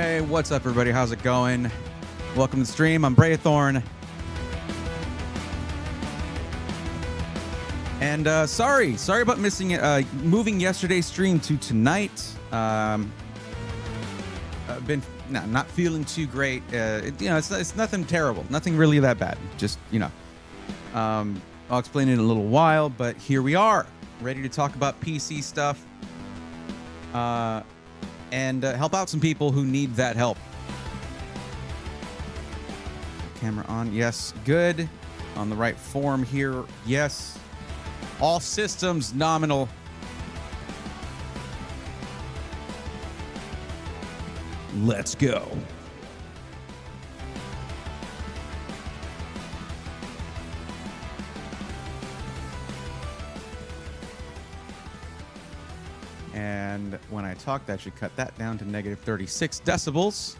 Hey, what's up, everybody? How's it going? Welcome to the stream. I'm Braethorn. And sorry about missing it. Moving yesterday's stream to tonight. I've been not feeling too great. It's nothing terrible, nothing really that bad. Just I'll explain it in a little while. But here we are, ready to talk about PC stuff. And help out some people who need that help. Camera on. Yes. Good. On the right form here. Yes. All systems nominal. Let's go. And when I talk, that should cut that down to negative 36 decibels.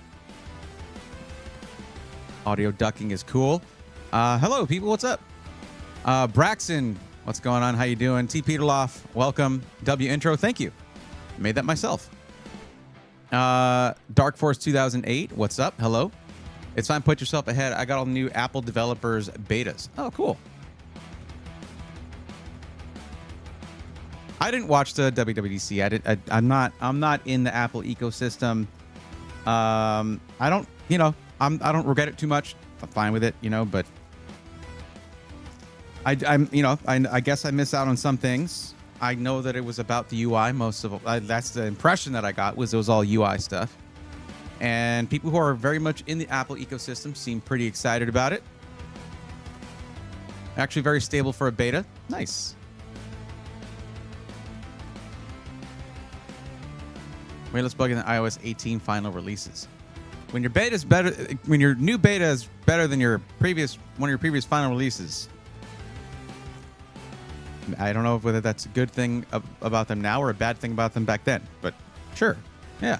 Audio ducking is cool. Hello, people. What's up? Braxton, what's going on? How you doing? T. Peterloff, welcome. W intro, thank you. Made that myself. Dark Force 2008, what's up? Hello. It's fine. Put yourself ahead. I got all the new Apple developers betas. Oh, cool. I didn't watch the WWDC. I'm not in the Apple ecosystem. I don't regret it too much. I'm fine with it, but I guess I miss out on some things. I know that it was about the UI. That's the impression that I got, was it was all UI stuff. And people who are very much in the Apple ecosystem seem pretty excited about it. Actually very stable for a beta. Nice. Weightless bug in the iOS 18 final releases. When your beta is better, when your new beta is better than one of your previous final releases, I don't know whether that's a good thing about them now or a bad thing about them back then, but sure, yeah.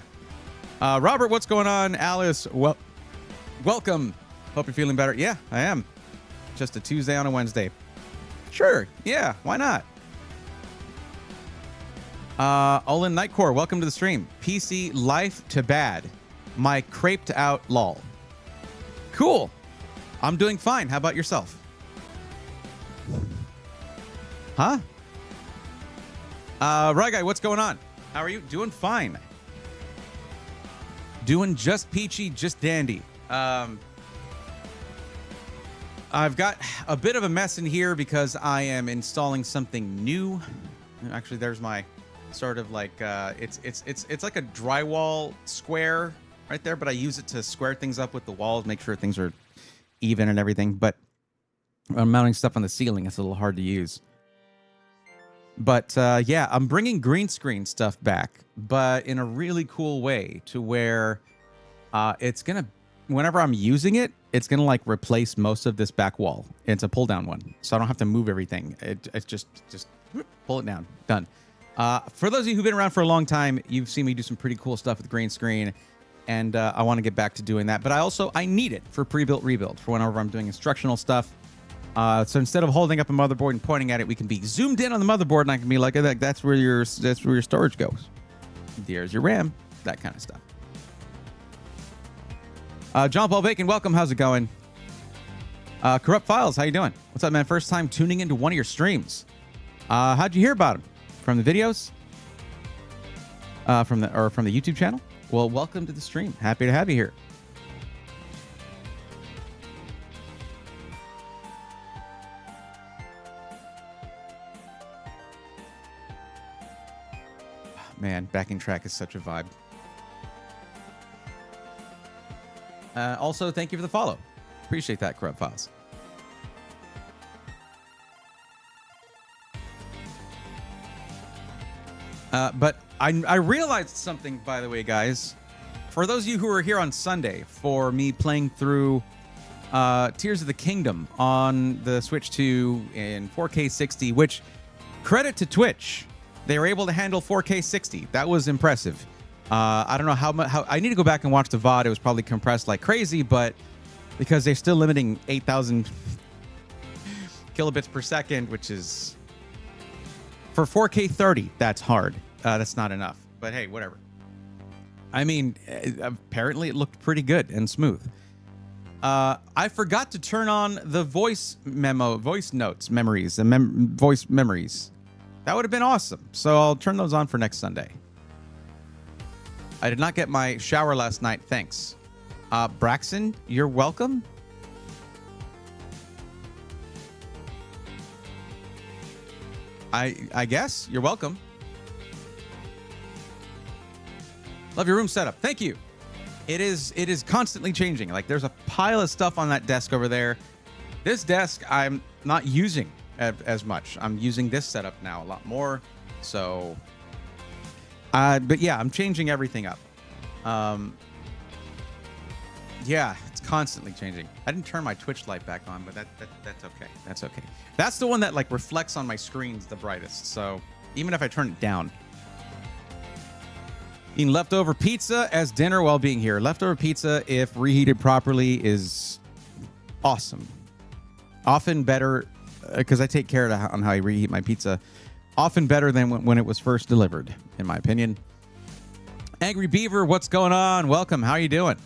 Robert, what's going on? Alice, welcome. Hope you're feeling better. Yeah, I am. Just a Tuesday on a Wednesday. Sure, yeah, why not? Olin Nightcore, welcome to the stream. PC life to bad. My craped out lol. Cool. I'm doing fine. How about yourself? Huh? Right guy, what's going on? How are you? Doing fine. Doing just peachy, just dandy. I've got a bit of a mess in here because I am installing something new. Actually, there's my sort of like it's like a drywall square right there, but I use it to square things up with the walls, make sure things are even and everything. But I'm mounting stuff on the ceiling. It's a little hard to use. But yeah, I'm bringing green screen stuff back, but in a really cool way, to where it's gonna, whenever I'm using it, it's gonna like replace most of this back wall. It's a pull down one, so I don't have to move everything. It's just pull it down. Done. For those of you who've been around for a long time, you've seen me do some pretty cool stuff with green screen, and I want to get back to doing that. But I need it for pre-built rebuild, for whenever I'm doing instructional stuff. So instead of holding up a motherboard and pointing at it, we can be zoomed in on the motherboard, and I can be like, that's where your storage goes. There's your RAM, that kind of stuff. John Paul Bacon, welcome. How's it going? Corrupt Files, how you doing? What's up, man? First time tuning into one of your streams. How'd you hear about him? From the videos? From the YouTube channel? Well, welcome to the stream. Happy to have you here. Man, backing track is such a vibe. Also, thank you for the follow. Appreciate that, Corrupt Files. But I realized something, by the way, guys. For those of you who were here on Sunday for me playing through Tears of the Kingdom on the Switch 2 in 4K 60, which, credit to Twitch, they were able to handle 4K 60. That was impressive. I don't know how I need to go back and watch the VOD. It was probably compressed like crazy, but because they're still limiting 8,000 kilobits per second, which is, for 4K 30, that's hard. That's not enough. But hey, whatever. I mean, apparently it looked pretty good and smooth. I forgot to turn on the voice notes memories, the voice memories. That would have been awesome. So I'll turn those on for next Sunday. I did not get my shower last night. Thanks. Braxton, you're welcome. I guess you're welcome. Love your room setup. Thank you. It is constantly changing. Like there's a pile of stuff on that desk over there. This desk I'm not using as much. I'm using this setup now a lot more. So, but yeah, I'm changing everything up. Yeah, it's constantly changing. I didn't turn my Twitch light back on, but that's okay. That's okay. That's the one that like reflects on my screens the brightest. So even if I turn it down. Eating leftover pizza as dinner while being here. Leftover pizza, if reheated properly, is awesome. Often better, because I take care on how I reheat my pizza. Often better than when it was first delivered, in my opinion. Angry Beaver, what's going on? Welcome. How are you doing?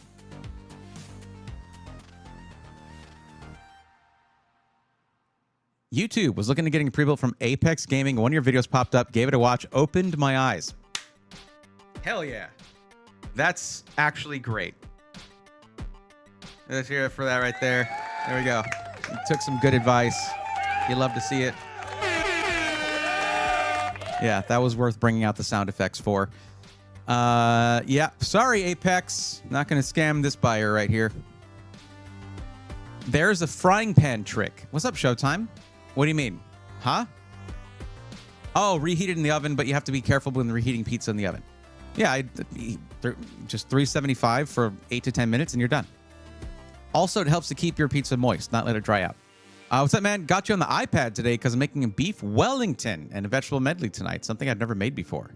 YouTube was looking at getting a pre-built from Apex Gaming. One of your videos popped up, gave it a watch, opened my eyes. Hell yeah. That's actually great. Let's hear it for that right there. There we go. You took some good advice. You love to see it. Yeah, that was worth bringing out the sound effects for. Yeah, sorry, Apex. Not going to scam this buyer right here. There's a frying pan trick. What's up, Showtime? What do you mean? Huh? Oh, reheated in the oven, but you have to be careful when reheating pizza in the oven. Yeah, just 375 for 8 to 10 minutes and you're done. Also, it helps to keep your pizza moist, not let it dry out. What's up, man? Got you on the iPad today because I'm making a beef Wellington and a vegetable medley tonight, something I've never made before.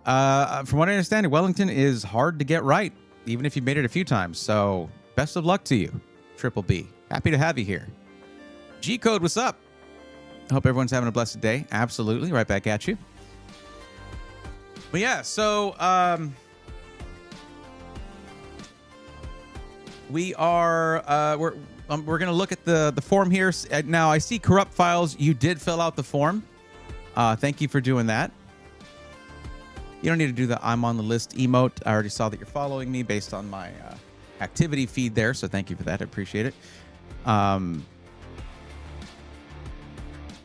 From what I understand, Wellington is hard to get right, even if you've made it a few times. So, best of luck to you, Triple B. Happy to have you here. G-Code, what's up? I hope everyone's having a blessed day. Absolutely, right back at you. But yeah, so we are we're gonna look at the form here now. I see corrupt files. You did fill out the form. Thank you for doing that. You don't need to do the I'm on the list emote. I already saw that you're following me based on my activity feed there, so thank you for that. I appreciate it.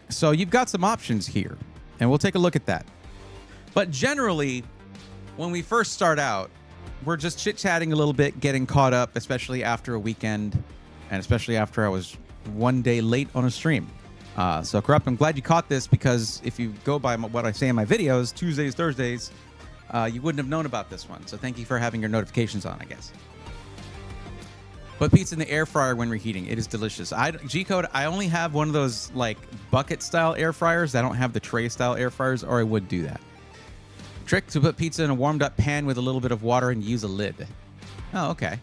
So you've got some options here, and we'll take a look at that. But generally, when we first start out, we're just chit-chatting a little bit, getting caught up, especially after a weekend, and especially after I was one day late on a stream. So, Corrupt, I'm glad you caught this, because if you go by what I say in my videos, Tuesdays, Thursdays, you wouldn't have known about this one. So thank you for having your notifications on, I guess. But pizza in the air fryer when reheating, it is delicious. G-Code, I only have one of those like bucket-style air fryers. I don't have the tray-style air fryers, or I would do that. Trick to put pizza in a warmed up pan with a little bit of water and use a lid. Oh, okay.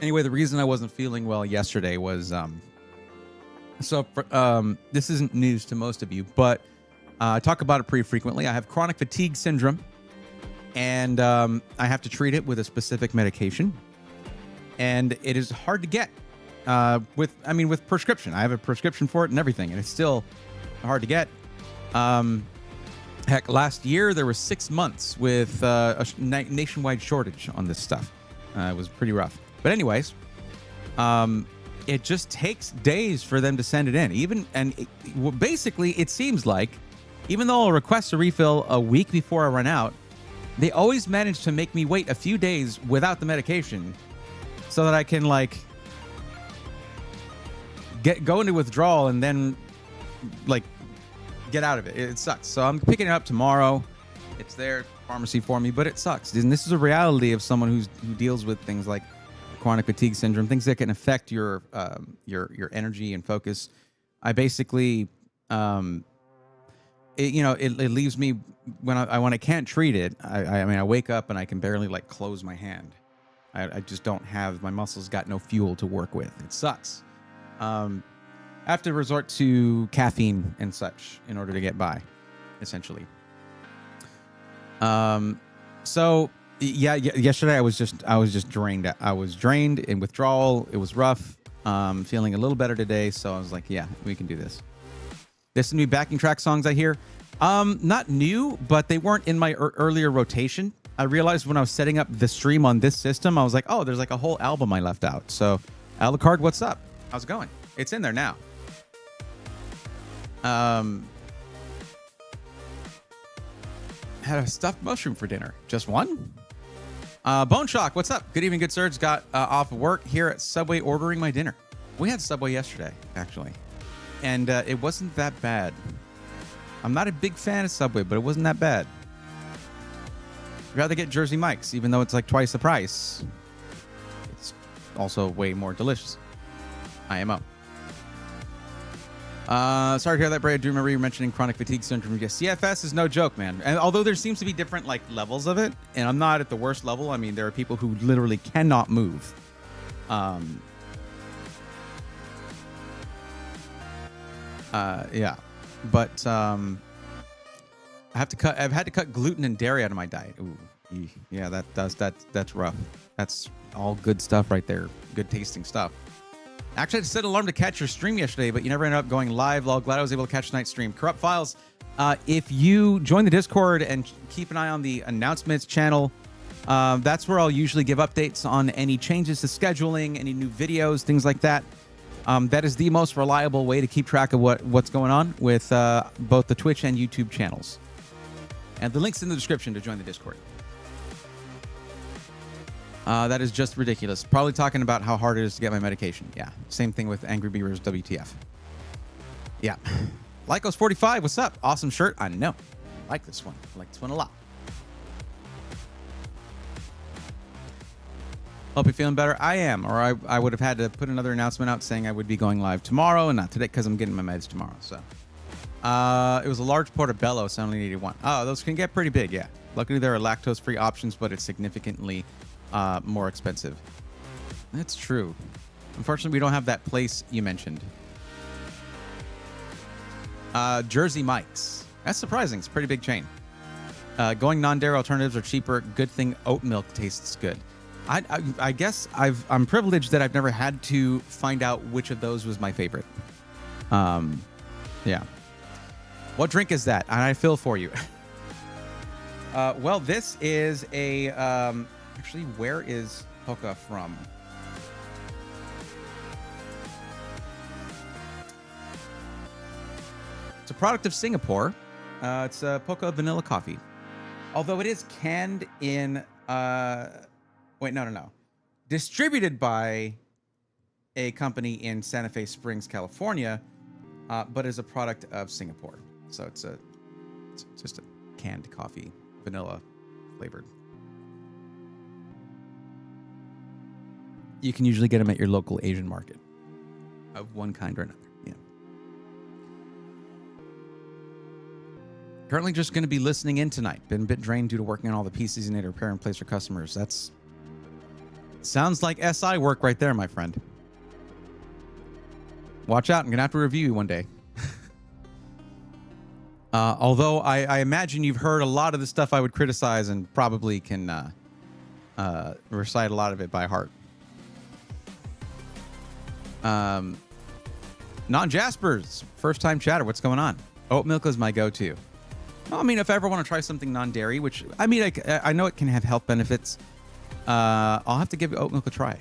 Anyway, the reason I wasn't feeling well yesterday was, this isn't news to most of you, but I talk about it pretty frequently. I have chronic fatigue syndrome, and I have to treat it with a specific medication, and it is hard to get with prescription. I have a prescription for it and everything, and it's still hard to get. Heck, last year there were 6 months with a nationwide shortage on this stuff. It was pretty rough. But anyways, it just takes days for them to send it in. Basically, it seems like, even though I'll request a refill a week before I run out, they always manage to make me wait a few days without the medication, so that I can go into withdrawal and then get out of it. It sucks. So I'm picking it up tomorrow. It's there, pharmacy for me, but it sucks. And this is a reality of someone who deals with things like chronic fatigue syndrome, things that can affect your energy and focus. I basically, it leaves me when I can't treat it. I mean, I wake up and I can barely like close my hand. I just don't have, my muscles got no fuel to work with. It sucks. I have to resort to caffeine and such in order to get by, essentially. So yeah, yesterday I was just drained. I was drained in withdrawal. It was rough. Feeling a little better today, so I was like, yeah, we can do this. There's some new backing track songs I hear. Not new, but they weren't in my earlier rotation. I realized when I was setting up the stream on this system, I was like, oh, there's like a whole album I left out. So, Alucard, what's up? How's it going? It's in there now. Had a stuffed mushroom for dinner. Just one? Bone Shock, what's up? Good evening, good sirs. Got off of work here at Subway ordering my dinner. We had Subway yesterday, actually. And it wasn't that bad. I'm not a big fan of Subway, but it wasn't that bad. I'd rather get Jersey Mike's, even though it's like twice the price. It's also way more delicious. IMO. Sorry to hear that, Bray. I do remember you mentioning chronic fatigue syndrome. Yes, CFS is no joke, man. And although there seems to be different like levels of it, and I'm not at the worst level. I mean, there are people who literally cannot move. Yeah, but I've had to cut gluten and dairy out of my diet. Ooh, yeah, that's rough. That's all good stuff right there. Good tasting stuff. Actually, I had to set an alarm to catch your stream yesterday, but you never ended up going live. Well, glad I was able to catch tonight's stream. Corrupt Files, if you join the Discord and keep an eye on the announcements channel, that's where I'll usually give updates on any changes to scheduling, any new videos, things like that. That is the most reliable way to keep track of what's going on with both the Twitch and YouTube channels. And the link's in the description to join the Discord. That is just ridiculous. Probably talking about how hard it is to get my medication. Yeah. Same thing with Angry Beavers WTF. Yeah. Lycos45, what's up? Awesome shirt. I know. I like this one. I like this one a lot. Hope you're feeling better. I am. Or I would have had to put another announcement out saying I would be going live tomorrow and not today because I'm getting my meds tomorrow. So it was a large portobello, so I only needed one. Oh, those can get pretty big, yeah. Luckily, there are lactose-free options, but it's significantly more expensive. That's true. Unfortunately, we don't have that place you mentioned. Jersey Mike's. That's surprising. It's a pretty big chain. Going non-dairy alternatives are cheaper. Good thing oat milk tastes good. I guess I'm privileged that I've never had to find out which of those was my favorite. Yeah. What drink is that? And I feel for you. Well, this is a... actually, where is Hoka from? It's a product of Singapore. It's Poca vanilla coffee. Although it is canned in... wait, no. Distributed by a company in Santa Fe Springs, California, but is a product of Singapore. So it's just a canned coffee, vanilla flavored. You can usually get them at your local Asian market of one kind or another. Yeah. Currently just going to be listening in tonight. Been a bit drained due to working on all the PCs you need to repair and place for customers. That's sounds like SI work right there, my friend. Watch out. I'm going to have to review you one day. Although I imagine you've heard a lot of the stuff I would criticize and probably can recite a lot of it by heart. Non-Jaspers, first time chatter. What's going on? Oat milk is my go-to. Well, I mean, if I ever want to try something non-dairy, which I mean, I know it can have health benefits. I'll have to give oat milk a try.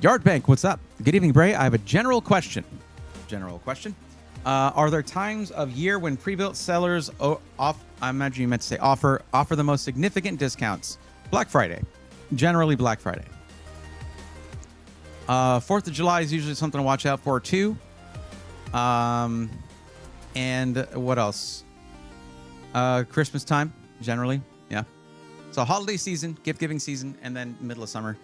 Yardbank, what's up? Good evening, Bray. I have a general question. Are there times of year when pre-built sellers I imagine you meant to say offer the most significant discounts? Black Friday. Generally Black Friday. 4th of July is usually something to watch out for too. And what else? Christmas time, generally. Yeah. So holiday season, gift giving season, and then middle of summer.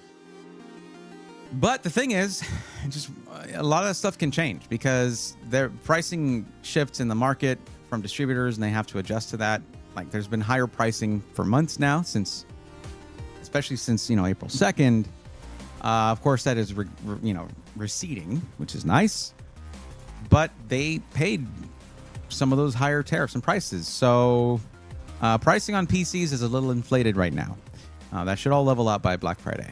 But the thing is, just a lot of that stuff can change because their pricing shifts in the market from distributors, and they have to adjust to that. Like, there's been higher pricing for months now, especially since April 2nd. Of course, that is receding, which is nice. But they paid some of those higher tariffs and prices, so pricing on PCs is a little inflated right now. That should all level out by Black Friday.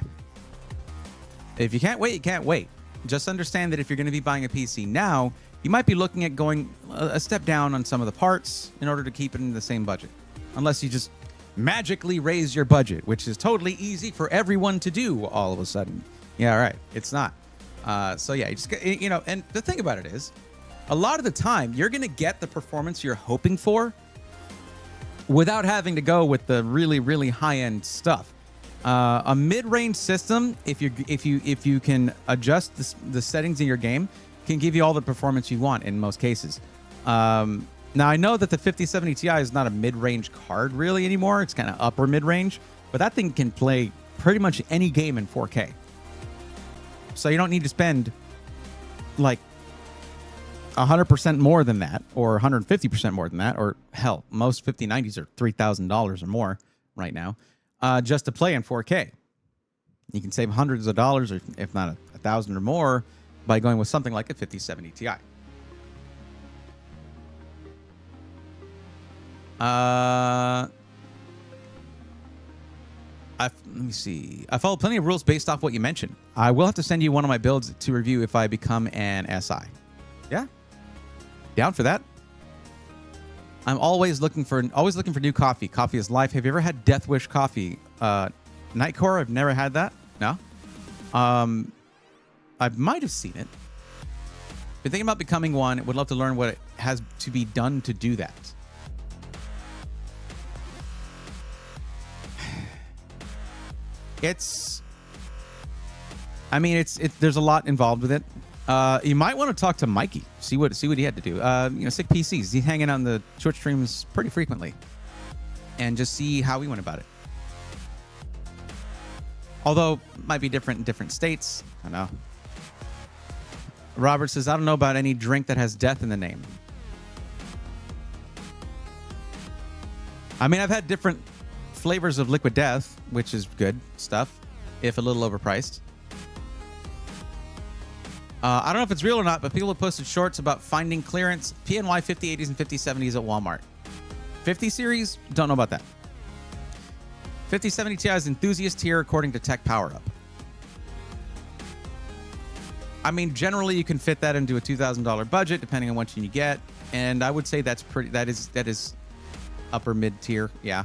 If you can't wait, you can't wait. Just understand that if you're going to be buying a PC now, you might be looking at going a step down on some of the parts in order to keep it in the same budget. Unless you just magically raise your budget, which is totally easy for everyone to do all of a sudden. Yeah, right. It's not. So yeah, you just and the thing about it is, a lot of the time, you're going to get the performance you're hoping for without having to go with the really, really high-end stuff. A mid-range system, if you can adjust the settings in your game, can give you all the performance you want in most cases. Now, I know that the 5070 Ti is not a mid-range card really anymore. It's kind of upper mid-range, but that thing can play pretty much any game in 4K. So you don't need to spend like 100% more than that, or 150% more than that, or hell, most 5090s are $3,000 or more right now. Just to play in 4K. You can save hundreds of dollars, or if not $1,000 or more, by going with something like a 5070 Ti. Let me see. I follow plenty of rules based off what you mentioned. I will have to send you one of my builds to review if I become an SI. Yeah, down for that. I'm always looking for new coffee. Coffee is life. Have you ever had Death Wish coffee? Nightcore, I've never had that. No. I might have seen it. Been thinking about becoming one. Would love to learn what it has to be done to do that. It's there's a lot involved with it. You might want to talk to Mikey, see what he had to do. Sick PCs. He's hanging out on the Twitch streams pretty frequently, and just see how he went about it. Although it might be different in different states. I know. Robert says, I don't know about any drink that has death in the name. I mean, I've had different flavors of Liquid Death, which is good stuff, if a little overpriced. I don't know if it's real or not, but people have posted shorts about finding clearance PNY 5080s and 5070s at Walmart. 50 series, don't know about that. 5070 Ti is enthusiast tier according to Tech Power Up. I mean, generally you can fit that into a $2,000 budget depending on what you get, and I would say that is upper mid tier, yeah.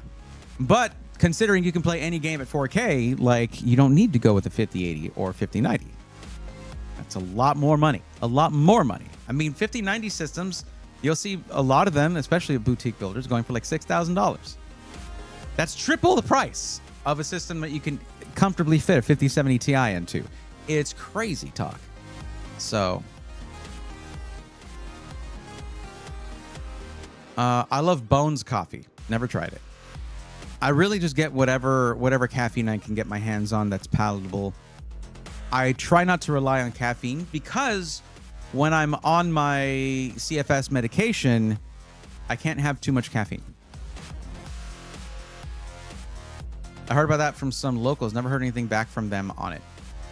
But considering you can play any game at 4K, like, you don't need to go with a 5080 or 5090. That's a lot more money. A lot more money. I mean, 5090 systems, you'll see a lot of them, especially at boutique builders, going for like $6,000. That's triple the price of a system that you can comfortably fit a 5070 Ti into. It's crazy talk. So, I love Bones coffee. Never tried it. I really just get whatever caffeine I can get my hands on that's palatable. I try not to rely on caffeine because when I'm on my CFS medication, I can't have too much caffeine. I heard about that from some locals. Never heard anything back from them on it.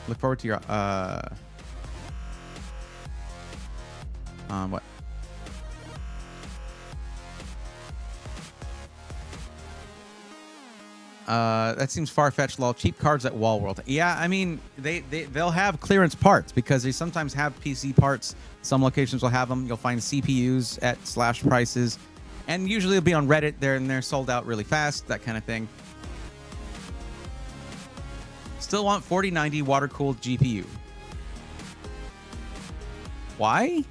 Look forward to your what? That seems far-fetched, lol. Cheap cards at Wall World. Yeah, I mean, they'll have clearance parts because they sometimes have PC parts. Some locations will have them. You'll find CPUs at slash prices, and usually it'll be on Reddit. They're sold out really fast, that kind of thing. Still want 4090 water-cooled GPU. Why?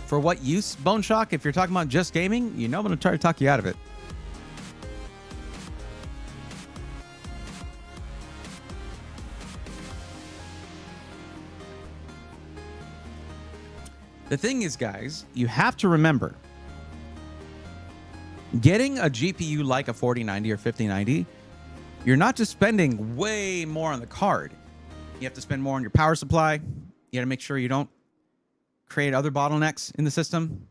For what use, Bone Shock? If you're talking about just gaming, I'm going to try to talk you out of it. The thing is, guys, you have to remember Getting a GPU like a 4090 or 5090, you're not just spending way more on the card. You have to spend more on your power supply. You got to make sure you don't create other bottlenecks in the system.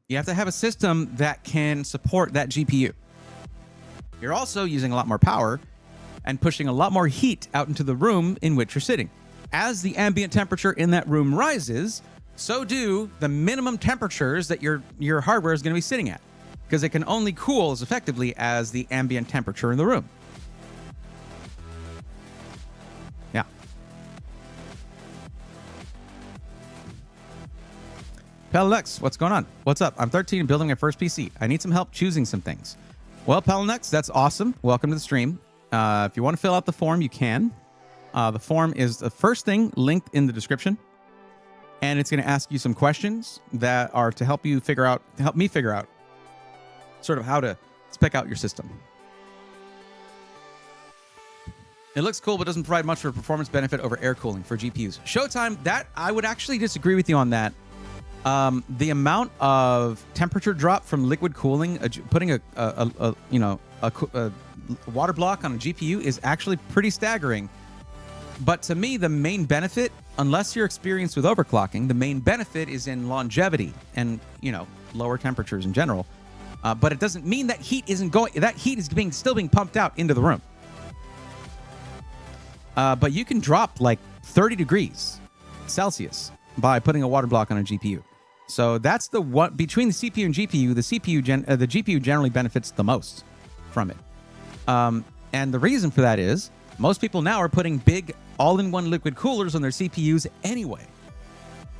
You have to have a system that can support that GPU. You're also using a lot more power and pushing a lot more heat out into the room in which you're sitting. As the ambient temperature in that room rises, so do the minimum temperatures that your hardware is going to be sitting at, because it can only cool as effectively as the ambient temperature in the room. Yeah. Pellex, what's going on? What's up? I'm 13 and building my first PC. I need some help choosing some things. Well, Pellex, that's awesome. Welcome to the stream. If you want to fill out the form, you can. The form is the first thing linked in the description, and it's going to ask you some questions that are to help me figure out sort of how to spec out your system. It looks cool, but doesn't provide much for performance benefit over air cooling for GPUs. Showtime, that I would actually disagree with you on that. The amount of temperature drop from liquid cooling, putting a water block on a GPU is actually pretty staggering. But to me, the main benefit, unless you're experienced with overclocking, the main benefit is in longevity and, lower temperatures in general. But it doesn't mean that heat isn't going. That heat is still being pumped out into the room. But you can drop like 30 degrees Celsius by putting a water block on a GPU. So that's the one between the CPU and GPU. The GPU generally benefits the most from it. And the reason for that is most people now are putting big all-in-one liquid coolers on their CPUs anyway.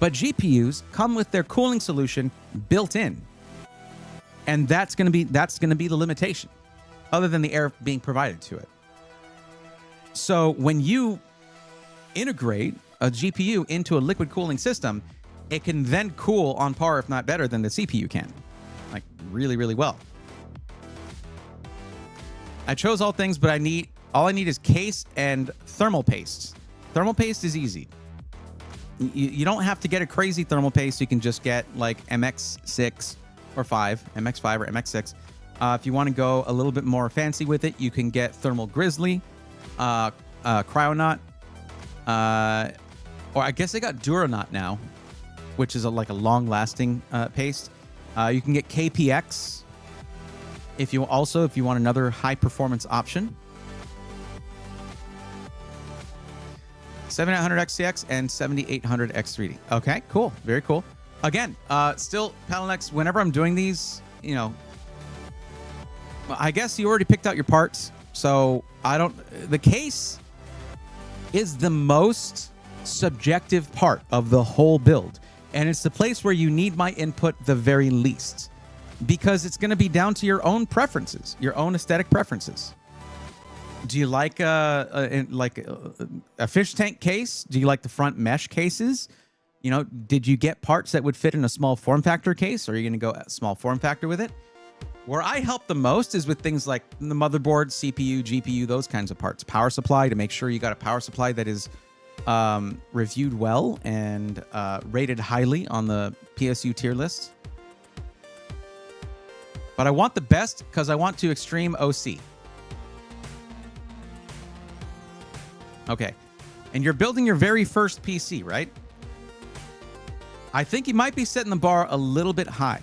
But GPUs come with their cooling solution built in. And that's going to be the limitation, other than the air being provided to it. So when you integrate a GPU into a liquid cooling system, it can then cool on par, if not better, than the CPU can. Like really, really well. I chose all things, but all I need is case and thermal paste. Thermal paste is easy. You don't have to get a crazy thermal paste. You can just get like MX6 or 5, MX5 or MX6. If you want to go a little bit more fancy with it, you can get Thermal Grizzly, Cryonaut, or I guess they got Duranaut now, which is like a long-lasting paste. You can get KPX if you want another high-performance option. 7800 XTX and 7800 X3D. Okay, cool. Very cool. Again, still, Palanex, whenever I'm doing these, I guess you already picked out your parts, so the case is the most subjective part of the whole build, and it's the place where you need my input the very least, because it's going to be down to your own preferences, your own aesthetic preferences. Do you like a fish tank case? Do you like the front mesh cases? Did you get parts that would fit in a small form factor case, or are you going to go a small form factor with it? Where I help the most is with things like the motherboard, CPU, GPU, those kinds of parts. Power supply, to make sure you got a power supply that is reviewed well and rated highly on the PSU tier list. But I want the best because I want to extreme OC. Okay. And you're building your very first PC, right? I think you might be setting the bar a little bit high.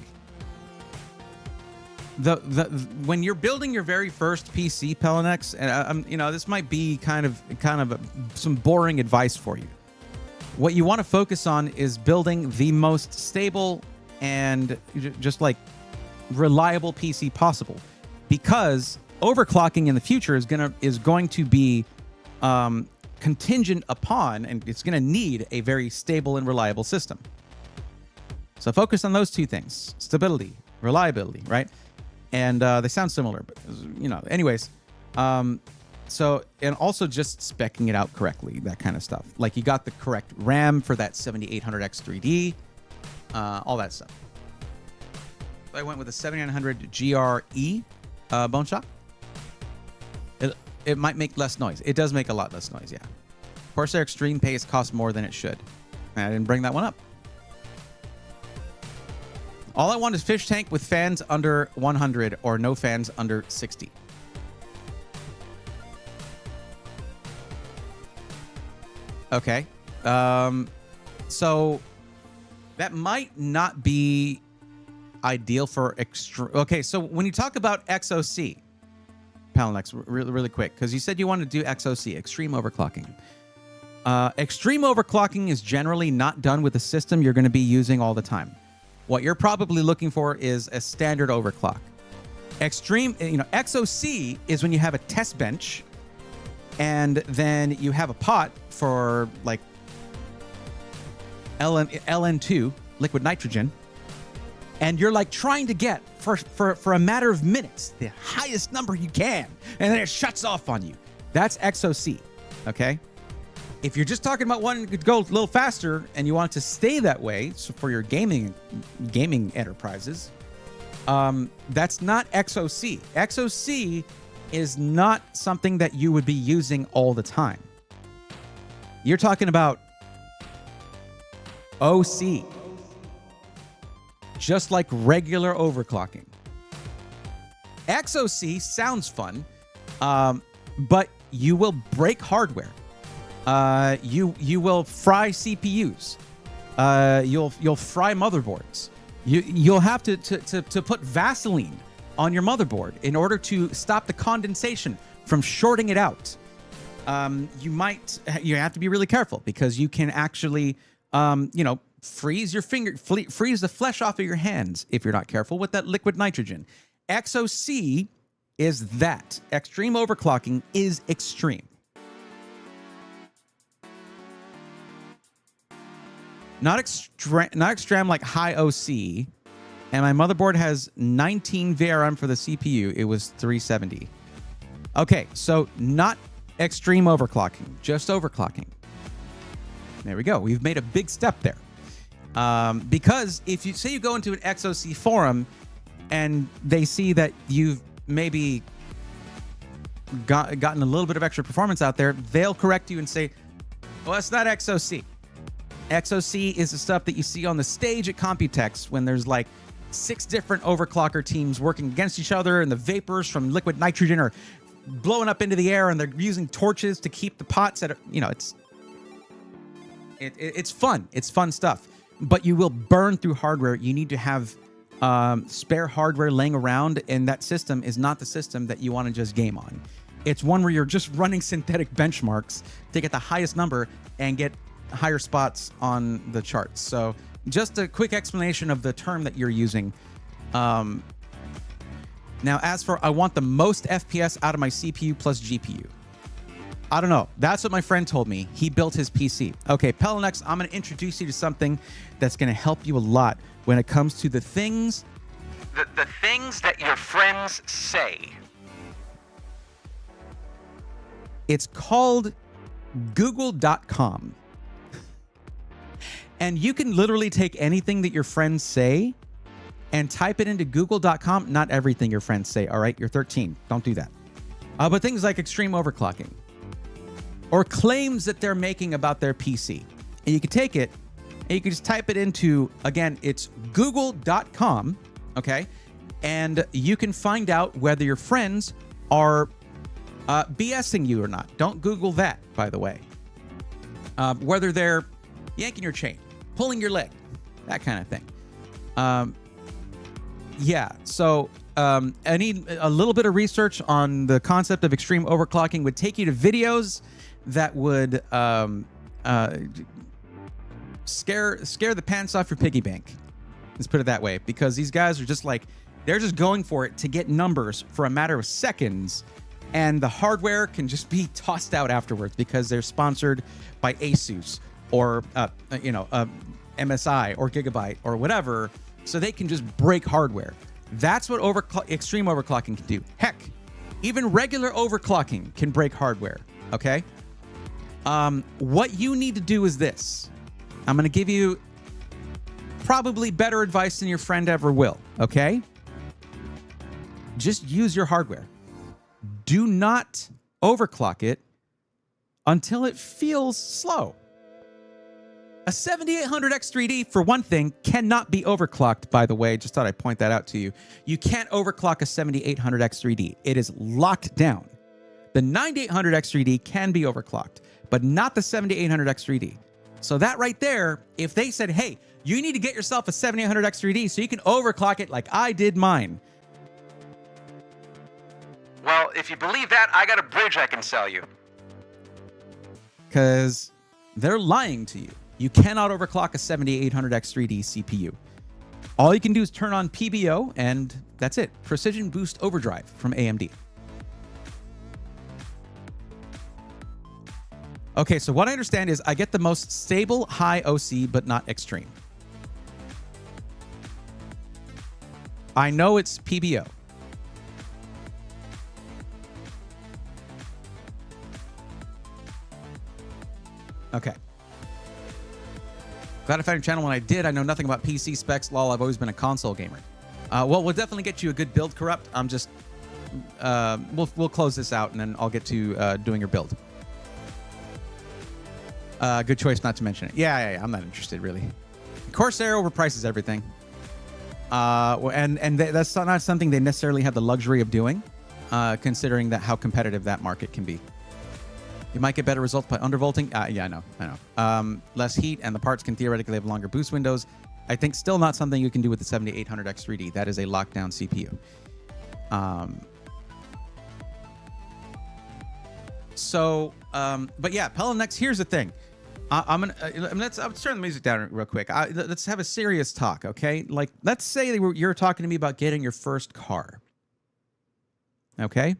When you're building your very first PC, Pelanex, and this might be kind of some boring advice for you. What you want to focus on is building the most stable and just like reliable PC possible, because overclocking in the future is going to be contingent upon, and it's going to need a very stable and reliable system. So focus on those two things: stability, reliability, right? And they sound similar, but anyways. So, and also just speccing it out correctly, that kind of stuff. Like you got the correct RAM for that 7800 X3D, all that stuff. So I went with a 7900 GRE bone shop. It might make less noise. It does make a lot less noise, yeah. Corsair Extreme Pace costs more than it should. And I didn't bring that one up. All I want is fish tank with fans under 100 or no fans under 60. Okay. So that might not be ideal for extreme. Okay, so when you talk about XOC, Palanex, really quick, because you said you want to do XOC, extreme overclocking. Extreme overclocking is generally not done with a system you're going to be using all the time. What you're probably looking for is a standard overclock. XOC is when you have a test bench and then you have a pot for like LN2, liquid nitrogen, and you're like trying to get for a matter of minutes the highest number you can, and then it shuts off on you. That's XOC, okay? If you're just talking about wanting to go a little faster and you want it to stay that way, so for your gaming enterprises, that's not XOC. XOC is not something that you would be using all the time. You're talking about OC, just like regular overclocking. XOC sounds fun, but you will break hardware. You will fry CPUs. You'll fry motherboards. You'll have to put Vaseline on your motherboard in order to stop the condensation from shorting it out. You have to be really careful because you can actually freeze your finger, freeze the flesh off of your hands if you're not careful with that liquid nitrogen. XOC is that. Extreme overclocking is extreme. Not extreme like high OC. And my motherboard has 19 VRM for the CPU. It was 370. Okay, so not extreme overclocking, just overclocking. There we go. We've made a big step there. Because if you say you go into an XOC forum and they see that you've maybe gotten a little bit of extra performance out there, they'll correct you and say, well, that's not XOC. XOC is the stuff that you see on the stage at Computex when there's like 6 different overclocker teams working against each other, and the vapors from liquid nitrogen are blowing up into the air, and they're using torches to keep the pots at it's fun. It's fun stuff. But you will burn through hardware. You need to have spare hardware laying around, and that system is not the system that you want to just game on. It's one where you're just running synthetic benchmarks to get the highest number and get higher spots on the charts. So just a quick explanation of the term that you're using. Now, as for I want the most FPS out of my CPU plus GPU. I don't know. That's what my friend told me. He built his PC. Okay, Pelanex, I'm going to introduce you to something that's going to help you a lot when it comes to the things that your friends say. It's called Google.com. And you can literally take anything that your friends say and type it into Google.com. Not everything your friends say, all right? You're 13. Don't do that. But things like extreme overclocking or claims that they're making about their PC. And you can take it and you can just type it into, again, it's Google.com, okay? And you can find out whether your friends are BSing you or not. Don't Google that, by the way. Whether they're yanking your chain, pulling your leg, that kind of thing. Yeah, so I need a little bit of research on the concept of extreme overclocking would take you to videos that would scare the pants off your piggy bank. Let's put it that way, because these guys are just like, they're just going for it to get numbers for a matter of seconds, and the hardware can just be tossed out afterwards because they're sponsored by Asus or MSI or Gigabyte or whatever, so they can just break hardware. That's what extreme overclocking can do. Heck, even regular overclocking can break hardware, okay? What you need to do is this. I'm going to give you probably better advice than your friend ever will, okay? Just use your hardware. Do not overclock it until it feels slow. A 7800 X3D, for one thing, cannot be overclocked, by the way. Just thought I'd point that out to you. You can't overclock a 7800 X3D. It is locked down. The 9800 X3D can be overclocked, but not the 7800 X3D. So that right there, if they said, hey, you need to get yourself a 7800 X3D so you can overclock it like I did mine. Well, if you believe that, I got a bridge I can sell you. Because they're lying to you. You cannot overclock a 7800 X3D CPU. All you can do is turn on PBO, and that's it. Precision Boost Overdrive from AMD. Okay, so what I understand is I get the most stable high OC, but not extreme. I know it's PBO. Okay. Glad I found your channel when I did. I know nothing about PC specs. Lol, I've always been a console gamer. Well, we'll definitely get you a good build, Corrupt. I'm just... we'll close this out, and then I'll get to doing your build. Good choice not to mention it. Yeah, I'm not interested, really. Corsair overprices everything. And that's not something they necessarily have the luxury of doing, considering that how competitive that market can be. You might get better results by undervolting. Yeah, I know. Less heat, and the parts can theoretically have longer boost windows. I think still not something you can do with the 7800 X3D. That is a lockdown CPU. But yeah, Pelinex, here's the thing. Let's turn the music down real quick. Let's have a serious talk, okay? Like, let's say you're talking to me about getting your first car. Okay?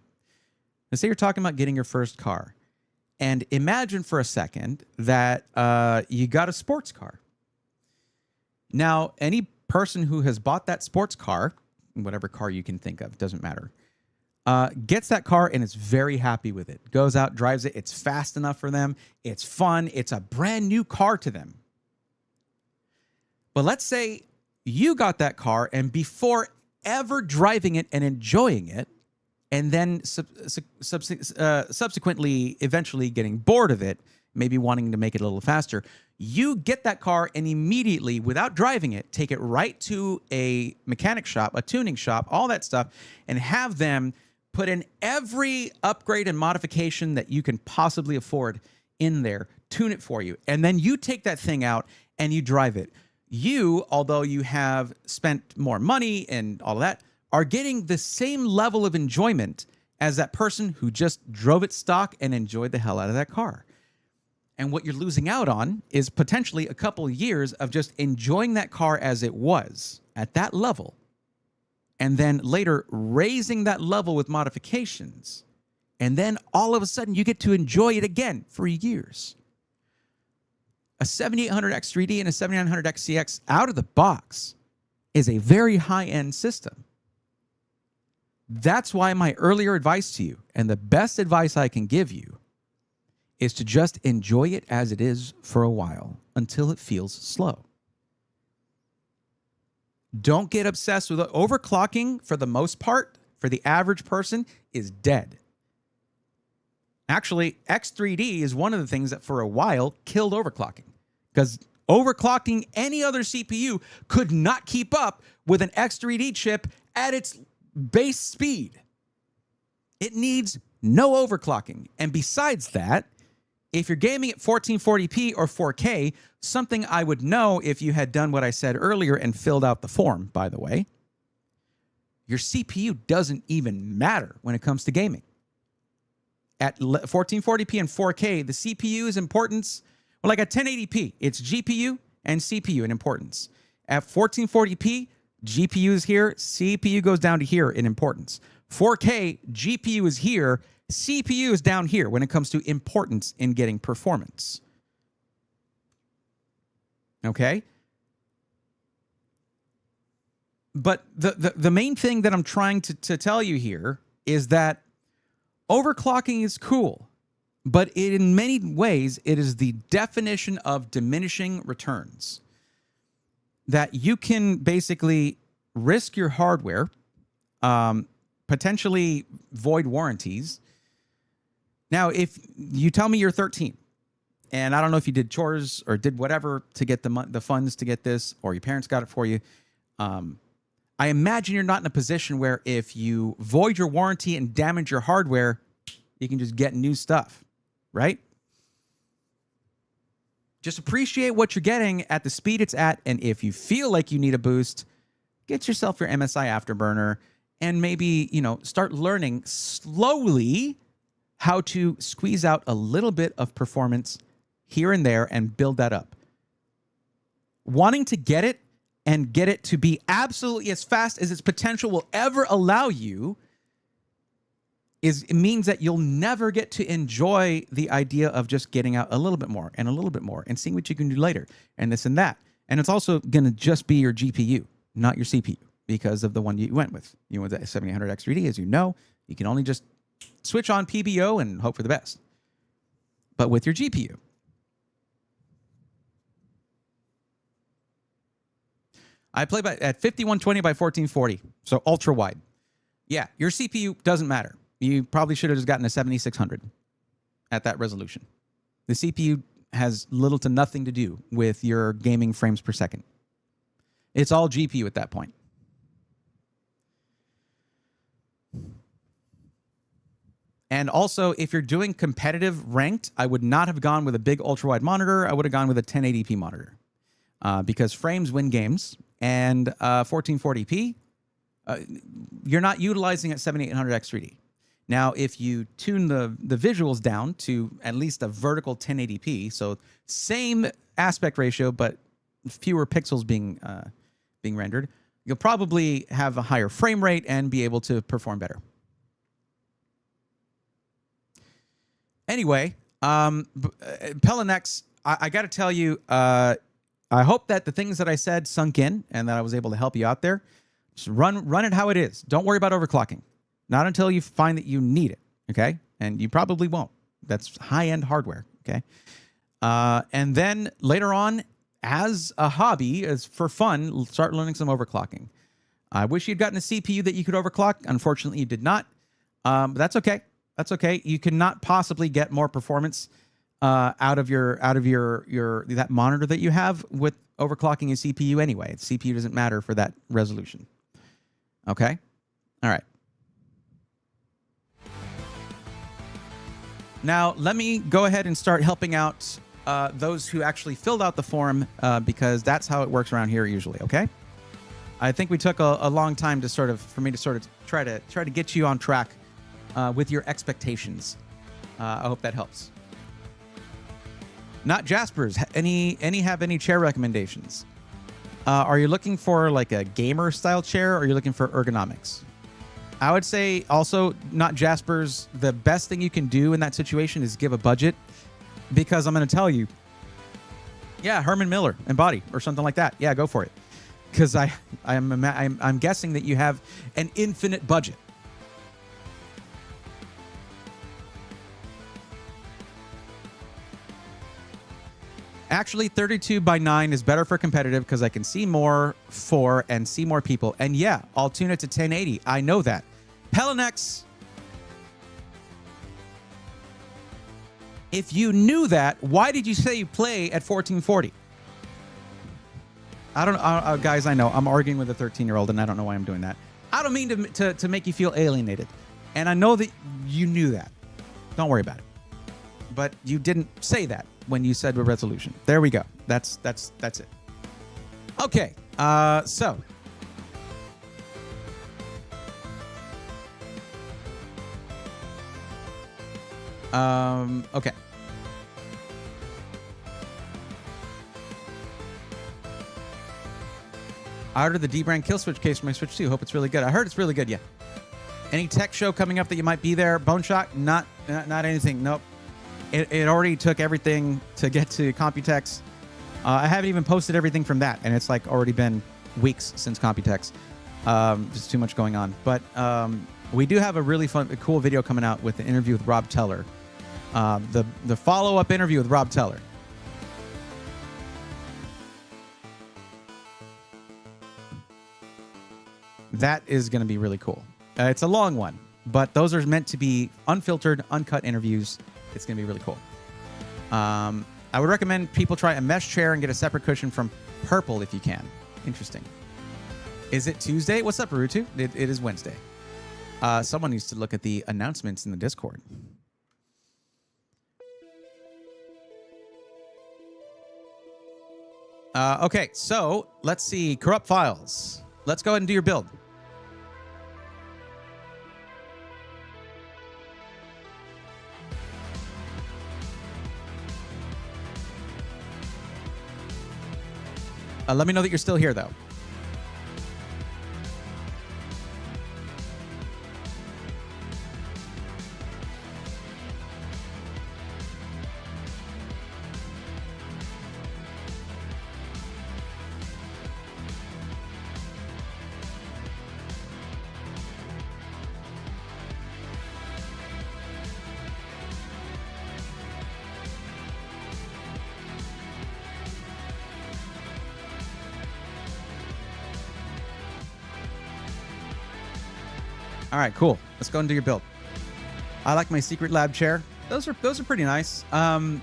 Let's say you're talking about getting your first car. And imagine for a second that you got a sports car. Now, any person who has bought that sports car, whatever car you can think of, doesn't matter, gets that car and is very happy with it. Goes out, drives it. It's fast enough for them. It's fun. It's a brand new car to them. But let's say you got that car, and before ever driving it and enjoying it, and then subsequently, eventually getting bored of it, maybe wanting to make it a little faster, you get that car and immediately, without driving it, take it right to a mechanic shop, a tuning shop, all that stuff, and have them put in every upgrade and modification that you can possibly afford in there, tune it for you, and then you take that thing out and you drive it. You, although you have spent more money and all of that, are getting the same level of enjoyment as that person who just drove it stock and enjoyed the hell out of that car. And what you're losing out on is potentially a couple of years of just enjoying that car as it was at that level, and then later raising that level with modifications. And then all of a sudden you get to enjoy it again for years. A 7800 X3D and a 7900 XCX out of the box is a very high-end system. That's why my earlier advice to you, and the best advice I can give you, is to just enjoy it as it is for a while until it feels slow. Don't get obsessed with it. Overclocking, for the most part, for the average person, is dead. Actually, X3D is one of the things that for a while killed overclocking, because overclocking any other CPU could not keep up with an X3D chip at its base speed. It needs no overclocking. And besides that, if you're gaming at 1440p or 4K, something I would know if you had done what I said earlier and filled out the form, by the way, your CPU doesn't even matter when it comes to gaming. At 1440p and 4K, the CPU's importance, well, like at 1080p, it's GPU and CPU in importance. At 1440p, GPU is here, CPU goes down to here in importance. 4K, GPU is here, CPU is down here when it comes to importance in getting performance. Okay? But the main thing that I'm trying to tell you here is that overclocking is cool, but in many ways, it is the definition of diminishing returns. That you can basically risk your hardware, potentially void warranties. Now, if you tell me you're 13 And I don't know if you did chores or did whatever to get the funds to get this, or your parents got it for you. I imagine you're not in a position where if you void your warranty and damage your hardware, you can just get new stuff, right? Just appreciate what you're getting at the speed it's at. And if you feel like you need a boost, get yourself your MSI Afterburner and maybe, start learning slowly how to squeeze out a little bit of performance here and there and build that up. Wanting to get it and get it to be absolutely as fast as its potential will ever allow you it means that you'll never get to enjoy the idea of just getting out a little bit more and a little bit more and seeing what you can do later and this and that. And it's also going to just be your GPU, not your CPU, because of the one you went with. You went with the 7800X3D, as you know. You can only just switch on PBO and hope for the best. But with your GPU, I play at 5120 by 1440, so ultra wide. Yeah, your CPU doesn't matter. You probably should have just gotten a 7600 at that resolution. The CPU has little to nothing to do with your gaming frames per second. It's all GPU at that point. And also, if you're doing competitive ranked, I would not have gone with a big ultra-wide monitor. I would have gone with a 1080p monitor because frames win games. And 1440p, you're not utilizing at 7800X3D. Now, if you tune the visuals down to at least a vertical 1080p, so same aspect ratio but fewer pixels being rendered, you'll probably have a higher frame rate and be able to perform better. Anyway, Pelinex, I got to tell you, I hope that the things that I said sunk in and that I was able to help you out there. Just run it how it is. Don't worry about overclocking. Not until you find that you need it, okay? And you probably won't. That's high-end hardware, okay? And then later on, as a hobby, as for fun, start learning some overclocking. I wish you'd gotten a CPU that you could overclock. Unfortunately, you did not. But that's okay. That's okay. You cannot possibly get more performance out of that monitor that you have with overclocking a CPU anyway. The CPU doesn't matter for that resolution. Okay? All right. Now, let me go ahead and start helping out those who actually filled out the form because that's how it works around here usually, okay? I think we took a long time for me to try to get you on track with your expectations. I hope that helps. Not Jaspers. Have any chair recommendations? Are you looking for like a gamer style chair or are you looking for ergonomics? I would say also not Jaspers. The best thing you can do in that situation is give a budget because I'm going to tell you, yeah, Herman Miller and Body or something like that. Yeah, go for it. Because I'm guessing that you have an infinite budget. Actually, 32 by 9 is better for competitive because I can see more and see more people. And yeah, I'll tune it to 1080. I know that. Pelinex, if you knew that, why did you say you play at 1440? I don't know, guys. I know I'm arguing with a 13-year-old, and I don't know why I'm doing that. I don't mean to make you feel alienated, and I know that you knew that. Don't worry about it. But you didn't say that when you said a resolution. There we go. That's it. Okay. So. Okay. I ordered the D-Brand kill switch case for my Switch 2. Hope it's really good. I heard it's really good, yeah. Any tech show coming up that you might be there? Bone Shock? Not anything. Nope. It already took everything to get to Computex. I haven't even posted everything from that, and it's like already been weeks since Computex. Just too much going on. But we do have a really cool video coming out with the interview with Rob Teller. The follow-up interview with Rob Teller. That is going to be really cool. It's a long one, but those are meant to be unfiltered, uncut interviews. It's going to be really cool. I I would recommend people try a mesh chair and get a separate cushion from Purple if you can. Interesting. Is it Tuesday? What's up, Barutu? It is Wednesday. Someone needs to look at the announcements in the Discord. Okay, so let's see. Corrupt files. Let's go ahead and do your build. Let me know that you're still here, though. All right, cool. Let's go and do your build. I like my secret lab chair. Those are pretty nice. Not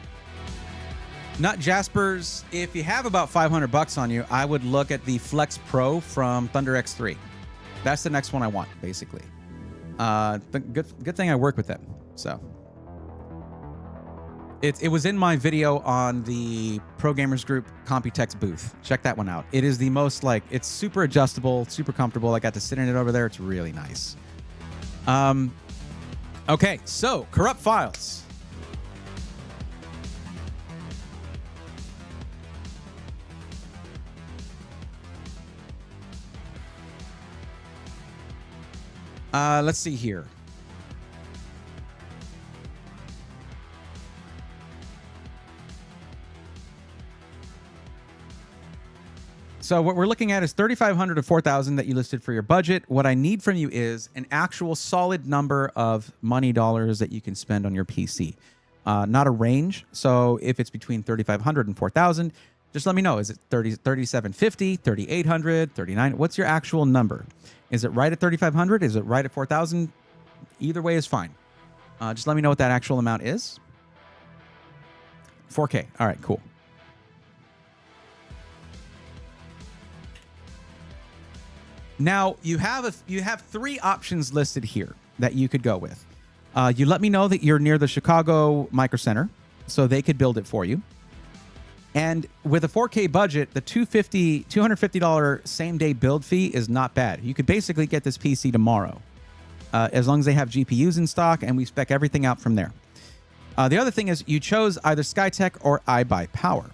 Jaspers. If you have about $500 on you, I would look at the Flex Pro from Thunder X3. That's the next one I want, basically. Good thing I work with them. So it was in my video on the Pro Gamers Group Computex booth. Check that one out. It is the most it's super adjustable, super comfortable. I got to sit in it over there. It's really nice. Okay, so corrupt files. Let's see here. So what we're looking at is 3,500 to 4,000 that you listed for your budget. What I need from you is an actual solid number of money dollars that you can spend on your PC, not a range. So if it's between 3,500 and 4,000, just let me know. Is it 3,750, 3,800, 39? What's your actual number? Is it right at 3,500? Is it right at 4,000? Either way is fine. Just let me know what that actual amount is. 4K. All right, cool. Now, you have three options listed here that you could go with. You let me know that you're near the Chicago Micro Center, so they could build it for you. And with a 4K budget, the $250 same-day build fee is not bad. You could basically get this PC tomorrow, as long as they have GPUs in stock, and we spec everything out from there. The other thing is you chose either Skytech or iBuyPower.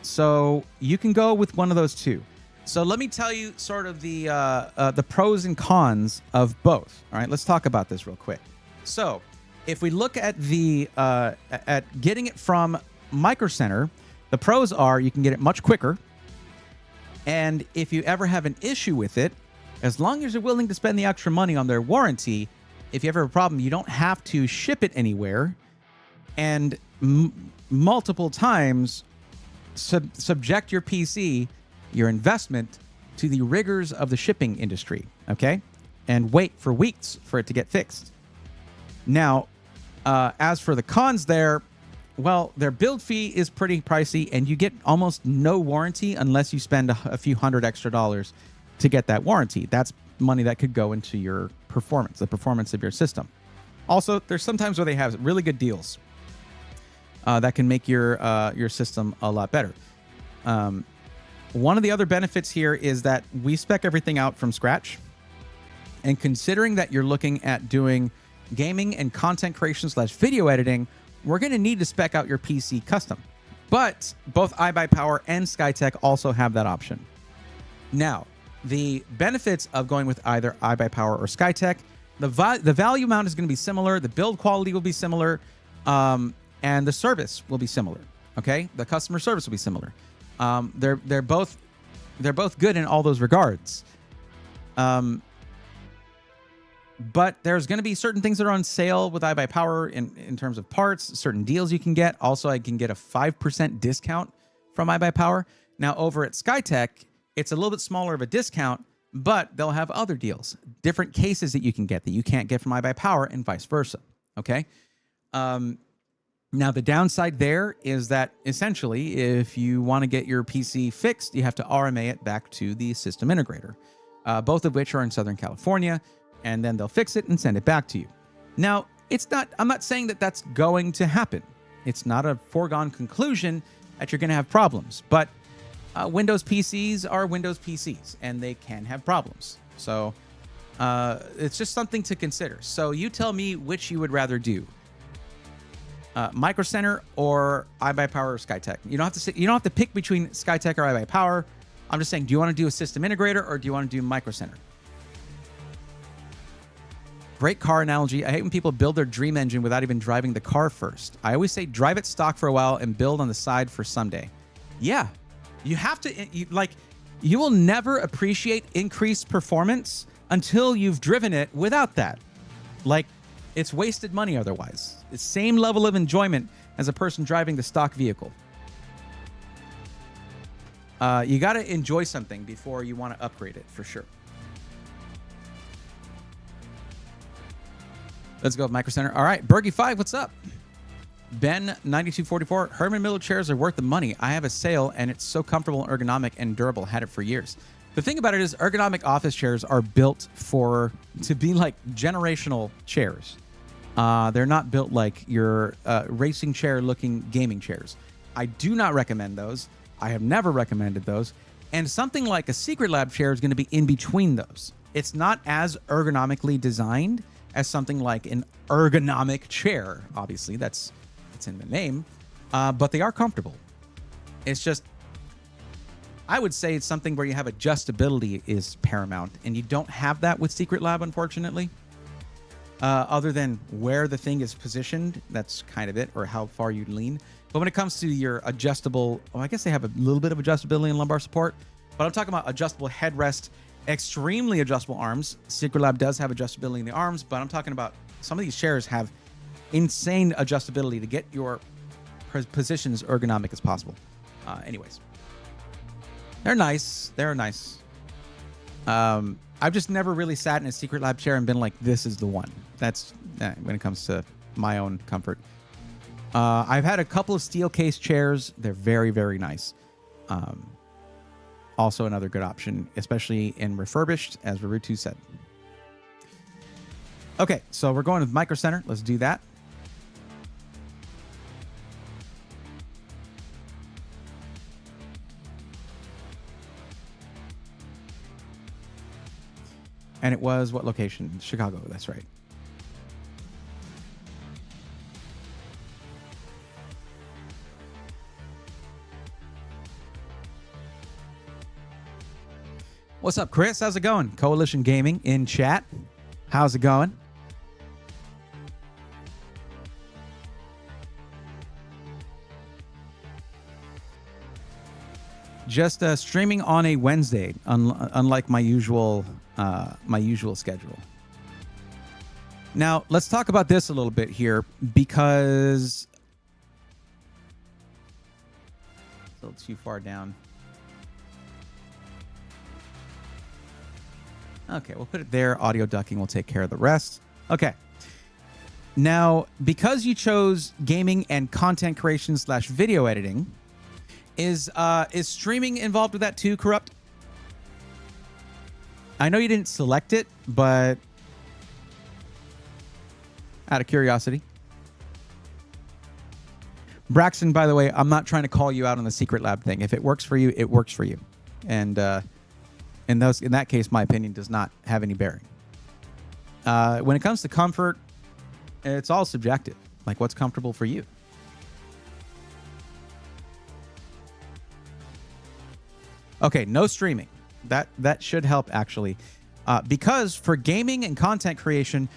So you can go with one of those two. So let me tell you sort of the pros and cons of both. All right, let's talk about this real quick. So if we look at at getting it from Micro Center, the pros are you can get it much quicker. And if you ever have an issue with it, as long as you're willing to spend the extra money on their warranty, if you ever have a problem, you don't have to ship it anywhere and multiple times subject your PC, your investment, to the rigors of the shipping industry, okay? And wait for weeks for it to get fixed. Now, as for the cons there, well, their build fee is pretty pricey, and you get almost no warranty unless you spend a few $100 extra to get that warranty. That's money that could go into your performance, the performance of your system. Also, there's sometimes where they have really good deals that can make your system a lot better. One of the other benefits here is that we spec everything out from scratch. And considering that you're looking at doing gaming and content creation / video editing, we're going to need to spec out your PC custom. But both iBuyPower and Skytech also have that option. Now, the benefits of going with either iBuyPower or Skytech, the value amount is going to be similar, the build quality will be similar, and the service will be similar. Okay, the customer service will be similar. They're both good in all those regards. But there's going to be certain things that are on sale with iBuyPower in terms of parts, certain deals you can get. Also, I can get a 5% discount from iBuyPower. Now, over at Skytech, it's a little bit smaller of a discount, but they'll have other deals, different cases that you can get that you can't get from iBuyPower and vice versa. Okay. Now, the downside there is that essentially, if you want to get your PC fixed, you have to RMA it back to the system integrator, both of which are in Southern California, and then they'll fix it and send it back to you. Now, I'm not saying that that's going to happen. It's not a foregone conclusion that you're going to have problems, but Windows PCs are Windows PCs, and they can have problems. So it's just something to consider. So you tell me which you would rather do. Micro Center or iBuyPower or Skytech. You don't have to pick between Skytech or iBuyPower. I'm just saying, do you want to do a system integrator or do you want to do Micro Center? Great car analogy. I hate when people build their dream engine without even driving the car first. I always say drive it stock for a while and build on the side for someday. Yeah, you have to. You will never appreciate increased performance until you've driven it without that. Like, it's wasted money otherwise. It's same level of enjoyment as a person driving the stock vehicle. You got to enjoy something before you want to upgrade it, for sure. Let's go with Micro Center. All right, Bergie5, what's up? Ben9244, Herman Miller chairs are worth the money. I have a sale, and it's so comfortable, ergonomic, and durable. Had it for years. The thing about it is ergonomic office chairs are built to be like generational chairs. They're not built like your racing chair-looking gaming chairs. I do not recommend those. I have never recommended those. And something like a Secret Lab chair is going to be in between those. It's not as ergonomically designed as something like an ergonomic chair. Obviously, it's in the name, but they are comfortable. It's just, I would say it's something where you have adjustability is paramount, and you don't have that with Secret Lab, unfortunately. Other than where the thing is positioned, that's kind of it, or how far you lean. But when it comes to your adjustable, well, I guess they have a little bit of adjustability in lumbar support, but I'm talking about adjustable headrest, extremely adjustable arms. Secret Lab does have adjustability in the arms, but I'm talking about some of these chairs have insane adjustability to get your positions ergonomic as possible. Anyways, they're nice. They're nice. I've just never really sat in a Secret Lab chair and been like, this is the one. That's when it comes to my own comfort. I've had a couple of steel case chairs. They're very, very nice. Also another good option, especially in refurbished, as Rarutu said. Okay, so we're going with Micro Center. Let's do that. And it was what location? Chicago, that's right. What's up, Chris? How's it going? Coalition Gaming in chat. How's it going? Just streaming on a Wednesday, unlike my usual schedule. Now, let's talk about this a little bit here, because it's a little too far down. Okay, we'll put it there. Audio ducking will take care of the rest. Okay. Now, because you chose gaming and content creation / video editing, is streaming involved with that too, Corrupt? I know you didn't select it, but out of curiosity. Braxton, by the way, I'm not trying to call you out on the Secret Lab thing. If it works for you, it works for you. And in that case, my opinion does not have any bearing. When it comes to comfort, it's all subjective. Like, what's comfortable for you? Okay, no streaming. That should help, actually. Because for gaming and content creation,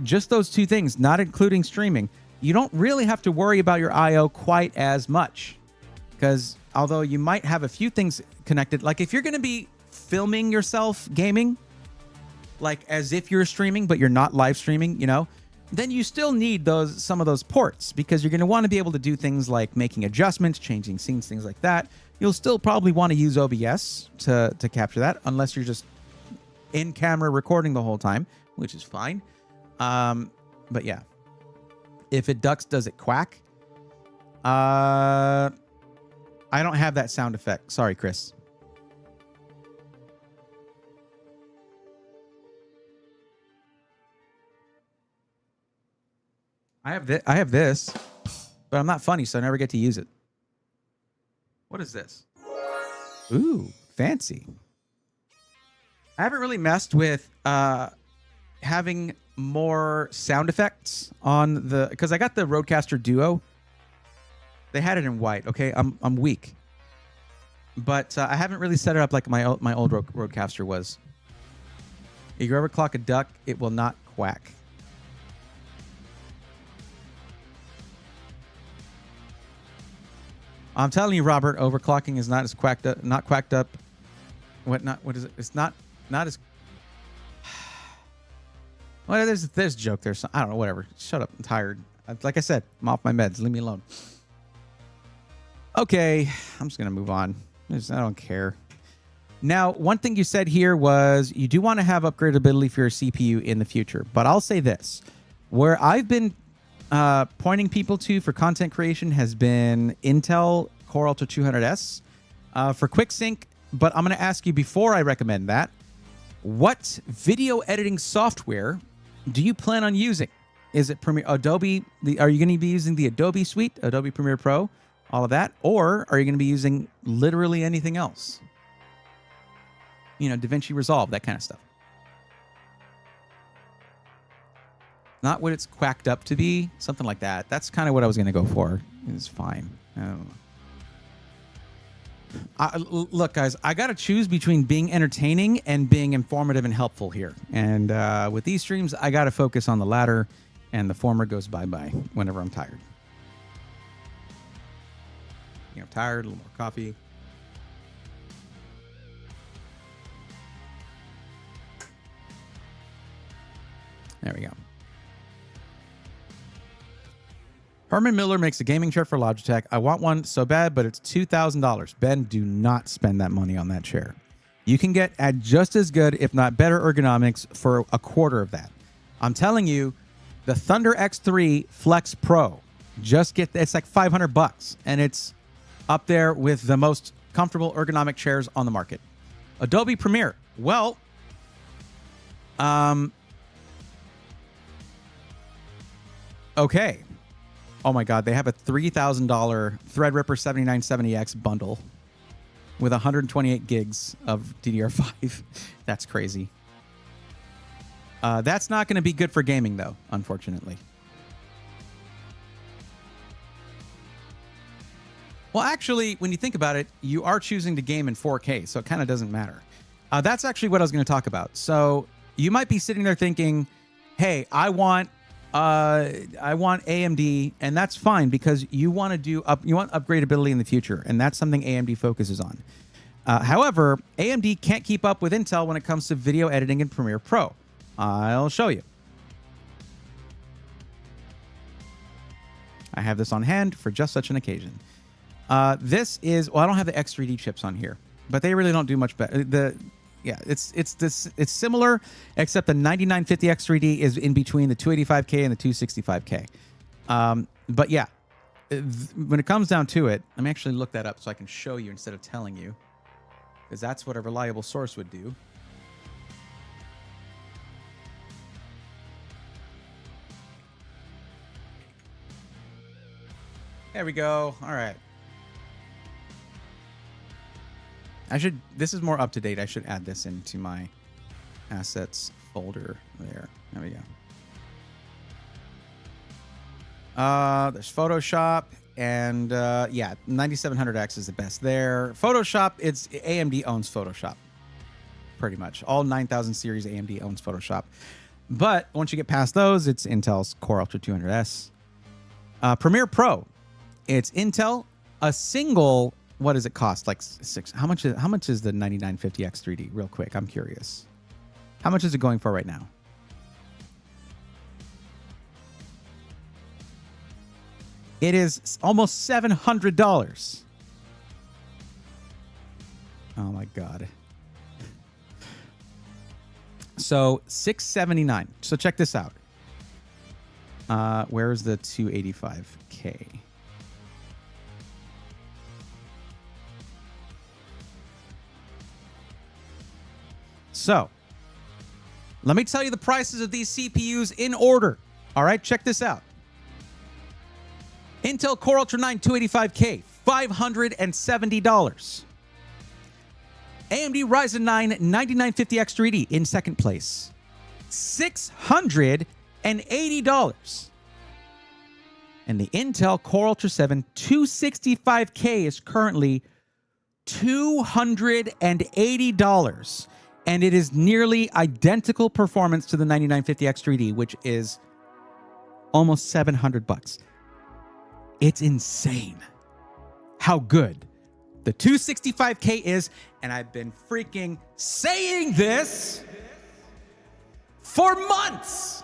just those two things, not including streaming, you don't really have to worry about your I/O quite as much. Because although you might have a few things connected, like if you're going to be filming yourself gaming, like as if you're streaming, but you're not live streaming, then you still need some of those ports, because you're going to want to be able to do things like making adjustments, changing scenes, things like that. You'll still probably want to use OBS to capture that, unless you're just in camera recording the whole time, which is fine. But yeah, if it ducks, does it quack? I don't have that sound effect. Sorry, Chris. I have this, but I'm not funny, so I never get to use it. What is this? Ooh, fancy. I haven't really messed with having more sound effects on the, because I got the Rodecaster Duo. They had it in white. Okay, I'm weak, but I haven't really set it up like my old Rodecaster was. If you ever clock a duck, it will not quack. I'm telling you, Robert, overclocking is not as quacked up. Not quacked up. What is it? It's not as. Well, there's a joke there. I don't know. Whatever. Shut up. I'm tired. Like I said, I'm off my meds. Leave me alone. Okay, I'm just gonna move on. I don't care. Now, one thing you said here was you do want to have upgradability for your CPU in the future, but I'll say this: where I've been pointing people to for content creation has been Intel Core Ultra 200S for quick sync. But I'm going to ask you before I recommend that, what video editing software do you plan on using? Is it Premiere, Adobe? Are you going to be using the Adobe suite, Adobe Premiere Pro, all of that, or are you going to be using literally anything else? You know, DaVinci Resolve, that kind of stuff. Not what it's quacked up to be, something like that. That's kind of what I was going to go for. It's fine. I don't know. Look, guys, I got to choose between being entertaining and being informative and helpful here. And with these streams, I got to focus on the latter, and the former goes bye-bye whenever I'm tired. You know, tired, a little more coffee. There we go. Herman Miller makes a gaming chair for Logitech. I want one so bad, but it's $2,000. Ben, do not spend that money on that chair. You can get at just as good, if not better, ergonomics for a quarter of that. I'm telling you, the Thunder X3 Flex Pro, just get, it's like $500, and it's up there with the most comfortable ergonomic chairs on the market. Adobe Premiere, well, okay. Oh my God, they have a $3,000 Threadripper 7970X bundle with 128 gigs of DDR5. That's crazy. That's not going to be good for gaming, though, unfortunately. Well, actually, when you think about it, you are choosing to game in 4K, so it kind of doesn't matter. That's actually what I was going to talk about. So you might be sitting there thinking, hey, I want AMD, and that's fine because you want to do you want upgradability in the future, and that's something AMD focuses on. However, AMD can't keep up with Intel when it comes to video editing in Premiere Pro. I'll show you. I have this on hand for just such an occasion. This is, well, I don't have the X3D chips on here, but they really don't do much better. Yeah, it's similar, except the 9950X3D is in between the 285K and the 265K. But yeah, when it comes down to it, let me actually look that up so I can show you instead of telling you, because that's what a reliable source would do. There we go. All right. This is more up to date. I should add this into my assets folder there. There we go. There's Photoshop, and yeah, 9700X is the best there. Photoshop, it's AMD owns Photoshop, pretty much. All 9000 series AMD owns Photoshop. But once you get past those, it's Intel's Core Ultra 200S. Premiere Pro, it's Intel, a single. What does it cost? Like six? How much is the 9950X3D? Real quick, I'm curious. How much is it going for right now? It is almost $700. Oh my God. So $679. So check this out. Where's the 285K? So let me tell you the prices of these CPUs in order. All right, check this out. Intel Core Ultra 9 285K, $570. AMD Ryzen 9 9950X3D in second place, $680. And the Intel Core Ultra 7 265K is currently $280. And it is nearly identical performance to the 9950X3D, which is almost $700. It's insane how good the 265K is, and I've been freaking saying this for months.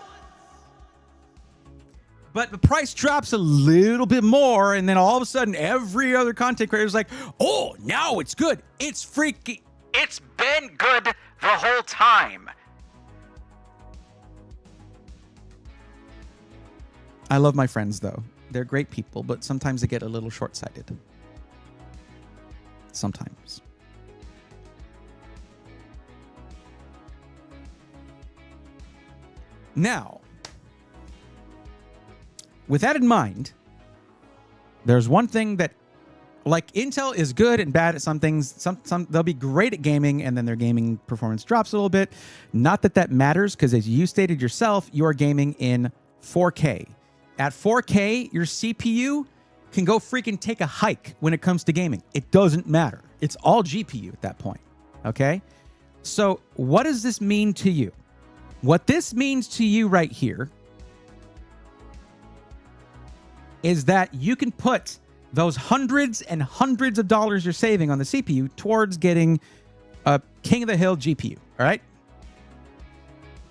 But the price drops a little bit more, and then all of a sudden, every other content creator is like, oh, now it's good. It's freaking, it's been good the whole time. I love my friends, though. They're great people, but sometimes they get a little short-sighted. Sometimes. Now, with that in mind, there's one thing that, like, Intel is good and bad at some things. Some they'll be great at gaming, and then their gaming performance drops a little bit. Not that that matters, because as you stated yourself, you are gaming in 4K. At 4K, your CPU can go freaking take a hike when it comes to gaming. It doesn't matter. It's all GPU at that point, okay? So what does this mean to you? What this means to you right here is that you can put those hundreds and hundreds of dollars you're saving on the CPU towards getting a king of the hill GPU, all right?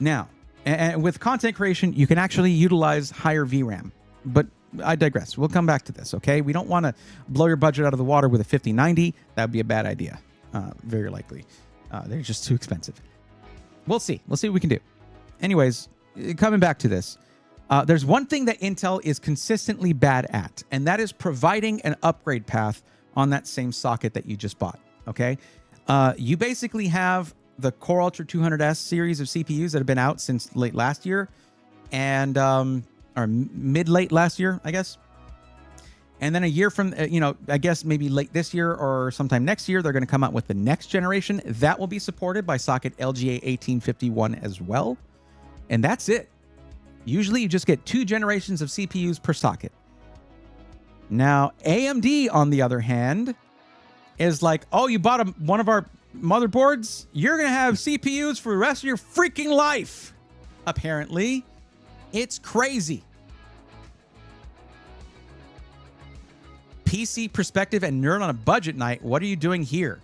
Now, and with content creation, you can actually utilize higher VRAM, but I digress. We'll come back to this, okay? We don't want to blow your budget out of the water with a 5090. That would be a bad idea, very likely. They're just too expensive. We'll see. We'll see what we can do. Anyways, coming back to this, there's one thing that Intel is consistently bad at, and that is providing an upgrade path on that same socket that you just bought, okay? You basically have the Core Ultra 200S series of CPUs that have been out since late last year, and or mid-late last year, I guess. And then a year from, I guess maybe late this year or sometime next year, they're going to come out with the next generation. That will be supported by socket LGA 1851 as well. And that's it. Usually you just get 2 generations of CPUs per socket. Now, AMD, on the other hand, is like, oh, you bought one of our motherboards? You're going to have CPUs for the rest of your freaking life. Apparently. It's crazy. PC perspective and nerd on a budget night. What are you doing here?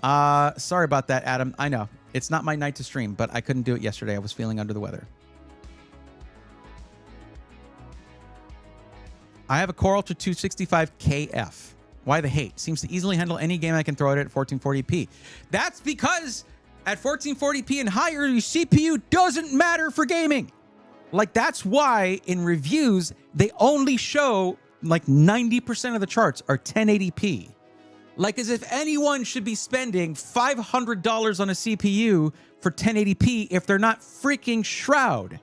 Sorry about that, Adam. I know. It's not my night to stream, but I couldn't do it yesterday. I was feeling under the weather. I have a Core Ultra 265KF. Why the hate? Seems to easily handle any game I can throw it at 1440p. That's because at 1440p and higher, your CPU doesn't matter for gaming. Like, that's why in reviews, they only show like 90% of the charts are 1080p. Like, as if anyone should be spending $500 on a CPU for 1080p if they're not freaking Shroud.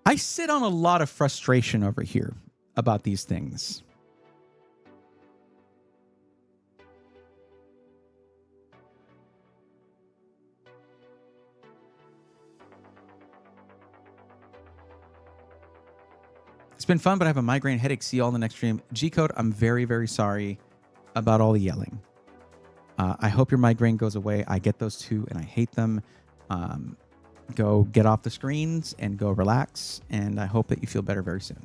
I sit on a lot of frustration over here about these things. It's been fun, but I have a migraine headache. See you all in the next stream. G-Code, I'm very, very sorry about all the yelling. I hope your migraine goes away. I get those too, and I hate them. Go get off the screens and go relax, and I hope that you feel better very soon.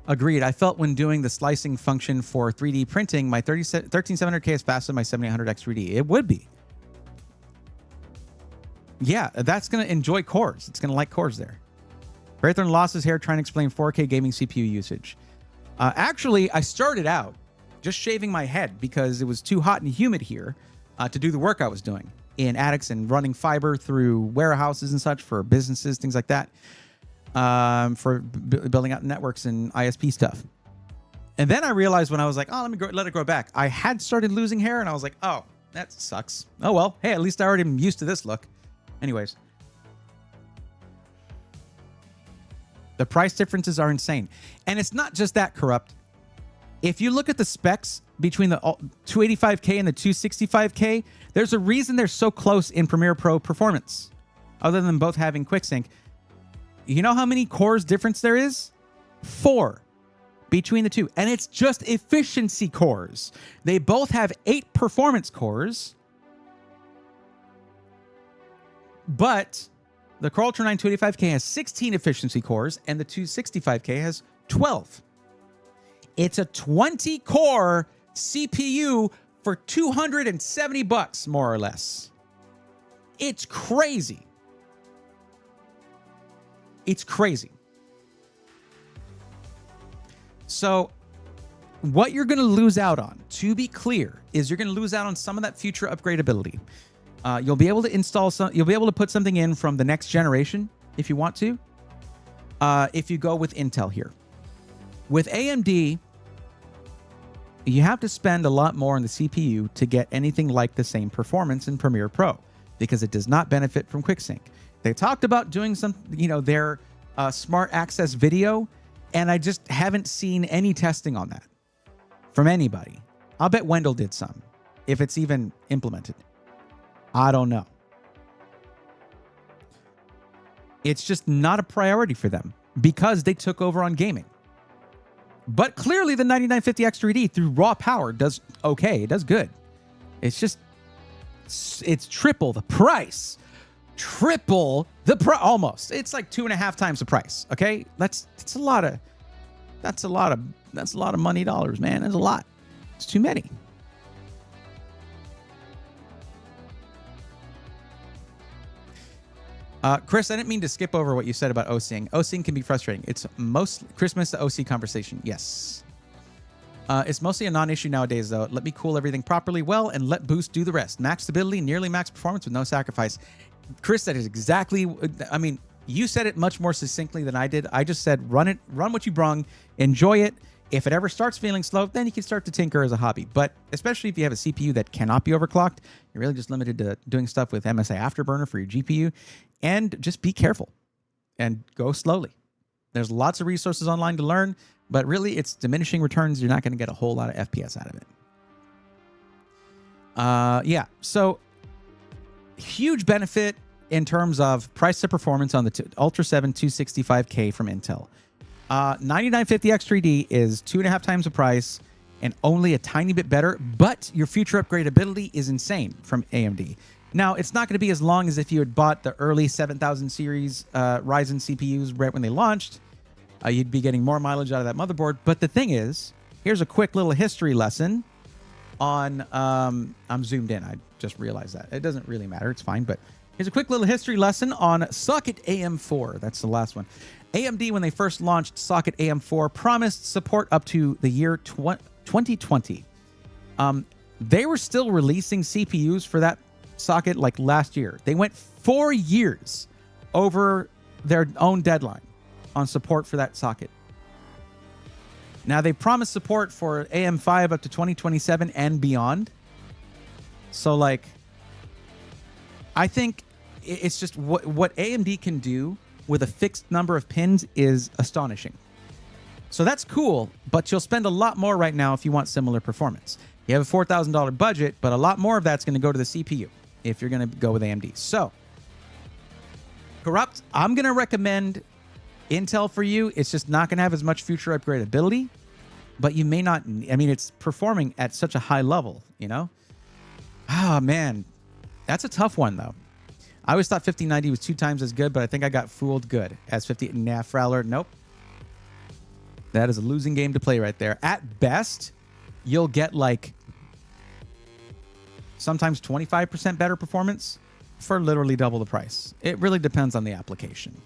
Agreed. I felt when doing the slicing function for 3D printing, my 13700K is faster than my 7800X3D. It would be. Yeah, that's going to enjoy cores. It's going to like cores there. Braithorn lost his hair trying to explain 4K gaming CPU usage. Actually, I started out just shaving my head because it was too hot and humid here to do the work I was doing in attics and running fiber through warehouses and such for businesses, things like that. for building out networks and ISP stuff. And then I realized when I was like, oh, let it grow back. I had started losing hair, and I was like, oh, that sucks. Oh, well, hey, at least I already am used to this look. Anyways. The price differences are insane. And it's not just that, Corrupt. If you look at the specs between the 285K and the 265K, there's a reason they're so close in Premiere Pro performance, other than both having QuickSync. You know how many cores difference there is? 4 between the two. And it's just efficiency cores. They both have 8 performance cores. But the Core Ultra 9 285K has 16 efficiency cores, and the 265K has 12. It's a 20-core CPU for $270, more or less. It's crazy. It's crazy. So what you're going to lose out on, to be clear, is you're going to lose out on some of that future upgradability. You'll be able to install some. You'll be able to put something in from the next generation if you want to. If you go with Intel here, with AMD, you have to spend a lot more on the CPU to get anything like the same performance in Premiere Pro, because it does not benefit from QuickSync. They talked about doing some, their smart access video, and I just haven't seen any testing on that from anybody. I'll bet Wendell did some, if it's even implemented. I don't know. It's just not a priority for them because they took over on gaming. But clearly the 9950X3D through raw power does okay. It does good. It's just, it's triple the price. Triple the price, almost. It's like 2.5 times the price. Okay, that's a lot of money dollars, man. That's a lot. It's too many. Chris, I didn't mean to skip over what you said about OCing. OCing can be frustrating. It's most Christmas to OC conversation. Yes. It's mostly a non-issue nowadays, though. Let me cool everything properly well and let Boost do the rest. Max stability, nearly max performance with no sacrifice. Chris, that is exactly, I mean, you said it much more succinctly than I did. I just said, run what you brung, enjoy it. If it ever starts feeling slow, then you can start to tinker as a hobby. But especially if you have a CPU that cannot be overclocked, you're really just limited to doing stuff with MSI Afterburner for your GPU. And just be careful and go slowly. There's lots of resources online to learn, but really it's diminishing returns. You're not going to get a whole lot of FPS out of it. Yeah, so huge benefit in terms of price to performance on the Ultra 7 265K from Intel. 9950X3D is 2.5 times the price and only a tiny bit better, but your future upgradability is insane from AMD. Now, it's not going to be as long as if you had bought the early 7000 series Ryzen CPUs right when they launched. You'd be getting more mileage out of that motherboard. But the thing is, here's a quick little history lesson on... I'm zoomed in. I just realized that. It doesn't really matter. It's fine. But here's a quick little history lesson on Socket AM4. That's the last one. AMD, when they first launched Socket AM4, promised support up to the year 2020. They were still releasing CPUs for that socket like last year. They went 4 years over their own deadline on support for that socket. Now they promised support for AM5 up to 2027 and beyond. So like, I think it's just what AMD can do with a fixed number of pins is astonishing. So that's cool, but you'll spend a lot more right now if you want similar performance. You have a $4,000 budget, but a lot more of that's going to go to the CPU if you're going to go with AMD. So, Corrupt, I'm going to recommend Intel for you. It's just not going to have as much future upgradability, but you may not, I mean, it's performing at such a high level, you know? Oh, man. That's a tough one, though. I always thought 5090 was 2 times as good, but I think I got fooled good as 50. Nah, Fowler, nope. That is a losing game to play right there. At best, you'll get like sometimes 25% better performance for literally double the price. It really depends on the application.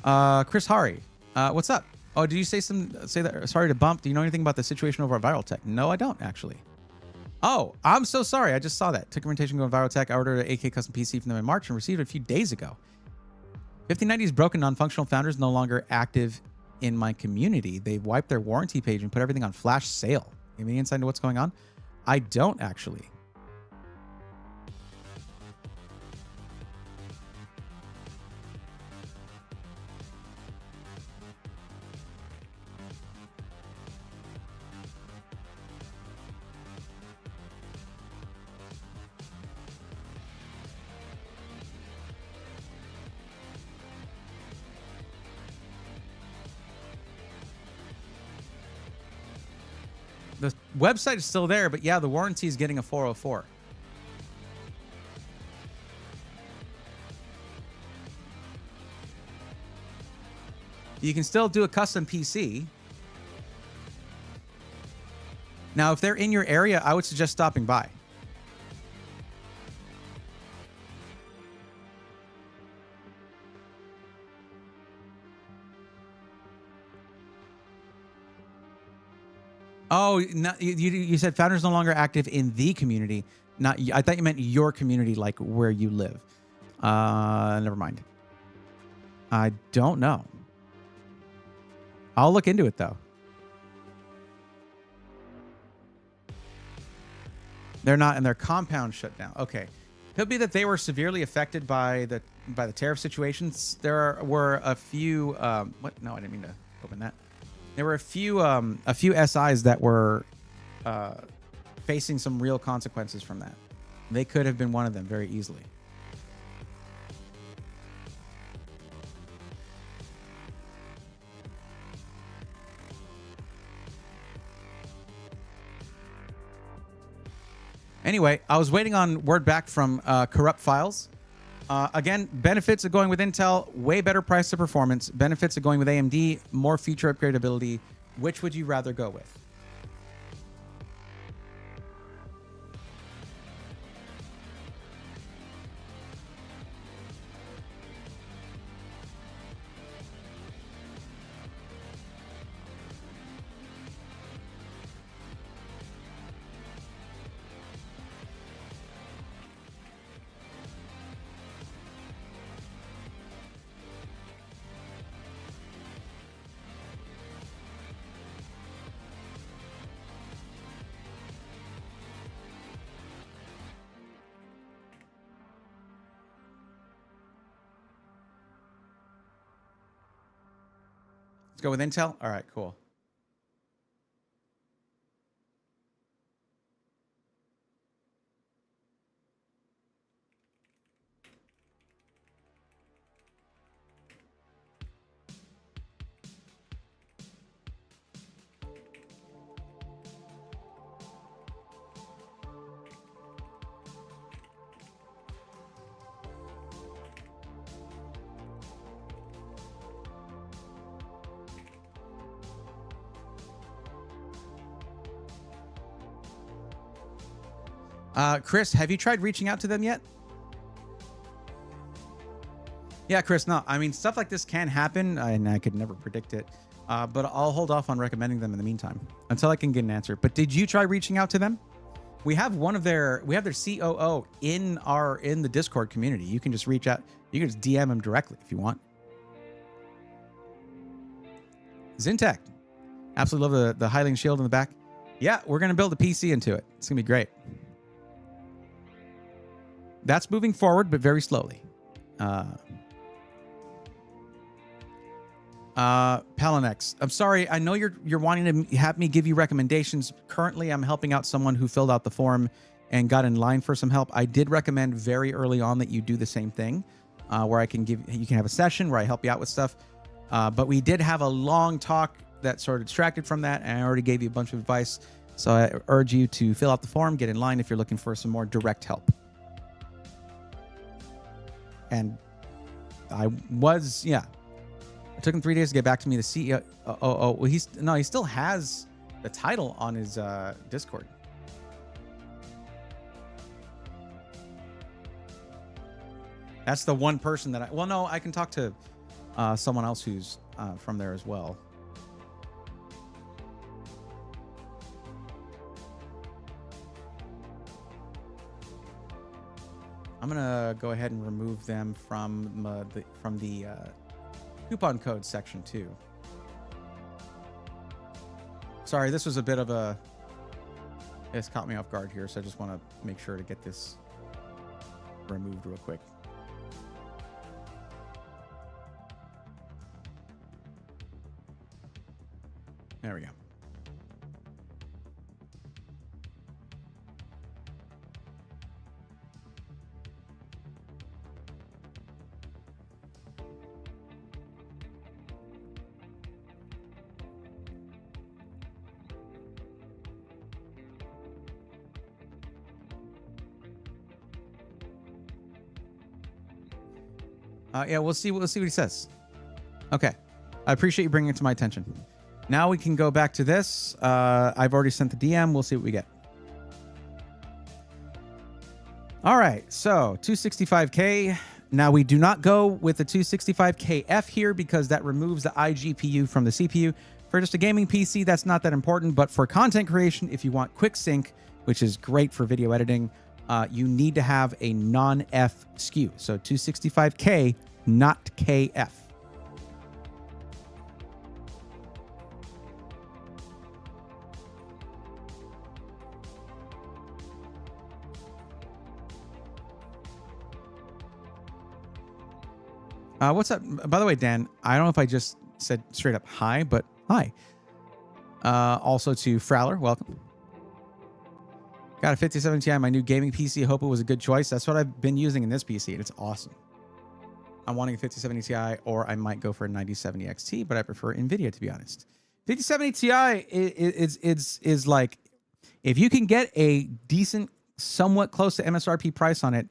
Chris Hari, what's up? Oh, did you say that? Sorry to bump. Do you know anything about the situation over at ViralTech? No, I don't actually. Oh, I'm so sorry. I just saw that. Took implementation going ViralTech. I ordered an AK custom PC from them in March and received it a few days ago. 1590 is broken. Non-functional founders no longer active in my community. They've wiped their warranty page and put everything on flash sale. Give me any insight into what's going on? I don't actually. The website is still there, but yeah, the warranty is getting a 404. You can still do a custom PC. Now, if they're in your area, I would suggest stopping by. Oh, you said founders no longer active in the community. Not, I thought you meant your community, like where you live. Never mind. I don't know. I'll look into it though. They're not, and their compound shut down. Okay, could be that they were severely affected by the tariff situations. There were a few. What? No, I didn't mean to open that. There were a few SIs that were facing some real consequences from that. They could have been one of them very easily. Anyway, I was waiting on word back from Corrupt Files. Again, benefits of going with Intel, way better price to performance. Benefits of going with AMD, more feature upgradability. Which would you rather go with? Let's go with Intel. All right, cool. Chris, have you tried reaching out to them yet? Yeah, Chris, no. I mean, stuff like this can happen, and I could never predict it. But I'll hold off on recommending them in the meantime until I can get an answer. But did you try reaching out to them? We have their COO in the Discord community. You can just reach out. You can just DM him directly if you want. Zintech. Absolutely love the Hylian shield in the back. Yeah, we're going to build a PC into it. It's going to be great. That's moving forward, but very slowly. Palanex, I'm sorry. I know you're wanting to have me give you recommendations. Currently, I'm helping out someone who filled out the form and got in line for some help. I did recommend very early on that you do the same thing, where you can have a session where I help you out with stuff. But we did have a long talk that sort of distracted from that, and I already gave you a bunch of advice. So I urge you to fill out the form, get in line if you're looking for some more direct help. And it took him 3 days to get back to me. The CEO. Well, he still has the title on his Discord. That's the one person that I can talk to someone else who's from there as well. I'm gonna go ahead and remove them from the coupon code section too. Sorry, this was a bit of a... It's caught me off guard here, so I just want to make sure to get this removed real quick. There we go. Yeah, we'll see what he says. Okay. I appreciate you bringing it to my attention. Now we can go back to this. I've already sent the DM. We'll see what we get. All right. So 265K. Now we do not go with the 265KF here because that removes the iGPU from the CPU. For just a gaming PC, that's not that important. But for content creation, if you want quick sync, which is great for video editing, you need to have a non-F SKU. So 265K, not KF. What's up? By the way, Dan, I don't know if I just said straight up hi, but hi. Also to Frowler, welcome. Got a 5070 Ti, my new gaming PC. Hope it was a good choice. That's what I've been using in this PC, and it's awesome. I'm wanting a 5070 Ti, or I might go for a 9070 XT, but I prefer NVIDIA, to be honest. 5070 Ti is like, if you can get a decent, somewhat close to MSRP price on it,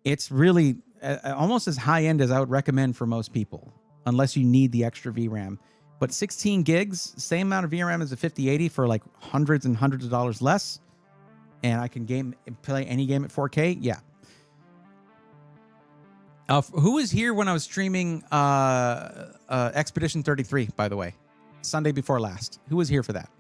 it's really almost as high-end as I would recommend for most people, unless you need the extra VRAM. But 16 gigs, same amount of VRAM as a 5080 for like hundreds and hundreds of dollars less. And I can play any game at 4K. Yeah. Who was here when I was streaming Expedition 33, by the way? Sunday before last. Who was here for that?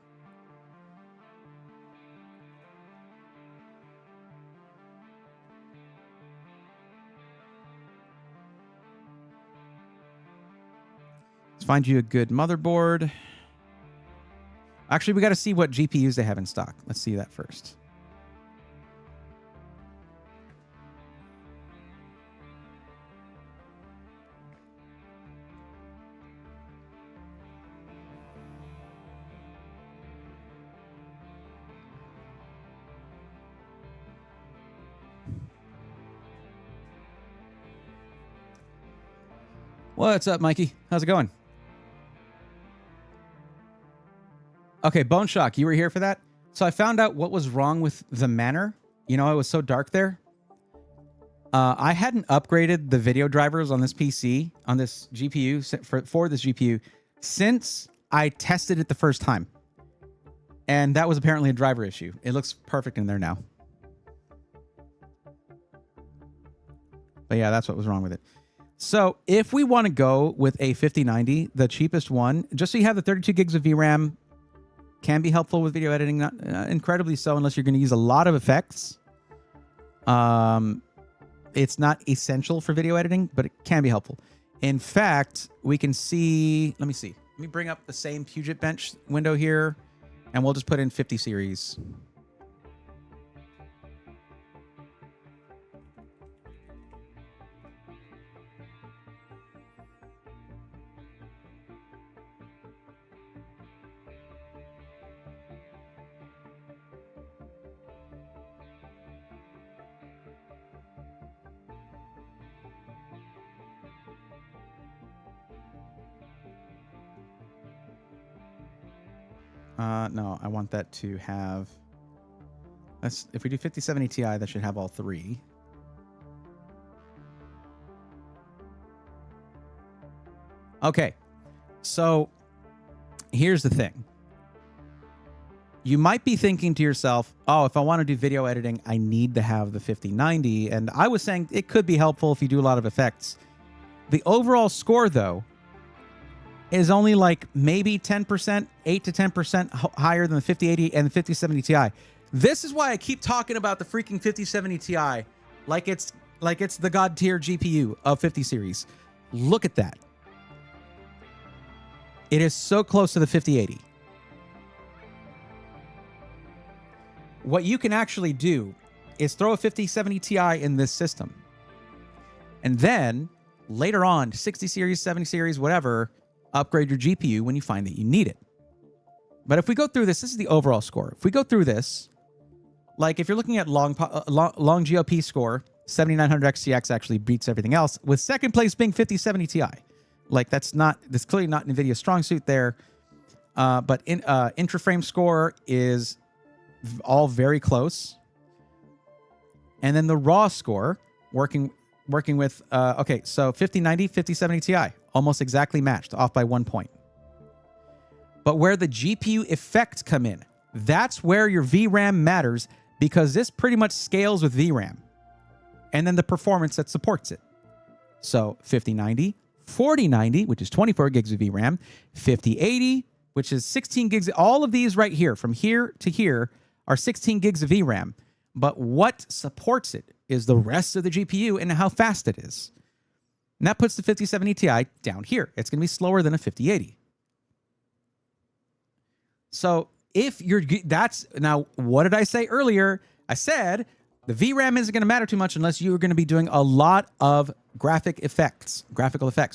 Let's find you a good motherboard. Actually, we got to see what GPUs they have in stock. Let's see that first. What's up, Mikey? How's it going? Okay, Bone Shock, you were here for that? So I found out what was wrong with the Manor. You know, it was so dark there. I hadn't upgraded the video drivers on this PC, on this GPU, for this GPU, since I tested it the first time. And that was apparently a driver issue. It looks perfect in there now. But yeah, that's what was wrong with it. So if we want to go with a 5090, the cheapest one, just so you have the 32 gigs of VRAM, can be helpful with video editing, not incredibly so unless you're going to use a lot of effects. It's not essential for video editing, but it can be helpful. In fact, we can see, let me see. Let me bring up the same Puget Bench window here, and we'll just put in 50 series. No, I want that to have... if we do 5070 Ti, that should have all three. Okay, so here's the thing. You might be thinking to yourself, oh, if I want to do video editing, I need to have the 5090. And I was saying it could be helpful if you do a lot of effects. The overall score, though, is only like maybe 10%, 8 to 10% higher than the 5080 and the 5070 Ti. This is why I keep talking about the freaking 5070 Ti like it's Like, it's the god tier GPU of 50 series. Look at that. It is so close to the 5080. What you can actually do is throw a 5070 Ti in this system. And then later on, 60 series, 70 series, whatever, upgrade your GPU when you find that you need it. But if we go through this is the overall score. If we go through this, like if you're looking at long GOP score, 7900 XTX actually beats everything else, with second place being 5070 Ti. Like that's clearly not NVIDIA's strong suit there. But intra-frame score is all very close. And then the raw score, working with, okay, so 5090, 5070 Ti, almost exactly matched, off by 1 point. But where the GPU effects come in, that's where your VRAM matters, because this pretty much scales with VRAM. And then the performance that supports it. So 5090, 4090, which is 24 gigs of VRAM, 5080, which is 16 gigs. All of these right here, from here to here, are 16 gigs of VRAM. But what supports it is the rest of the GPU and how fast it is. And that puts the 5070 Ti down here. It's going to be slower than a 5080. So if you're, now, what did I say earlier? I said the VRAM isn't going to matter too much unless you're going to be doing a lot of graphical effects,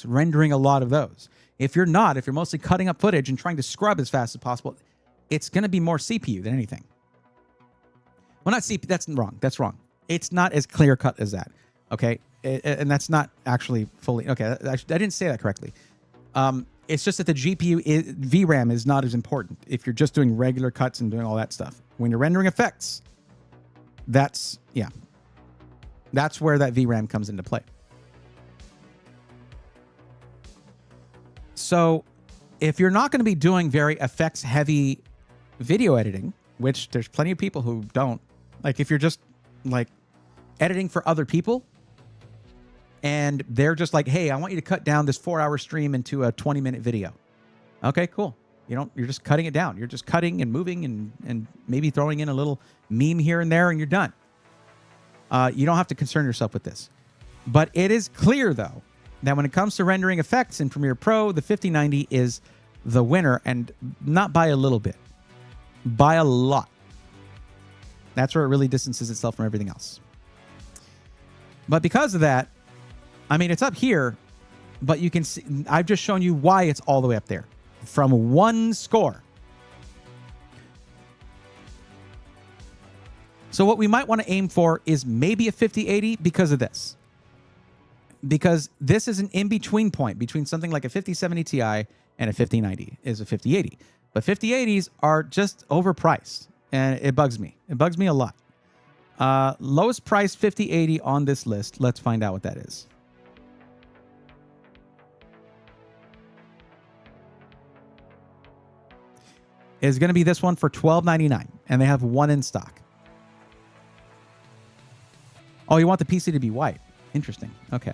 rendering a lot of those. If you're not, if you're mostly cutting up footage and trying to scrub as fast as possible, it's going to be more CPU than anything. Well, not CPU. That's wrong. That's wrong. It's not as clear cut as that. Okay. And that's not actually fully. Okay. I didn't say that correctly. It's just that the GPU VRAM is not as important if you're just doing regular cuts and doing all that stuff. When you're rendering effects, that's where that VRAM comes into play. So if you're not going to be doing very effects heavy video editing, which there's plenty of people who don't, like if you're just like editing for other people and they're just like, hey, I want you to cut down this 4-hour stream into a 20-minute video. Okay, cool. You're just cutting it down. You're just cutting and moving and maybe throwing in a little meme here and there and you're done. You don't have to concern yourself with this. But it is clear though that when it comes to rendering effects in Premiere Pro, the 5090 is the winner, and not by a little bit, by a lot. That's where it really distances itself from everything else. But because of that, I mean, it's up here, but you can see, I've just shown you why it's all the way up there from one score. So what we might want to aim for is maybe a 5080 because of this. Because this is an in-between point between something like a 5070 Ti and a 5090 is a 5080. But 5080s are just overpriced, and it bugs me. It bugs me a lot. Lowest price 5080 on this list. Let's find out what that is. Is going to be this one for $12.99, and they have one in stock. Oh, you want the PC to be white? Interesting. Okay.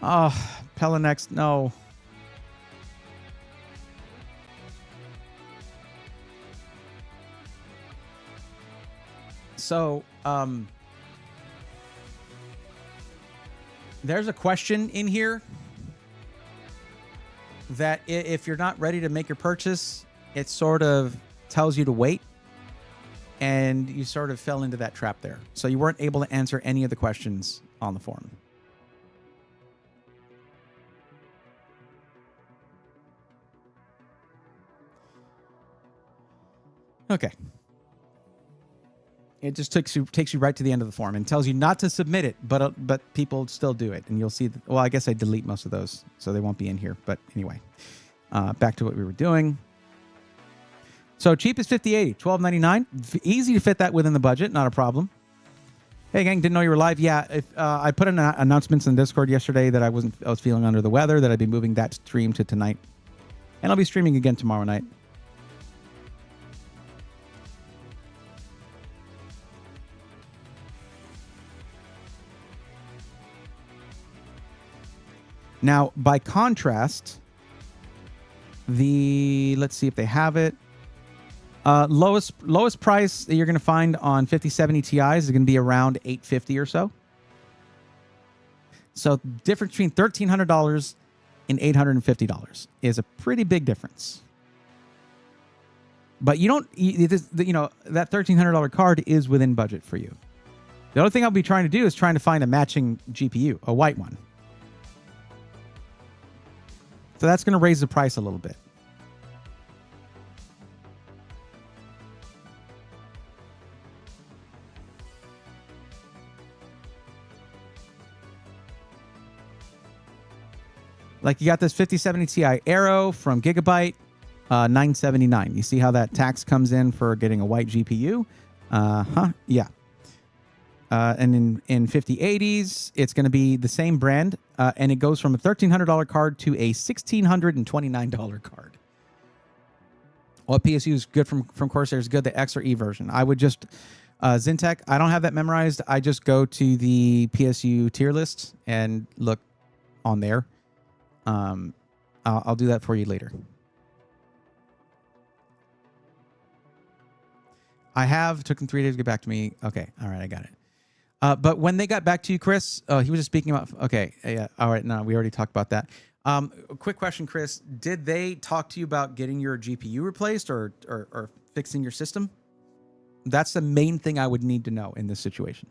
Oh, Pelinex, no. So, there's a question in here that if you're not ready to make your purchase, it sort of tells you to wait, and you sort of fell into that trap there. So you weren't able to answer any of the questions on the forum. Okay. It just takes you right to the end of the form and tells you not to submit it, but people still do it, and you'll see. Well, I guess I delete most of those, so they won't be in here. But anyway, back to what we were doing. So cheapest 5080, $12.99. Easy to fit that within the budget, not a problem. Hey gang, didn't know you were live. Yeah, I put in announcements in Discord yesterday that I was feeling under the weather, that I'd be moving that stream to tonight, and I'll be streaming again tomorrow night. Now, by contrast, let's see if they have it. Lowest price that you're going to find on 5070 Ti's is going to be around $850 or so. So difference between $1,300 and $850 is a pretty big difference. But you don't, that $1,300 card is within budget for you. The other thing I'll be trying to do is trying to find a matching GPU, a white one. So that's going to raise the price a little bit. Like you got this 5070 Ti Aero from Gigabyte, $979. You see how that tax comes in for getting a white GPU? Yeah. And in 5080s, it's going to be the same brand, and it goes from a $1,300 card to a $1,629 card. What PSU is good from Corsair is good. The X or E version. I would just Zintech. I don't have that memorized. I just go to the PSU tier list and look on there. I'll do that for you later. Took them 3 days to get back to me. Okay. All right. I got it. But when they got back to you, Chris, he was just speaking about, okay. Yeah. All right. No, we already talked about that. A quick question, Chris, did they talk to you about getting your GPU replaced or fixing your system? That's the main thing I would need to know in this situation.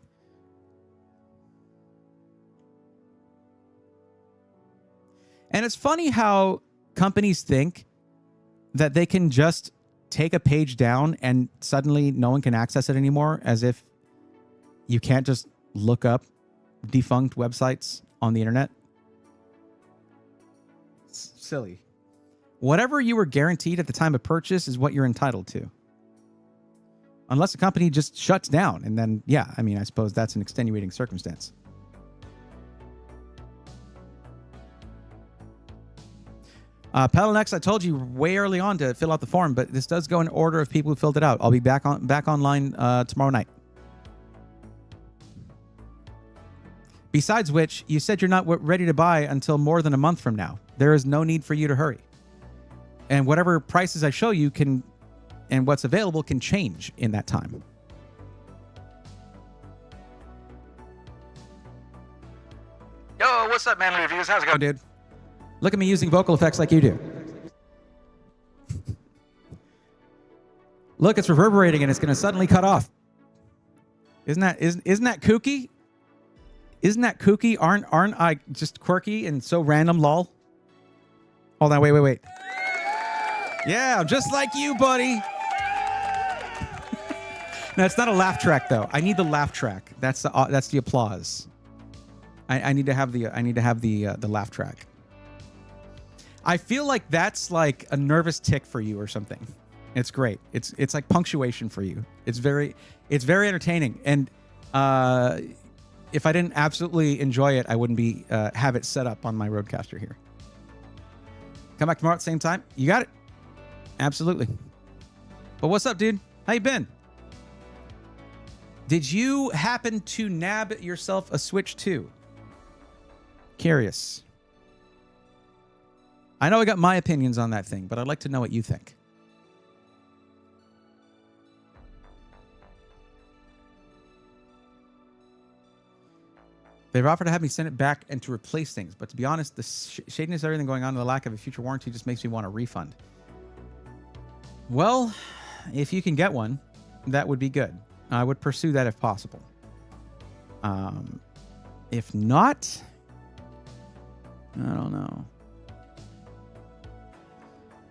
And it's funny how companies think that they can just take a page down and suddenly no one can access it anymore, as if you can't just look up defunct websites on the internet. It's silly. Whatever you were guaranteed at the time of purchase is what you're entitled to. Unless the company just shuts down, and then, yeah, I mean, I suppose that's an extenuating circumstance. Pedal Next, I told you way early on to fill out the form, but this does go in order of people who filled it out. I'll be back online tomorrow night. Besides which, you said you're not ready to buy until more than a month from now. There is no need for you to hurry. And whatever prices I show you can, and what's available can change in that time. Yo, what's up, man? Reviews. How's it going, dude? Look at me using vocal effects like you do. Look, it's reverberating and it's going to suddenly cut off. Isn't that kooky? Isn't that kooky? Aren't I just quirky and so random, lol? Hold on, wait. Yeah, just like you, buddy. No, it's not a laugh track though. I need the laugh track. That's the applause. I need to have the laugh track. I feel like that's like a nervous tick for you or something. It's great. It's like punctuation for you. It's very entertaining. And if I didn't absolutely enjoy it, I wouldn't be have it set up on my Rodecaster here. Come back tomorrow at the same time. You got it. Absolutely. But what's up, dude? How you been? Did you happen to nab yourself a Switch 2? Curious. I know I got my opinions on that thing, but I'd like to know what you think. They've offered to have me send it back and to replace things, but to be honest, the shadiness, everything going on, and the lack of a future warranty just makes me want a refund. Well, if you can get one, that would be good. I would pursue that if possible. If not, I don't know.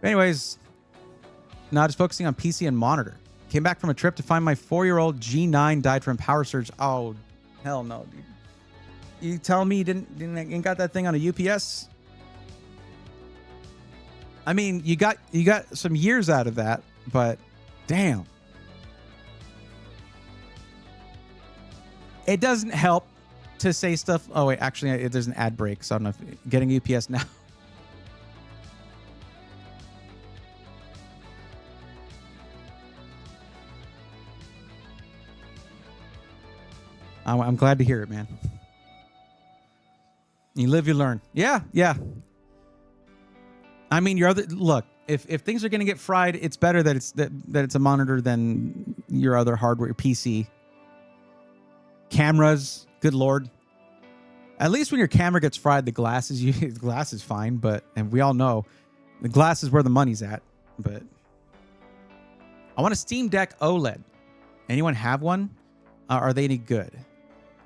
Anyways, now just focusing on PC and monitor. Came back from a trip to find my 4-year-old G9 died from power surge. Oh, hell no, dude. You telling me you didn't got that thing on a UPS? I mean, you got some years out of that, but damn. It doesn't help to say stuff. Oh wait, actually there's an ad break, so I don't know if getting UPS now. I'm glad to hear it, man. You live, you learn. Yeah. I mean, look. If things are going to get fried, it's better that it's a monitor than your other hardware, PC. Cameras, good lord. At least when your camera gets fried, the glass is fine. And we all know the glass is where the money's at. But I want a Steam Deck OLED. Anyone have one? Are they any good?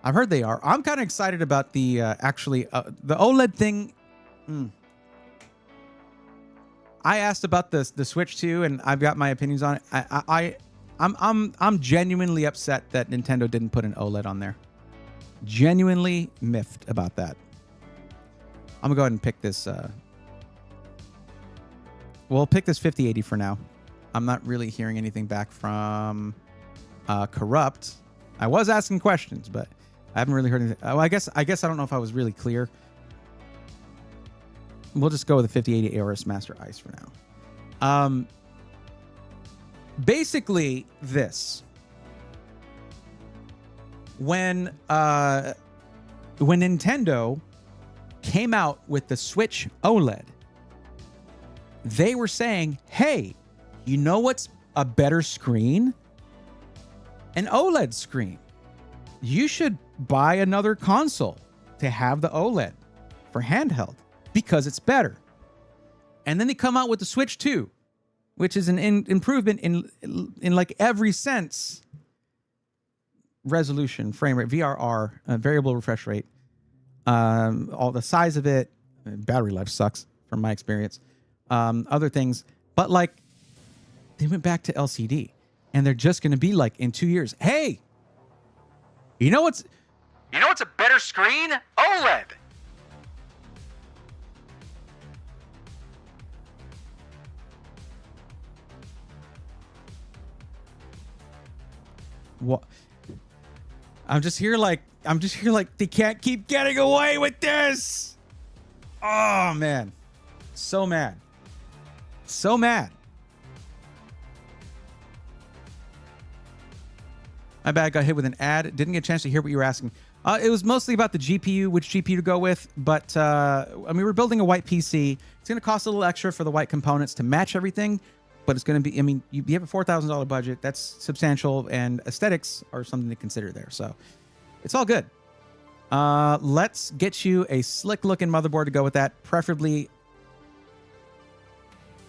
I've heard they are. I'm kind of excited about the the OLED thing. I asked about the Switch 2, and I've got my opinions on it. I'm genuinely upset that Nintendo didn't put an OLED on there. Genuinely miffed about that. I'm gonna go ahead and pick this. We'll pick this 5080 for now. I'm not really hearing anything back from Corrupt. I was asking questions, but I haven't really heard anything. Oh, I guess I don't know if I was really clear. We'll just go with the 5080 AORUS Master Ice for now. Basically, this. When Nintendo came out with the Switch OLED, they were saying, hey, you know what's a better screen? An OLED screen. You should buy another console to have the OLED for handheld because it's better. And then they come out with the Switch 2, which is an improvement in like every sense. Resolution, frame rate, VRR, variable refresh rate, all the size of it, battery life sucks from my experience, other things. But like, they went back to LCD, and they're just going to be like in 2 years. Hey, you know what's a better screen? OLED. What? I'm just here like they can't keep getting away with this. Oh man. So mad. So mad. My bad, got hit with an ad. Didn't get a chance to hear what you were asking. It was mostly about the GPU, which GPU to go with. But I mean, we're building a white PC. It's going to cost a little extra for the white components to match everything. But it's going to be, I mean, you have a $4,000 budget. That's substantial. And aesthetics are something to consider there. So it's all good. Let's get you a slick looking motherboard to go with that. Preferably.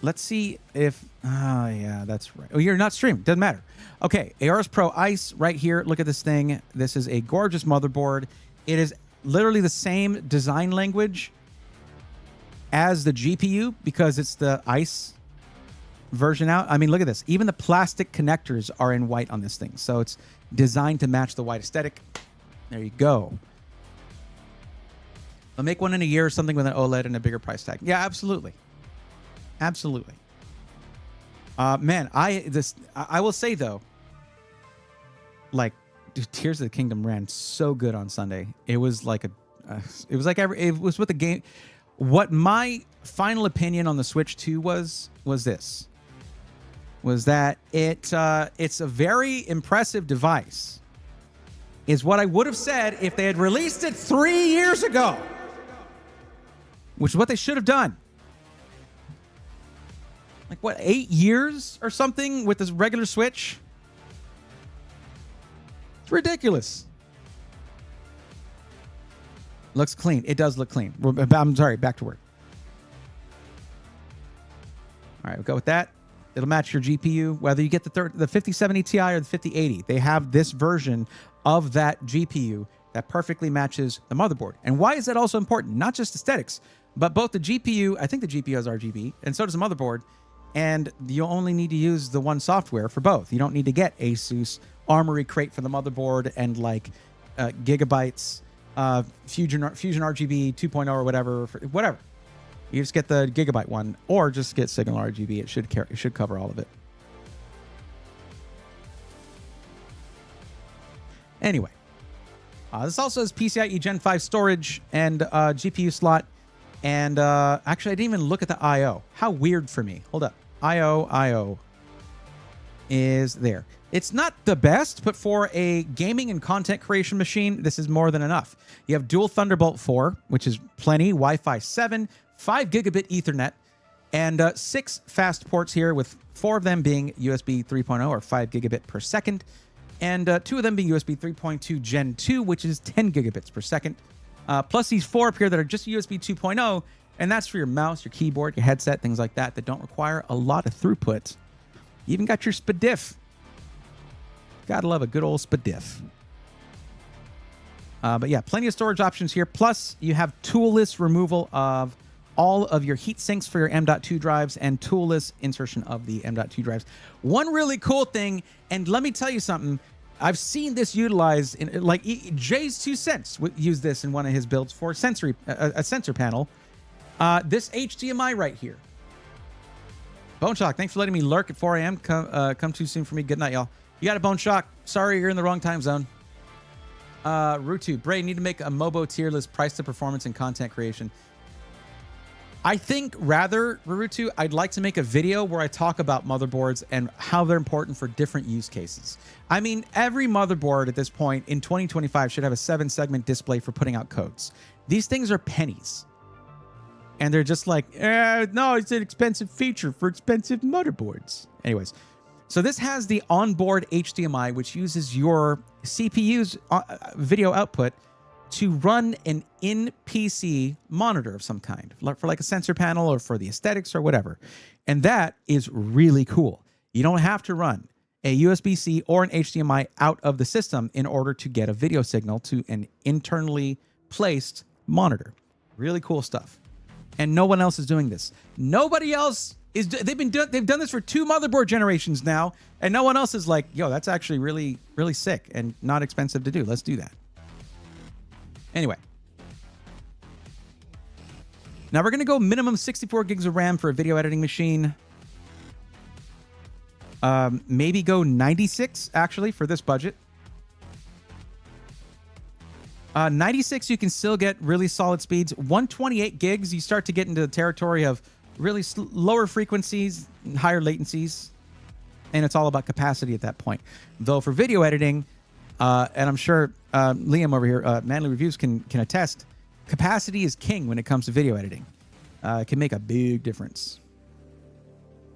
Let's see if, yeah, that's right. Oh, you're not streaming. Doesn't matter. Okay. AORUS Pro Ice right here. Look at this thing. This is a gorgeous motherboard. It is literally the same design language as the GPU because it's the Ice version out. I mean, look at this. Even the plastic connectors are in white on this thing. So it's designed to match the white aesthetic. There you go. I'll make one in a year or something with an OLED and a bigger price tag. Yeah, absolutely. Absolutely. Man, I will say though, like, dude, Tears of the Kingdom ran so good on Sunday. It was like it was with the game. What my final opinion on the Switch 2 was that it's a very impressive device. Is what I would have said if they had released it 3 years ago, which is what they should have done. Like, what, 8 years or something with this regular Switch? It's ridiculous. Looks clean. It does look clean. I'm sorry, back to work. All right, we'll go with that. It'll match your GPU, whether you get the 5070 Ti or the 5080. They have this version of that GPU that perfectly matches the motherboard. And why is that also important? Not just aesthetics, but both the GPU, I think the GPU has RGB, and so does the motherboard. And you only need to use the one software for both. You don't need to get Asus Armory Crate for the motherboard and like Gigabytes Fusion RGB 2.0 or whatever. You just get the Gigabyte one, or just get Signal RGB. It should cover all of it. Anyway, this also has PCIe Gen 5 storage and GPU slot. And actually, I didn't even look at the I/O. How weird for me. Hold up. I/O is there. It's not the best, but for a gaming and content creation machine, this is more than enough. You have dual Thunderbolt 4, which is plenty, Wi-Fi 7, 5 gigabit Ethernet, and 6 fast ports here, with 4 of them being USB 3.0 or 5 gigabit per second, and 2 of them being USB 3.2 Gen 2, which is 10 gigabits per second. plus these 4 up here that are just USB 2.0, and that's for your mouse, your keyboard, your headset, things like that don't require a lot of throughput. You even got your SPDIF. Gotta love a good old SPDIF. But yeah, plenty of storage options here. Plus, you have toolless removal of all of your heat sinks for your M.2 drives and toolless insertion of the M.2 drives. One really cool thing, and let me tell you something, I've seen this utilized in, like, Jay's 2 cents used this in one of his builds for a sensor panel. This HDMI right here. Bone Shock, thanks for letting me lurk at 4 a.m. Come too soon for me. Good night, y'all. You got a Bone Shock. Sorry, you're in the wrong time zone. Rutu, Bray, need to make a MOBO tier list, price to performance and content creation. I think rather, Rutu, I'd like to make a video where I talk about motherboards and how they're important for different use cases. I mean, every motherboard at this point in 2025 should have a 7-segment display for putting out codes. These things are pennies. And they're just like, no, it's an expensive feature for expensive motherboards. Anyways, so this has the onboard HDMI, which uses your CPU's video output to run an in-PC monitor of some kind, for like a sensor panel or for the aesthetics or whatever. And that is really cool. You don't have to run a USB-C or an HDMI out of the system in order to get a video signal to an internally placed monitor. Really cool stuff. And no one else is doing this. Nobody else is. They've done this for 2 motherboard generations now, and no one else is like, yo, that's actually really, really sick and not expensive to do. Let's do that. Anyway. Now we're going to go minimum 64 gigs of RAM for a video editing machine. Maybe go 96, actually, for this budget. 96, you can still get really solid speeds. 128 gigs, you start to get into the territory of really lower frequencies, higher latencies. And it's all about capacity at that point. Though for video editing, and I'm sure Liam over here, Manly Reviews, can attest, capacity is king when it comes to video editing. It can make a big difference.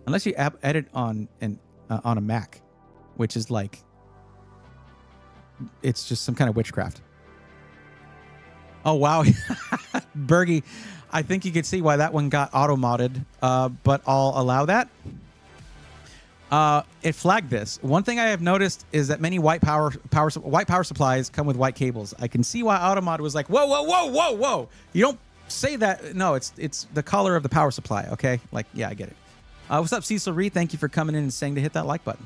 Unless you edit on a Mac, which is like, it's just some kind of witchcraft. Oh, wow. Bergie, I think you could see why that one got auto-modded, but I'll allow that. It flagged this. One thing I have noticed is that many white power supplies come with white cables. I can see why Automod was like, whoa, whoa, whoa, whoa, whoa. You don't say that. No, it's the color of the power supply, okay? Like, yeah, I get it. What's up, Cecil Reed? Thank you for coming in and saying to hit that like button.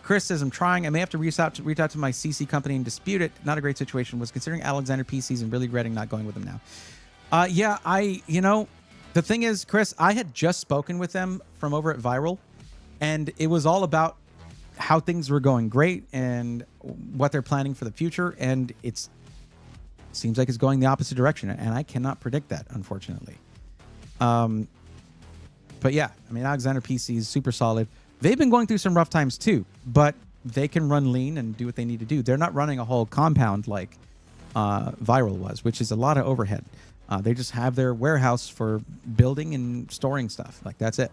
Chris says, I'm trying. I may have to reach out to my CC company and dispute it. Not a great situation. Was considering Alexander PCs and really regretting not going with them now. Yeah, the thing is, Chris, I had just spoken with them from over at Viral, and it was all about how things were going great and what they're planning for the future. And it seems like it's going the opposite direction, and I cannot predict that, unfortunately. But yeah, I mean, Alexander PC is super solid. They've been going through some rough times too, but they can run lean and do what they need to do. They're not running a whole compound like Viral was, which is a lot of overhead. They just have their warehouse for building and storing stuff. Like, that's it.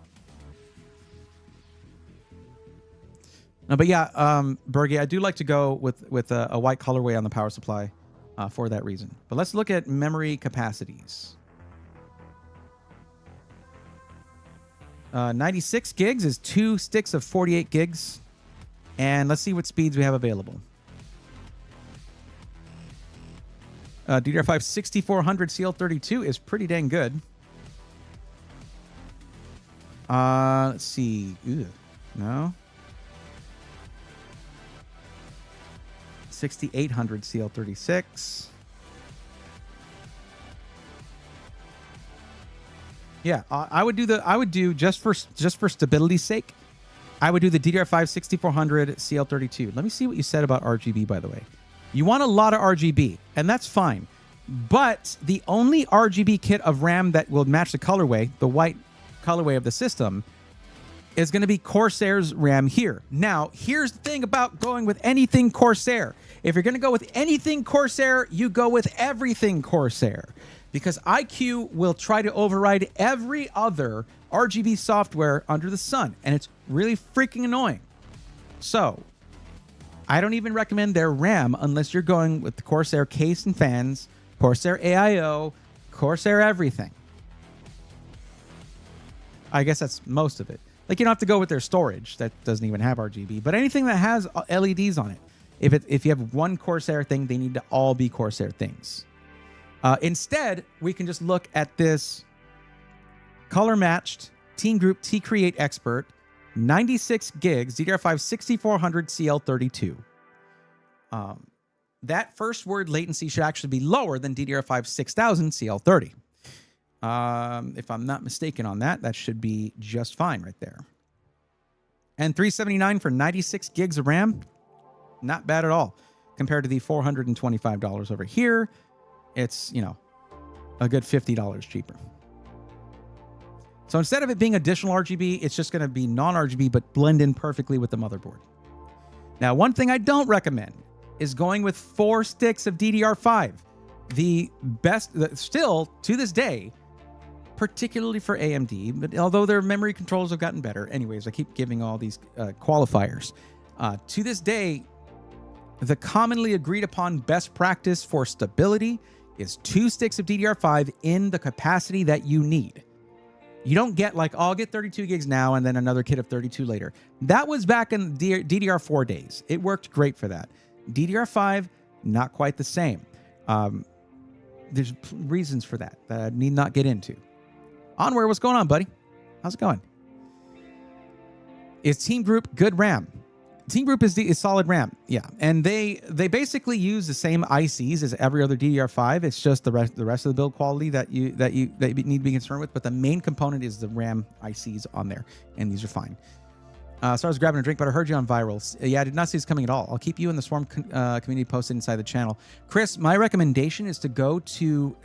No, but yeah, Bergie, I do like to go with a white colorway on the power supply for that reason. But let's look at memory capacities. 96 gigs is 2 sticks of 48 gigs. And let's see what speeds we have available. DDR5 6400 CL32 is pretty dang good. Let's see. Ugh. No. 6800 CL36. Yeah, I would do just for stability's sake, I would do the DDR5 6400 CL32. Let me see what you said about RGB, by the way. You want a lot of RGB, and that's fine. But the only RGB kit of RAM that will match the colorway, the white colorway of the system, is going to be Corsair's RAM here. Now, here's the thing about going with anything Corsair. If you're going to go with anything Corsair, you go with everything Corsair. Because IQ will try to override every other RGB software under the sun. And it's really freaking annoying. So, I don't even recommend their RAM unless you're going with the Corsair case and fans Corsair AIO, Corsair everything. I guess that's most of it. Like, you don't have to go with their storage. That doesn't even have RGB. But anything that has LEDs on it, if you have one Corsair thing, they need to all be Corsair things. Instead, we can just look at this color-matched Team Group T-Create Expert, 96 gigs, DDR5 6400 CL32. That first word latency should actually be lower than DDR5 6000 CL30. If I'm not mistaken on that, that should be just fine right there. And $379 for 96 gigs of RAM, not bad at all. Compared to the $425 over here, it's, you know, a good $50 cheaper. So instead of it being additional RGB, it's just going to be non-RGB, but blend in perfectly with the motherboard. Now, one thing I don't recommend is going with 4 sticks of DDR5. The best, still to this day, particularly for AMD, but although their memory controls have gotten better, anyways, I keep giving all these qualifiers. To this day, the commonly agreed upon best practice for stability is 2 sticks of DDR5 in the capacity that you need. You don't get like, oh, I'll get 32 gigs now and then another kit of 32 later. That was back in DDR4 days. It worked great for that. DDR5, not quite the same. There's reasons for that I need not get into. Onward, what's going on, buddy? How's it going? Is Team Group good RAM? Team Group is solid RAM, yeah, and they basically use the same ICs as every other DDR5. It's just the rest of the build quality that you need to be concerned with. But the main component is the RAM ICs on there, and these are fine. So I was grabbing a drink, but I heard you on virals. Yeah, I did not see this coming at all. I'll keep you in the Swarm community posted inside the channel. Chris, my recommendation is to go to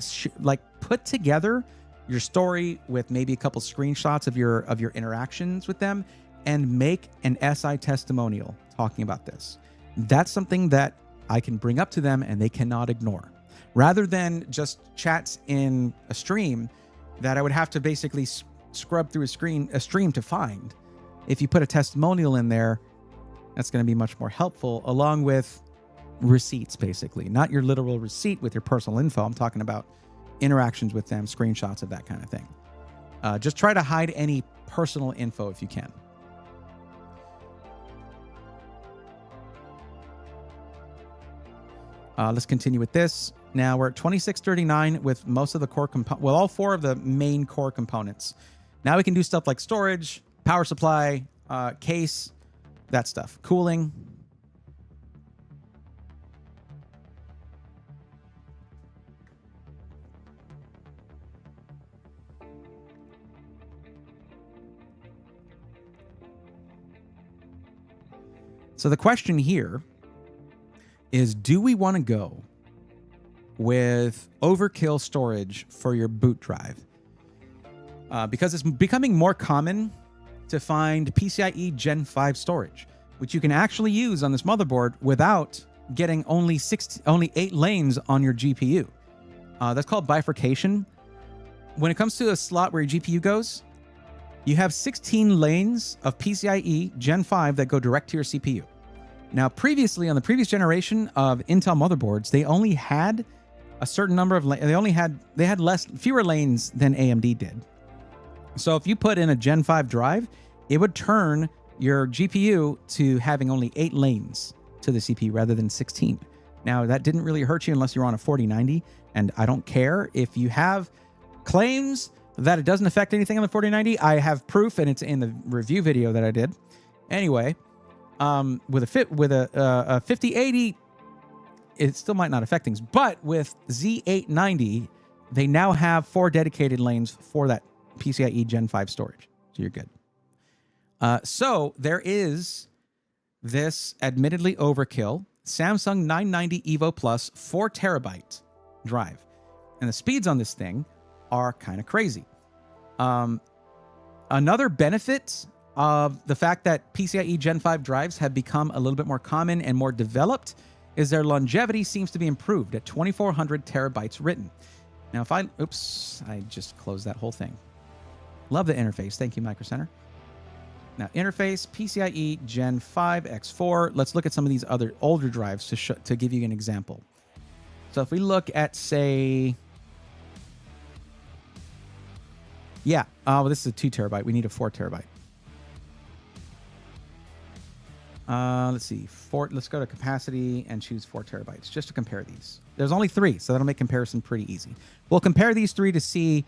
put together your story with maybe a couple screenshots of your interactions with them, and make an SI testimonial talking about this. That's something that I can bring up to them and they cannot ignore. Rather than just chats in a stream that I would have to basically scrub through a stream to find. If you put a testimonial in there, that's going to be much more helpful, along with receipts, basically. Not your literal receipt with your personal info. I'm talking about interactions with them, screenshots of that kind of thing. Just try to hide any personal info if you can. Let's continue with this. Now we're at 2639 with most of the core all 4 of the main core components. Now we can do stuff like storage, power supply, case, that stuff, cooling. So the question here is, do we want to go with overkill storage for your boot drive? Because it's becoming more common to find PCIe Gen 5 storage, which you can actually use on this motherboard without getting only 8 lanes on your GPU. That's called bifurcation. When it comes to a slot where your GPU goes, you have 16 lanes of PCIe Gen 5 that go direct to your CPU. Now, previously, on the previous generation of Intel motherboards, they only had a certain number of they had fewer lanes than AMD did. So if you put in a Gen 5 drive, it would turn your GPU to having only 8 lanes to the CPU rather than 16. Now, that didn't really hurt you unless you're on a 4090, and I don't care if you have claims that it doesn't affect anything on the 4090. I have proof, and it's in the review video that I did. Anyway, with a 5080, it still might not affect things, but with Z890, they now have 4 dedicated lanes for that PCIe Gen 5 storage, so you're good. So there is this admittedly overkill Samsung 990 Evo Plus 4 terabyte drive, and the speeds on this thing are kind of crazy. Another benefit of the fact that PCIe Gen 5 drives have become a little bit more common and more developed is their longevity seems to be improved at 2,400 terabytes written. Now, if I just closed that whole thing. Love the interface. Thank you, Micro Center. Now, interface, PCIe Gen 5 X4. Let's look at some of these other older drives to give you an example. So if we look at, say, yeah, well, this is a 2 terabyte. We need a 4 terabyte. Let's see. Let's go to capacity and choose 4 terabytes just to compare these. There's only 3, so that'll make comparison pretty easy. We'll compare these 3 to see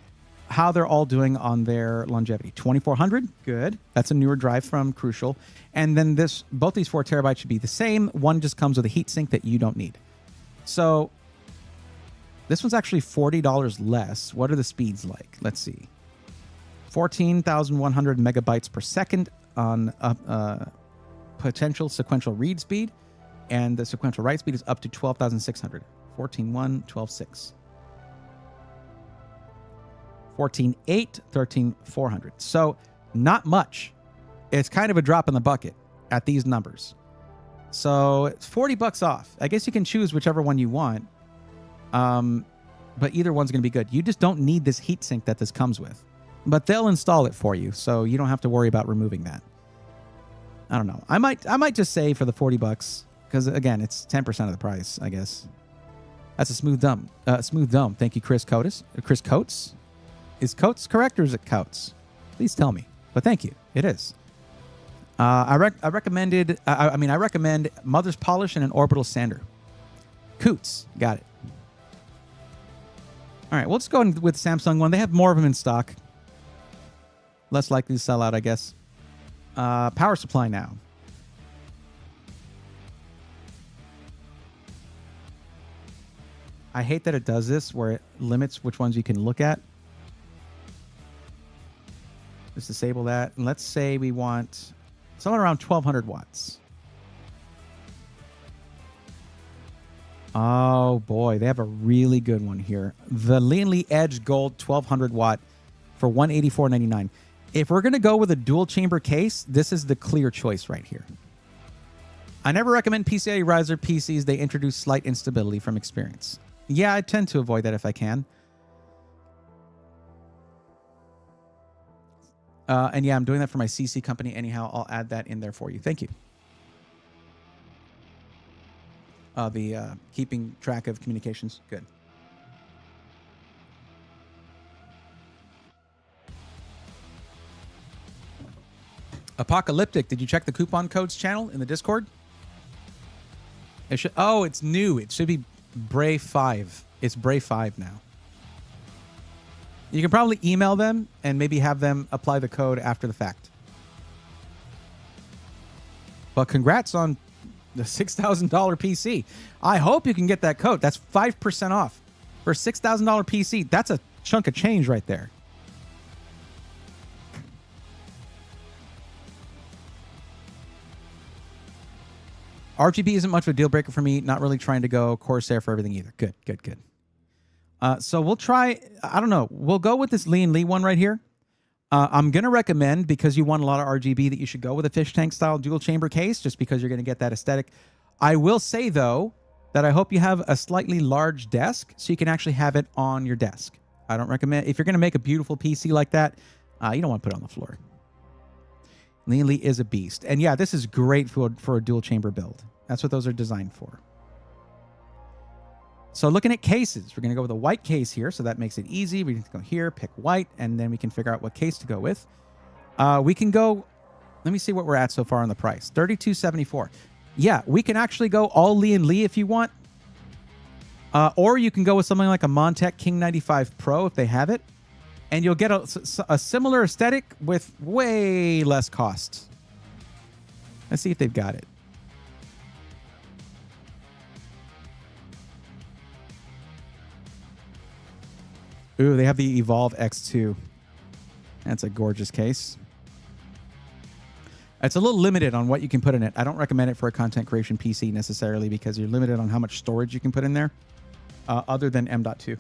how they're all doing on their longevity. 2400, good. That's a newer drive from Crucial. And then both these 4 terabytes should be the same. One just comes with a heatsink that you don't need. So this one's actually $40 less. What are the speeds like? Let's see. 14,100 megabytes per second on potential sequential read speed, and the sequential write speed is up to 12,600. 14.1, 12.6. 14.8, 13,400. So not much. It's kind of a drop in the bucket at these numbers. So it's $40 off. I guess you can choose whichever one you want. But either one's going to be good. You just don't need this heatsink that this comes with. But they'll install it for you, so you don't have to worry about removing that. I don't know. I might just say for the $40, because again, it's 10% of the price, I guess. That's a smooth dome. Smooth dome. Thank you, Chris Coates. Chris Coates? Is Coates correct or is it Coates? Please tell me. But thank you. It is. I recommend Mother's Polish and an orbital sander. Coots. Got it. All right, we'll just go with Samsung one. They have more of them in stock. Less likely to sell out, I guess. Power supply now. I hate that it does this, where it limits which ones you can look at. Just disable that. And let's say we want somewhere around 1200 watts. Oh boy, they have a really good one here. The Lee Edge Gold 1200 watt for $184.99. If we're going to go with a dual chamber case, this is the clear choice right here. I never recommend PCIe riser PCs. They introduce slight instability from experience. Yeah, I tend to avoid that if I can. And yeah, I'm doing that for my CC company anyhow. I'll add that in there for you. Thank you. The keeping track of communications. Good. Apocalyptic, did you check the coupon codes channel in the Discord? It should. Oh, it's new. It should be Bray 5. It's Bray 5 now. You can probably email them and maybe have them apply the code after the fact. But congrats on the $6,000 PC. I hope you can get that code. That's 5% off for a $6,000 PC. That's a chunk of change right there. RGB isn't much of a deal breaker for me. Not really trying to go Corsair for everything either. Good, good, good. So we'll try, I don't know. We'll go with this Lee one right here. I'm going to recommend, because you want a lot of RGB, that you should go with a fish tank style dual chamber case, just because you're going to get that aesthetic. I will say, though, that I hope you have a slightly large desk so you can actually have it on your desk. I don't recommend, if you're going to make a beautiful PC like that, you don't want to put it on the floor. Lee is a beast. And yeah, this is great for a dual chamber build. That's what those are designed for. So looking at cases, we're going to go with a white case here. So that makes it easy. We can go here, pick white, and then we can figure out what case to go with. We can go, let me see what we're at so far on the price. $32.74. Yeah, we can actually go all Lee if you want. Or you can go with something like a Montech King 95 Pro if they have it. And you'll get a similar aesthetic with way less cost. Let's see if they've got it. Ooh, they have the Evolve X2. That's a gorgeous case. It's a little limited on what you can put in it. I don't recommend it for a content creation PC necessarily, because you're limited on how much storage you can put in there, other than M.2.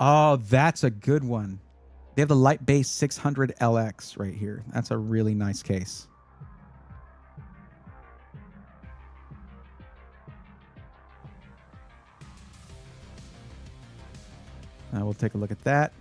Oh, that's a good one. They have the light base 600 LX right here. That's a really nice case. We'll take a look at that.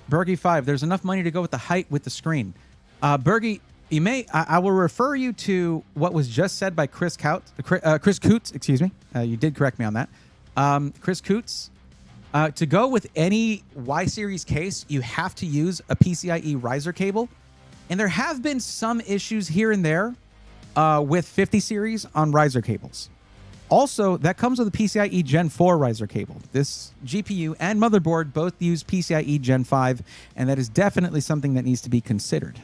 Bergie5, there's enough money to go with the height with the screen. Bergie, you may, I will refer you to what was just said by Chris Coots, excuse me. You did correct me on that. Chris Coots, to go with any Y series case, you have to use a PCIe riser cable. And there have been some issues here and there with 50 series on riser cables. Also, that comes with a PCIe Gen 4 riser cable. This GPU and motherboard both use PCIe Gen 5, and that is definitely something that needs to be considered.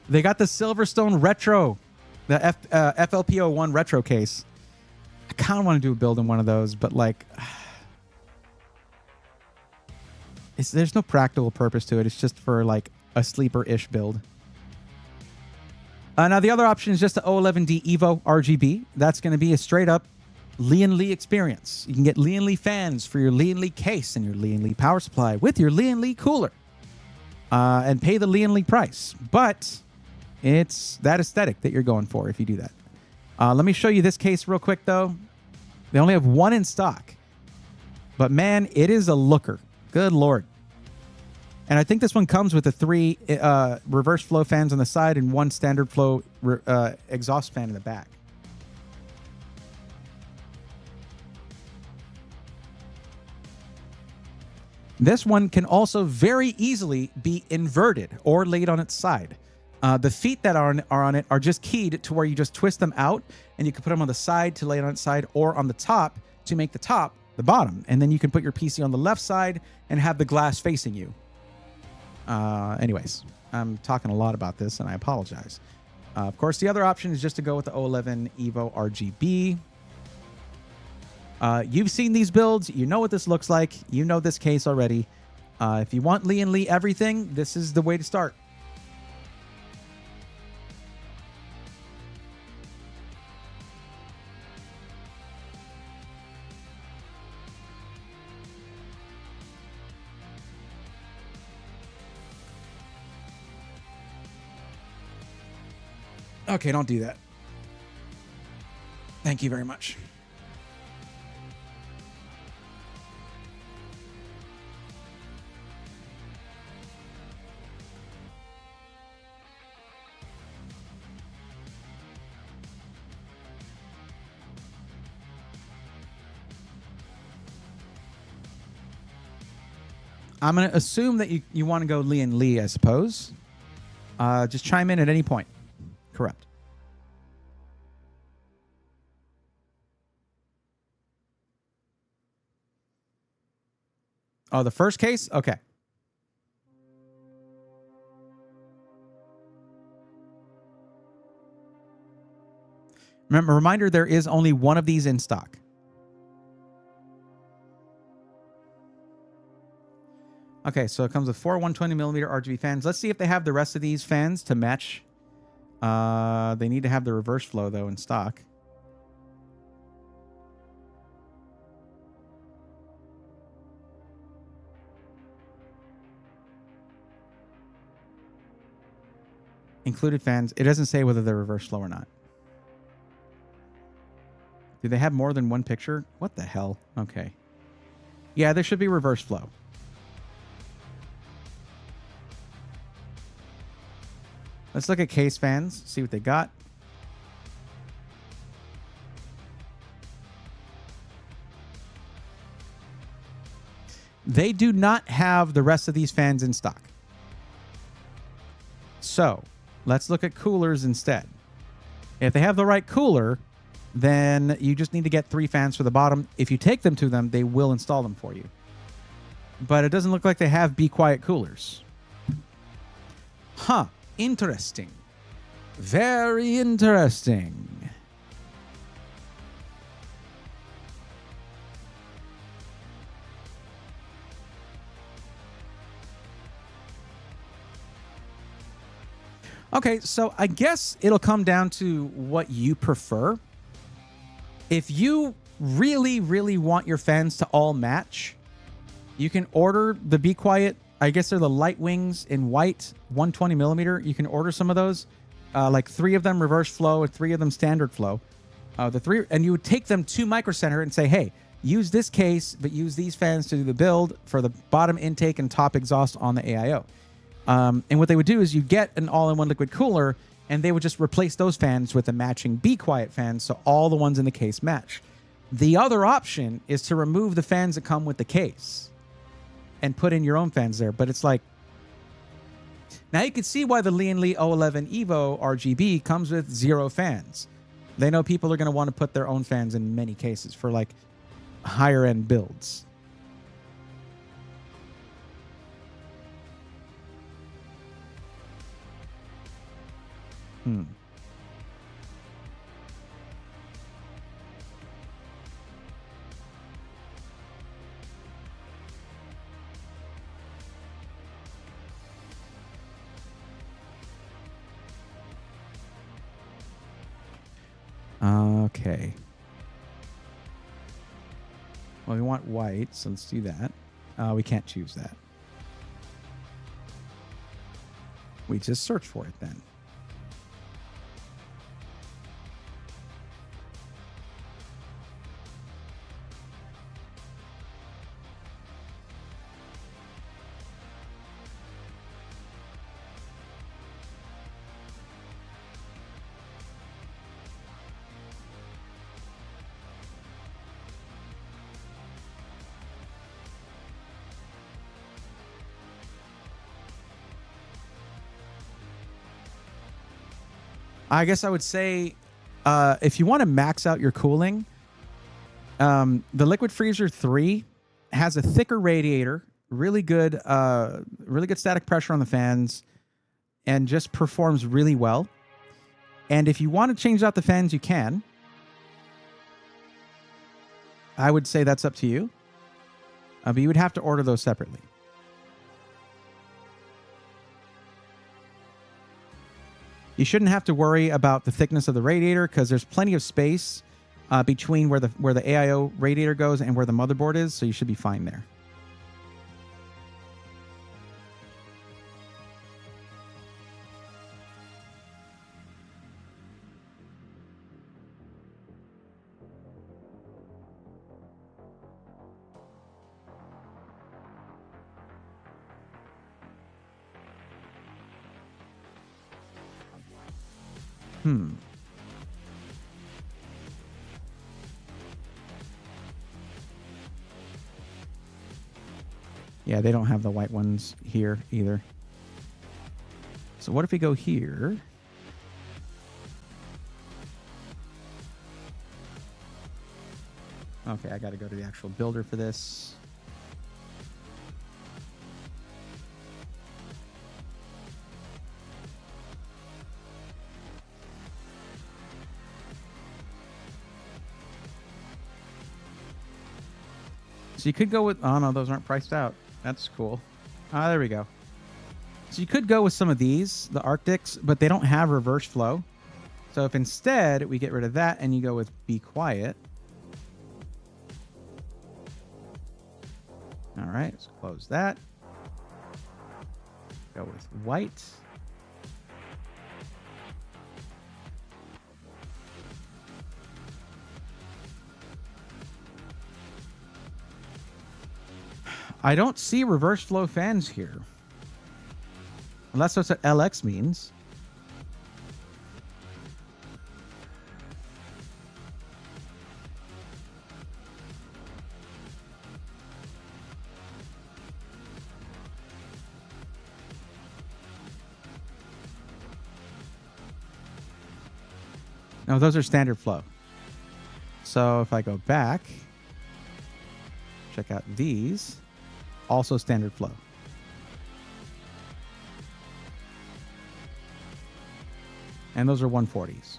They got the Silverstone Retro, the FLP01 Retro case. I kind of want to do a build in one of those, but like, there's no practical purpose to it. It's just for like a sleeper-ish build. Now, the other option is just the O11D Evo RGB. That's going to be a straight-up Lian Li experience. You can get Lian Li fans for your Lian Li case and your Lian Li power supply with your Lian Li cooler and pay the Lian Li price. But it's that aesthetic that you're going for if you do that. Let me show you this case real quick, though. They only have one in stock. But, man, it is a looker. Good Lord. And I think this one comes with the 3 reverse flow fans on the side and 1 standard flow exhaust fan in the back. This one can also very easily be inverted or laid on its side. The feet that are on it are just keyed to where you just twist them out, and you can put them on the side to lay it on its side or on the top to make the top the bottom. And then you can put your PC on the left side and have the glass facing you. Anyways, I'm talking a lot about this, and I apologize. Of course, the other option is just to go with the O11 Evo RGB. You've seen these builds. You know what this looks like. You know this case already. If you want Lian Li everything, this is the way to start. Okay, don't do that. Thank you very much. I'm going to assume that you want to go Lian Li, I suppose. Just chime in at any point. Correct. Oh, the first case? Okay. Remember, reminder, there is only one of these in stock. Okay, so it comes with 4 120mm RGB fans. Let's see if they have the rest of these fans to match. They need to have the reverse flow, though, in stock. Included fans. It doesn't say whether they're reverse flow or not. Do they have more than one picture? What the hell? Okay. Yeah, there should be reverse flow. Let's look at case fans, see what they got. They do not have the rest of these fans in stock. So, let's look at coolers instead. If they have the right cooler, then you just need to get 3 fans for the bottom. If you take them to them, they will install them for you. But it doesn't look like they have Be Quiet coolers. Huh. Interesting. Very interesting. Okay, so I guess it'll come down to what you prefer. If you really, really want your fans to all match, you can order the Be Quiet. I guess they're the light wings in white, 120mm. You can order some of those, like 3 of them reverse flow and 3 of them standard flow. the three, and you would take them to Micro Center and say, hey, use this case, but use these fans to do the build for the bottom intake and top exhaust on the AIO. And what they would do is you get an all-in-one liquid cooler, and they would just replace those fans with a matching Be Quiet fan, so all the ones in the case match. The other option is to remove the fans that come with the case and put in your own fans there. But it's like, now you can see why the Lian Li 011 Evo RGB comes with 0 fans. They know people are going to want to put their own fans in many cases for like higher end builds. Okay. Well, we want white, so let's do that. We can't choose that. We just search for it then. I guess I would say if you want to max out your cooling, the Liquid Freezer 3 has a thicker radiator, really good static pressure on the fans, and just performs really well. And if you want to change out the fans, you can. I would say that's up to you. But you would have to order those separately. You shouldn't have to worry about the thickness of the radiator because there's plenty of space between where the AIO radiator goes and where the motherboard is, so you should be fine there. Yeah, they don't have the white ones here either. So what if we go here? Okay, I got to go to the actual builder for this. So you could go with, oh no, those aren't priced out. That's cool. Ah, there we go. So you could go with some of these, the Arctics, but they don't have reverse flow. So if instead we get rid of that and you go with Be Quiet. All right, let's close that. Go with white. I don't see reverse flow fans here. Unless that's what LX means. No, those are standard flow. So if I go back, check out these. Also standard flow. And those are 140s.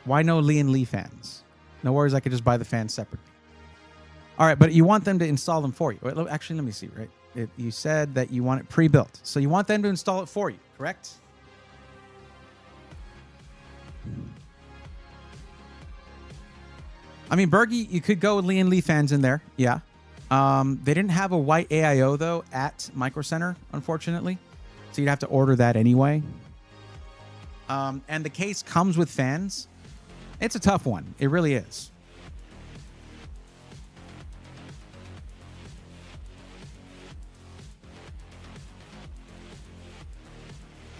Why no Lian Li fans? No worries, I could just buy the fans separately. All right, but you want them to install them for you. Wait, actually, let me see, right? You said that you want it pre-built. So you want them to install it for you, correct? I mean, Bergie, you could go with Lian Li fans in there. Yeah. They didn't have a white AIO, though, at Micro Center, unfortunately. So you'd have to order that anyway. and the case comes with fans, it's a tough one. It really is.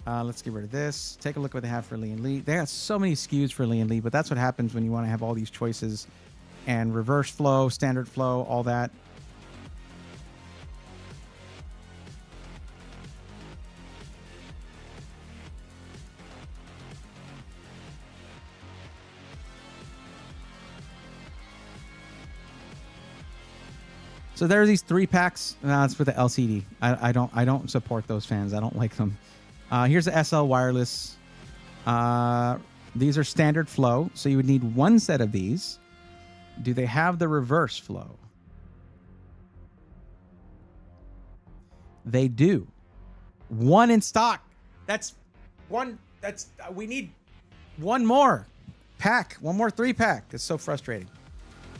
Let's get rid of this. Take a look at what they have for Lee and Lee. They got so many SKUs for Lee and Lee, but that's what happens when you want to have all these choices and reverse flow, standard flow, all that. So there are these 3-packs. That's for the LCD. I don't support those fans. I don't like them. Here's the SL wireless. These are standard flow, so you would need one set of these. Do they have the reverse flow? They do. One in stock. That's one. We need one more pack. One more 3-pack. It's so frustrating.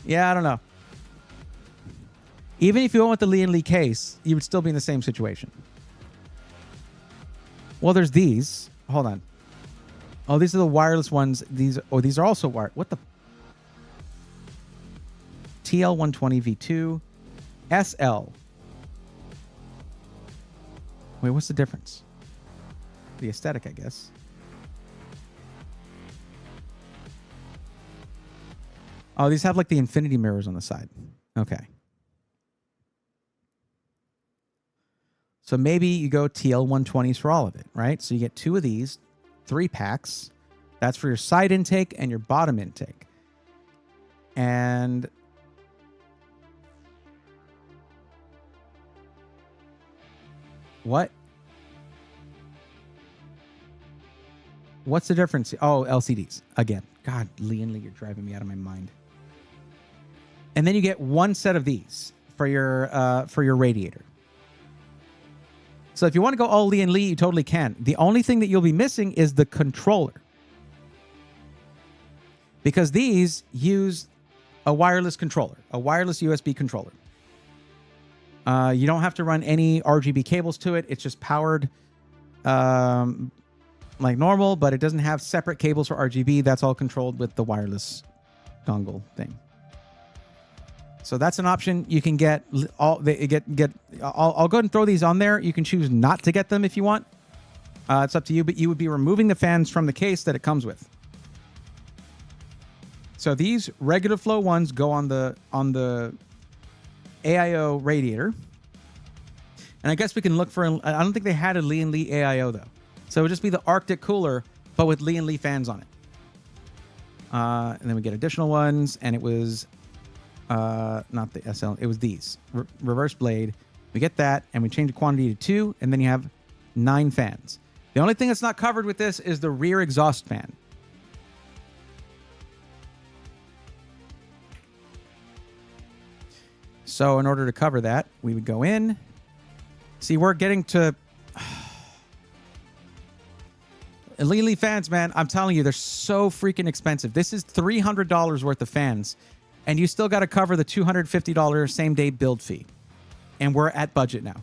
Yeah, I don't know. Even if you went with the Lee and Lee case, you would still be in the same situation. Well, there's these. Hold on. Oh, these are the wireless ones. These are also wired. What the? TL120 V2 SL. Wait, what's the difference? The aesthetic, I guess. Oh, these have like the infinity mirrors on the side. Okay. So maybe you go TL120s for all of it, right? So you get 2 of these, 3 packs. That's for your side intake and your bottom intake. And what? What's the difference? Oh, LCDs. Again. God, Lee and Lee, you're driving me out of my mind. And then you get 1 set of these for your radiator. So if you want to go all Lee and Lee, you totally can. The only thing that you'll be missing is the controller. Because these use a wireless controller, a wireless USB controller. You don't have to run any RGB cables to it. It's just powered like normal, but it doesn't have separate cables for RGB. That's all controlled with the wireless dongle thing. So that's an option. You can get all they get. I'll go ahead and throw these on there. You can choose not to get them if you want. It's up to you, but you would be removing the fans from the case that it comes with. So these regular flow ones go on the AIO radiator. And I guess we can look for, I don't think they had a Lee and Lee AIO though. So it would just be the Arctic cooler, but with Lee and Lee fans on it. And then we get additional ones, and it was not the SL, it was these. Reverse blade. We get that, and we change the quantity to 2, and then you have 9 fans. The only thing that's not covered with this is the rear exhaust fan. So in order to cover that, we would go in. See, we're getting to... Lee Lee fans, man, I'm telling you, they're so freaking expensive. This is $300 worth of fans, and you still got to cover the $250 same-day build fee. And we're at budget now.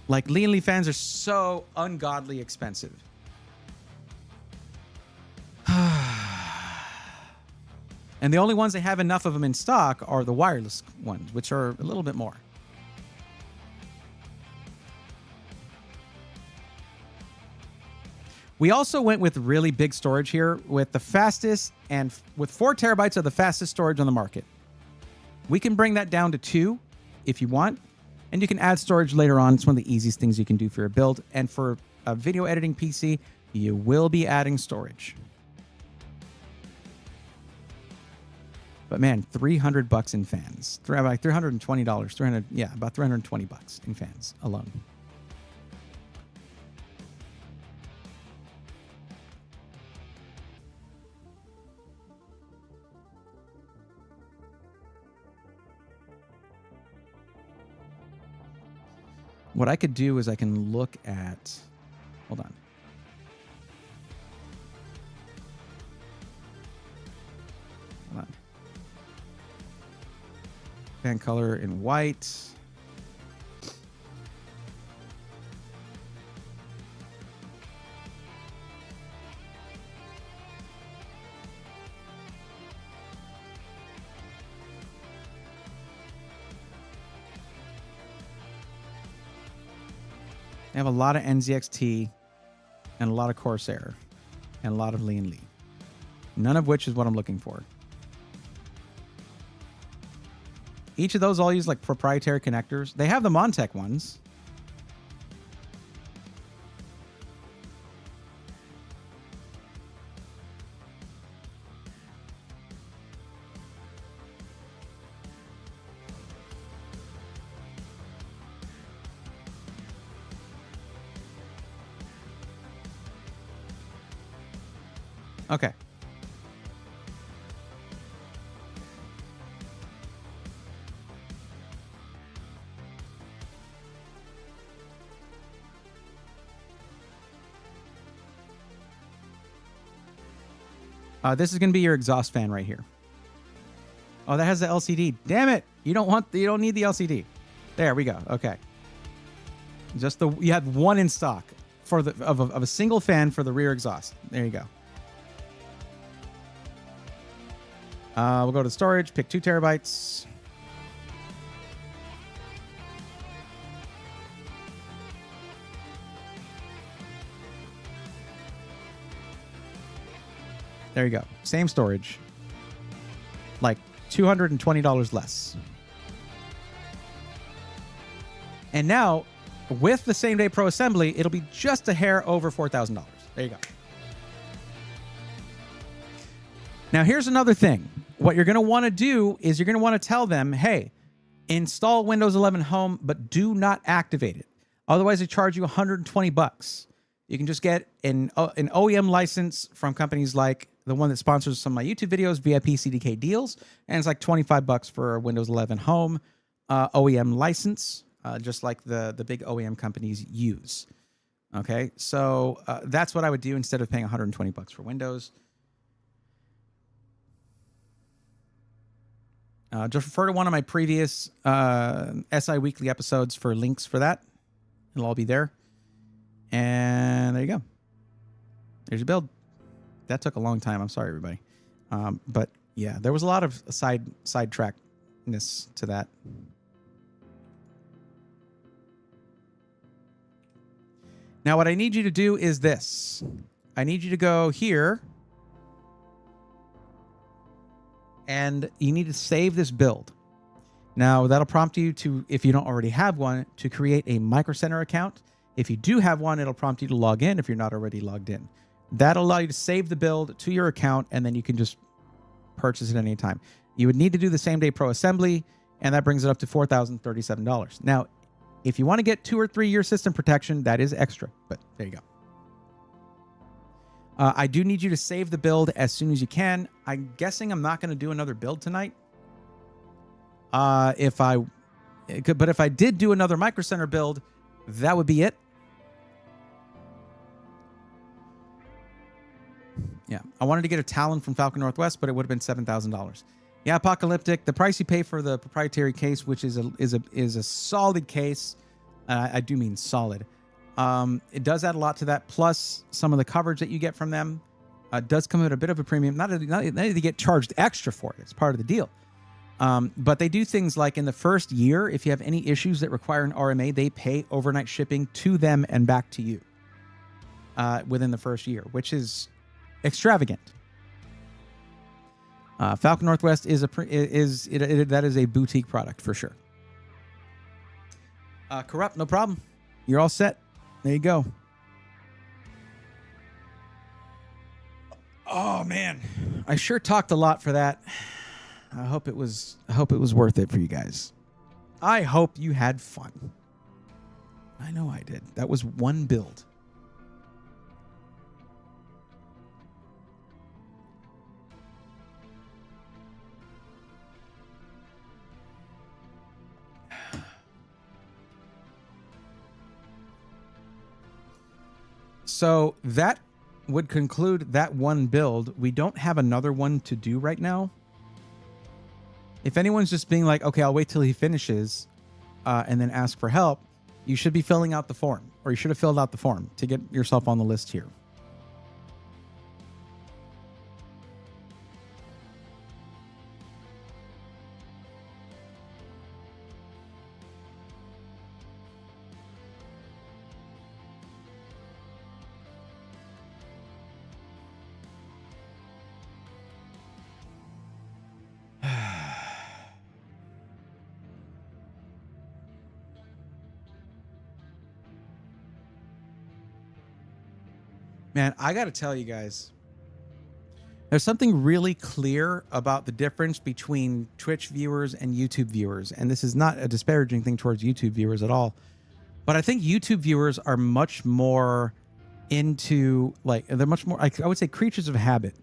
Like, Lee and Lee fans are so ungodly expensive. And the only ones they have enough of them in stock are the wireless ones, which are a little bit more. We also went with really big storage here with the fastest and with 4 terabytes of the fastest storage on the market. We can bring that down to 2 if you want, and you can add storage later on. It's one of the easiest things you can do for your build. And for a video editing PC, you will be adding storage. But man, $300 in fans. Like $320. About $320 in fans alone. What I could do is I can look at, hold on. Hold on. Fan color in white. I have a lot of NZXT and a lot of Corsair and a lot of Lee & Lee. None of which is what I'm looking for. Each of those all use like proprietary connectors. They have the Montech ones. Okay. This is going to be your exhaust fan right here. Oh, that has the LCD. Damn it! You don't need the LCD. There we go. Okay. You have one in stock for of a single fan for the rear exhaust. There you go. We'll go to storage. Pick 2 terabytes. There you go. Same storage. Like $220 less. And now, with the same day pro assembly, it'll be just a hair over $4,000. There you go. Now, here's another thing. What you're going to want to do is you're going to want to tell them, hey, install Windows 11 Home, but do not activate it. Otherwise, they charge you $120. You can just get an OEM license from companies like the one that sponsors some of my YouTube videos, VIP CDK Deals, and it's like $25 for a Windows 11 Home OEM license, just like the big OEM companies use. Okay, so that's what I would do instead of paying $120 for Windows. Just refer to one of my previous SI Weekly episodes for links for that. It'll all be there. And there you go. There's your build. That took a long time. I'm sorry, everybody. But yeah, there was a lot of sidetrackness to that. Now, what I need you to do is this. I need you to go here. And you need to save this build. Now, that'll prompt you to, if you don't already have one, to create a Micro Center account. If you do have one, it'll prompt you to log in if you're not already logged in. That'll allow you to save the build to your account, and then you can just purchase it at any time. You would need to do the same day pro assembly, and that brings it up to $4,037. Now, if you want to get 2 or 3 year system protection, that is extra, but there you go. I do need you to save the build as soon as you can. I'm guessing I'm not going to do another build tonight. But if I did do another Micro Center build, that would be it. Yeah, I wanted to get a Talon from Falcon Northwest, but it would have been $7,000. Yeah, Apocalyptic. The price you pay for the proprietary case, which is a solid case. I do mean solid. It does add a lot to that, plus some of the coverage that you get from them does come at a bit of a premium. Not that they get charged extra for it. It's part of the deal. But they do things like in the first year, if you have any issues that require an RMA, they pay overnight shipping to them and back to you within the first year, which is extravagant. Falcon Northwest that is a boutique product for sure. Corrupt, no problem. You're all set. There you go. Oh man, I sure talked a lot for that. I hope it was worth it for you guys. I hope you had fun. I know I did. That was one build. So that would conclude that one build. We don't have another one to do right now. If anyone's just being like, okay, I'll wait till he finishes and then ask for help, you should be filling out the form, or you should have filled out the form to get yourself on the list here. Man, I got to tell you guys, there's something really clear about the difference between Twitch viewers and YouTube viewers. And this is not a disparaging thing towards YouTube viewers at all. But I think YouTube viewers are much more into, like, they're much more, I would say, creatures of habit.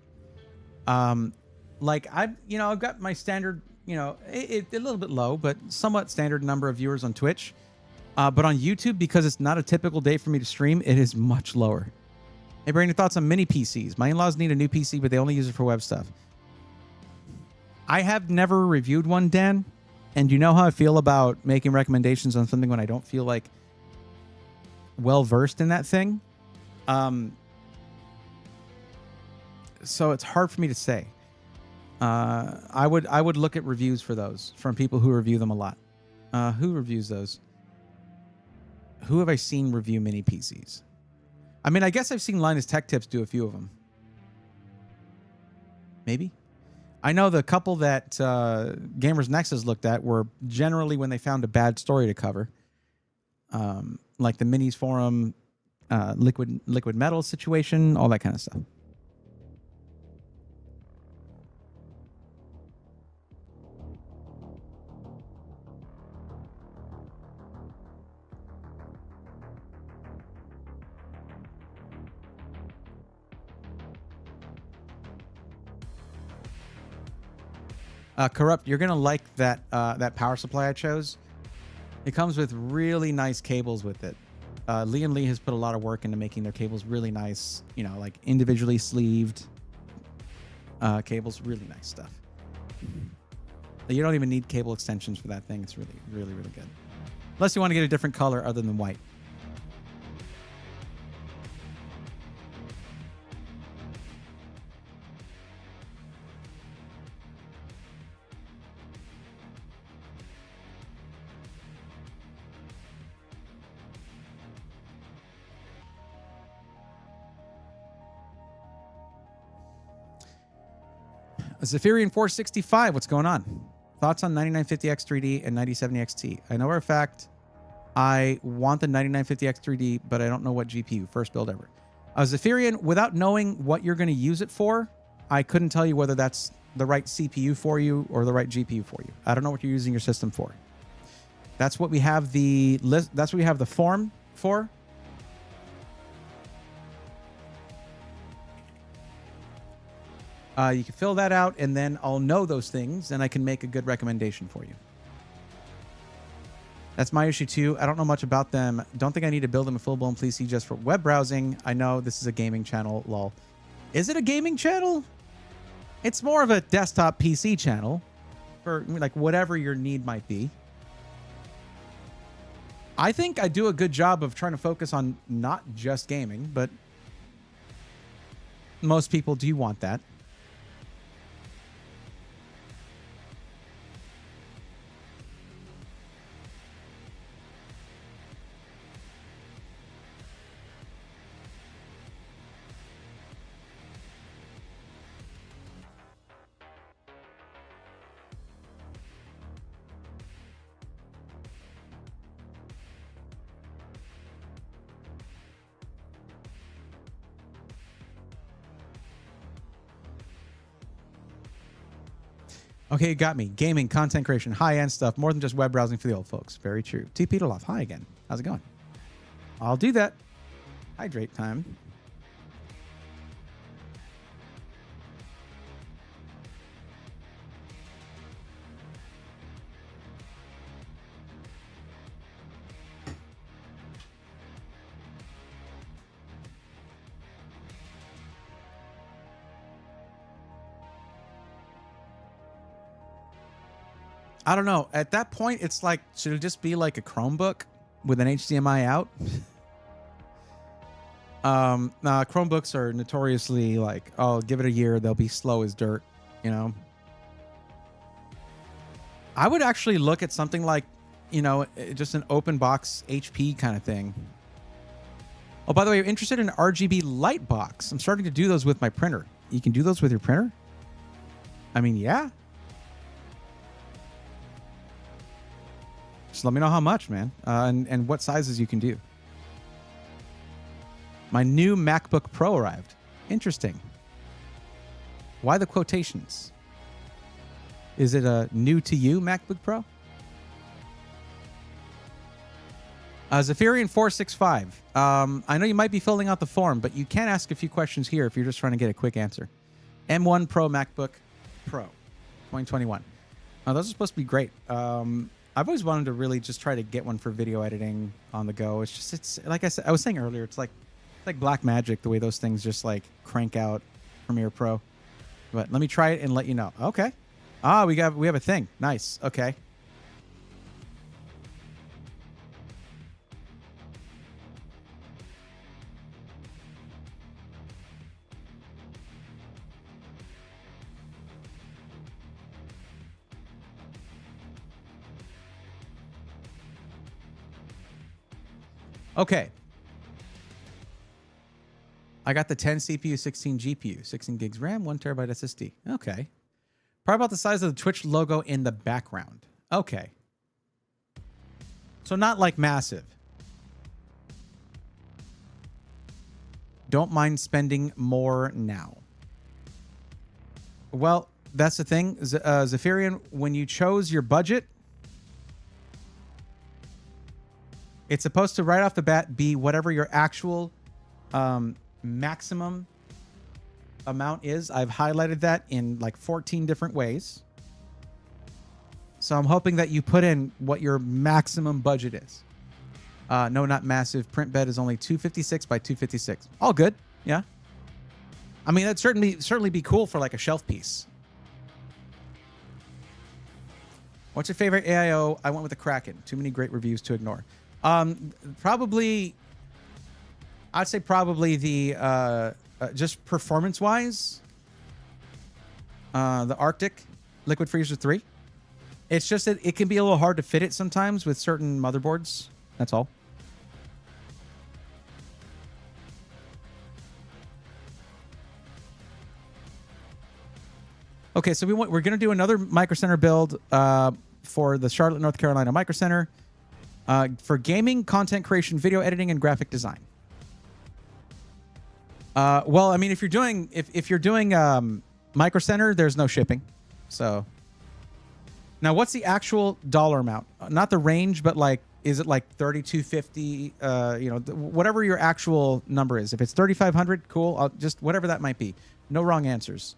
Like I've got my standard, a little bit low, but somewhat standard number of viewers on Twitch. But on YouTube, because it's not a typical day for me to stream, it is much lower. Hey, Brandon, thoughts on mini PCs? My in-laws need a new PC, but they only use it for web stuff. I have never reviewed one, Dan. And you know how I feel about making recommendations on something when I don't feel like well-versed in that thing? So it's hard for me to say. I would look at reviews for those from people who review them a lot. Who reviews those? Who have I seen review mini PCs? I mean, I guess I've seen Linus Tech Tips do a few of them. Maybe. I know the couple that Gamers Nexus looked at were generally when they found a bad story to cover. Like the Minis Forum, liquid metal situation, all that kind of stuff. Corrupt, you're gonna like that that power supply I chose. It comes with really nice cables with it. Liam Lee has put a lot of work into making their cables really nice. Like individually sleeved cables, really nice stuff. You don't even need cable extensions for that thing. It's really, really, really good. Unless you want to get a different color other than white. Zephyrian 465, what's going on? Thoughts on 9950X 3D and 9070 XT? I know for a fact I want the 9950X 3D, but I don't know what GPU. First build ever. Zephyrian, without knowing what you're going to use it for, I couldn't tell you whether that's the right CPU for you or the right GPU for you. I don't know what you're using your system for. That's what we have the list. That's what we have the form for. You can fill that out, and then I'll know those things, and I can make a good recommendation for you. That's my issue, too. I don't know much about them. Don't think I need to build them a full-blown PC just for web browsing. I know this is a gaming channel, lol. Is it a gaming channel? It's more of a desktop PC channel for, like, whatever your need might be. I think I do a good job of trying to focus on not just gaming, but most people do want that. Okay, you got me. Gaming, content creation, high-end stuff, more than just web browsing for the old folks. Very true. TP to Loft. Hi again. How's it going? I'll do that. Hydrate time. I don't know. At that point, it's like, should it just be like a Chromebook with an HDMI out? Nah, Chromebooks are notoriously like, oh, give it a year, they'll be slow as dirt, you know? I would actually look at something like, you know, just an open box HP kind of thing. Oh, by the way, you're interested in an RGB light box. I'm starting to do those with my printer. You can do those with your printer? I mean, yeah. Just let me know how much, man, and what sizes you can do. My new MacBook Pro arrived. Interesting. Why the quotations? Is it a new to you MacBook Pro? Zephyrian 465. I know you might be filling out the form, but you can ask a few questions here if you're just trying to get a quick answer. M1 Pro MacBook Pro 2021. Those are supposed to be great. I've always wanted to really just try to get one for video editing on the go. It's like I was saying earlier, it's like black magic the way those things just like crank out Premiere Pro. But let me try it and let you know. Okay. We have a thing. Nice. Okay. Okay. I got the 10 CPU, 16 GPU, 16 gigs RAM, 1 terabyte SSD. Okay. Probably about the size of the Twitch logo in the background. Okay. So not like massive. Don't mind spending more now. Well, that's the thing. Zephyrian, when you chose your budget, it's supposed to right off the bat be whatever your actual maximum amount is. I've highlighted that in like 14 different ways. So I'm hoping that you put in what your maximum budget is. No, not massive. Print bed is only 256 by 256. All good. Yeah. I mean, that'd certainly be cool for like a shelf piece. What's your favorite AIO? I went with the Kraken. Too many great reviews to ignore. Probably, I'd say probably the just performance-wise, the Arctic Liquid Freezer 3. It's just that it can be a little hard to fit it sometimes with certain motherboards. That's all. Okay, so we're going to do another Micro Center build for the Charlotte, North Carolina Micro Center. For gaming, content creation, video editing, and graphic design. Well, I mean, if you're doing Micro Center, there's no shipping. So now, what's the actual dollar amount? Not the range, but like, is it like 3,250? Whatever your actual number is. If it's 3,500, cool. I'll just whatever that might be. No wrong answers.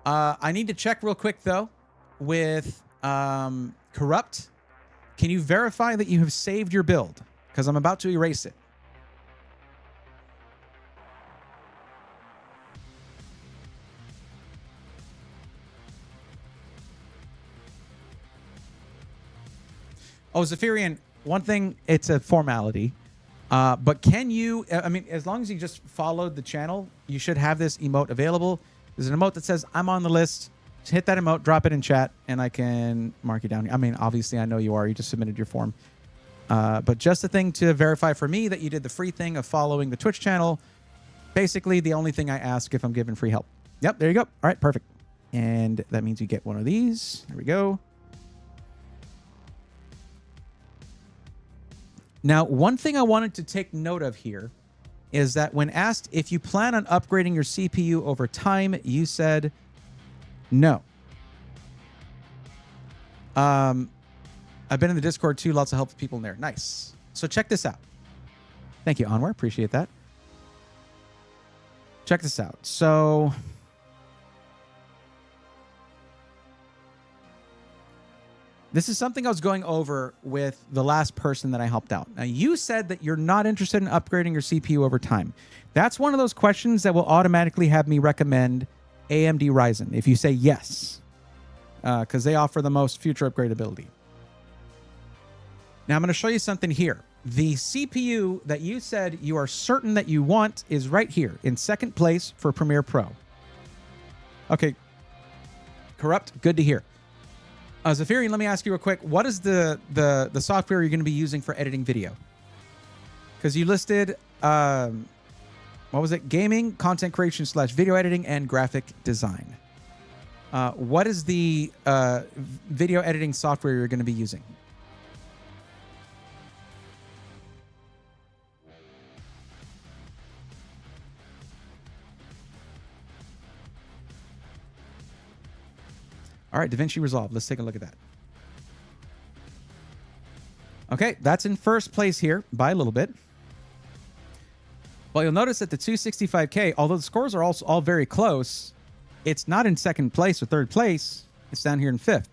I need to check real quick though with Corrupt. Can you verify that you have saved your build? Because I'm about to erase it. Oh, Zephyrian, one thing, it's a formality. But can you, I mean, as long as you just followed the channel, you should have this emote available. There's an emote that says, I'm on the list. Just hit that emote, drop it in chat, and I can mark you down. I mean, obviously, I know you are. You just submitted your form. But just a thing to verify for me that you did the free thing of following the Twitch channel. Basically, the only thing I ask if I'm given free help. Yep, there you go. All right, perfect. And that means you get one of these. There we go. Now, one thing I wanted to take note of here is that when asked if you plan on upgrading your CPU over time, you said no. I've been in the Discord too. Lots of helpful people in there. Nice. So check this out. Thank you, Anwar. Appreciate that. Check this out. So this is something I was going over with the last person that I helped out. Now, you said that you're not interested in upgrading your CPU over time. That's one of those questions that will automatically have me recommend AMD Ryzen if you say yes, because they offer the most future upgradability. Now, I'm going to show you something here. The CPU that you said you are certain that you want is right here in second place for Premiere Pro. Okay. Corrupt. Good to hear. Zephyrian, let me ask you real quick. What is the software you're going to be using for editing video? Because you listed, what was it? Gaming, content creation / video editing, and graphic design. What is the video editing software you're going to be using? All right, DaVinci Resolve. Let's take a look at that. Okay, that's in first place here by a little bit. Well, you'll notice that the 265K, although the scores are also all very close, it's not in second place or third place. It's down here in fifth.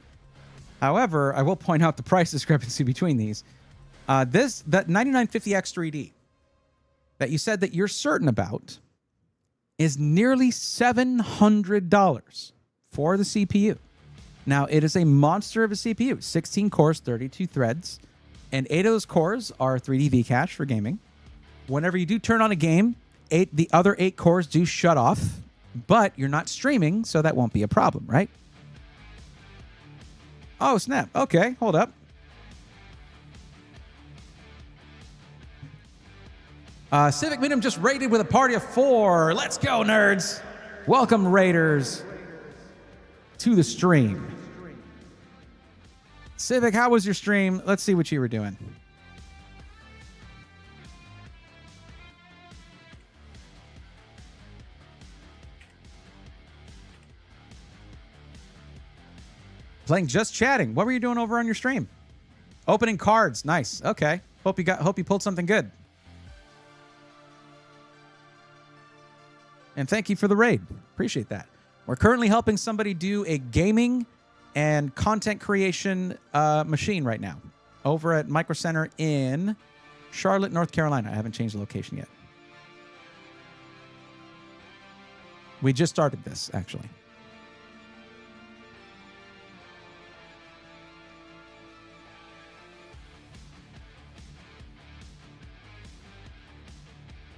However, I will point out the price discrepancy between these. That 9950X 3D that you said that you're certain about is nearly $700 for the CPU. Now, it is a monster of a CPU. 16 cores, 32 threads, and 8 of those cores are 3D V-Cache for gaming. Whenever you do turn on a game, the other 8 cores do shut off, but you're not streaming, so that won't be a problem, right? Oh, snap. Okay, hold up. Civic Medium just raided with a party of 4. Let's go, nerds. Welcome, raiders, to the stream. Civic, how was your stream? Let's see what you were doing. Playing Just Chatting. What were you doing over on your stream? Opening cards. Nice. Okay. Hope you pulled something good. And thank you for the raid. Appreciate that. We're currently helping somebody do a gaming and content creation machine right now over at Micro Center in Charlotte, North Carolina. I haven't changed the location yet. We just started this, actually.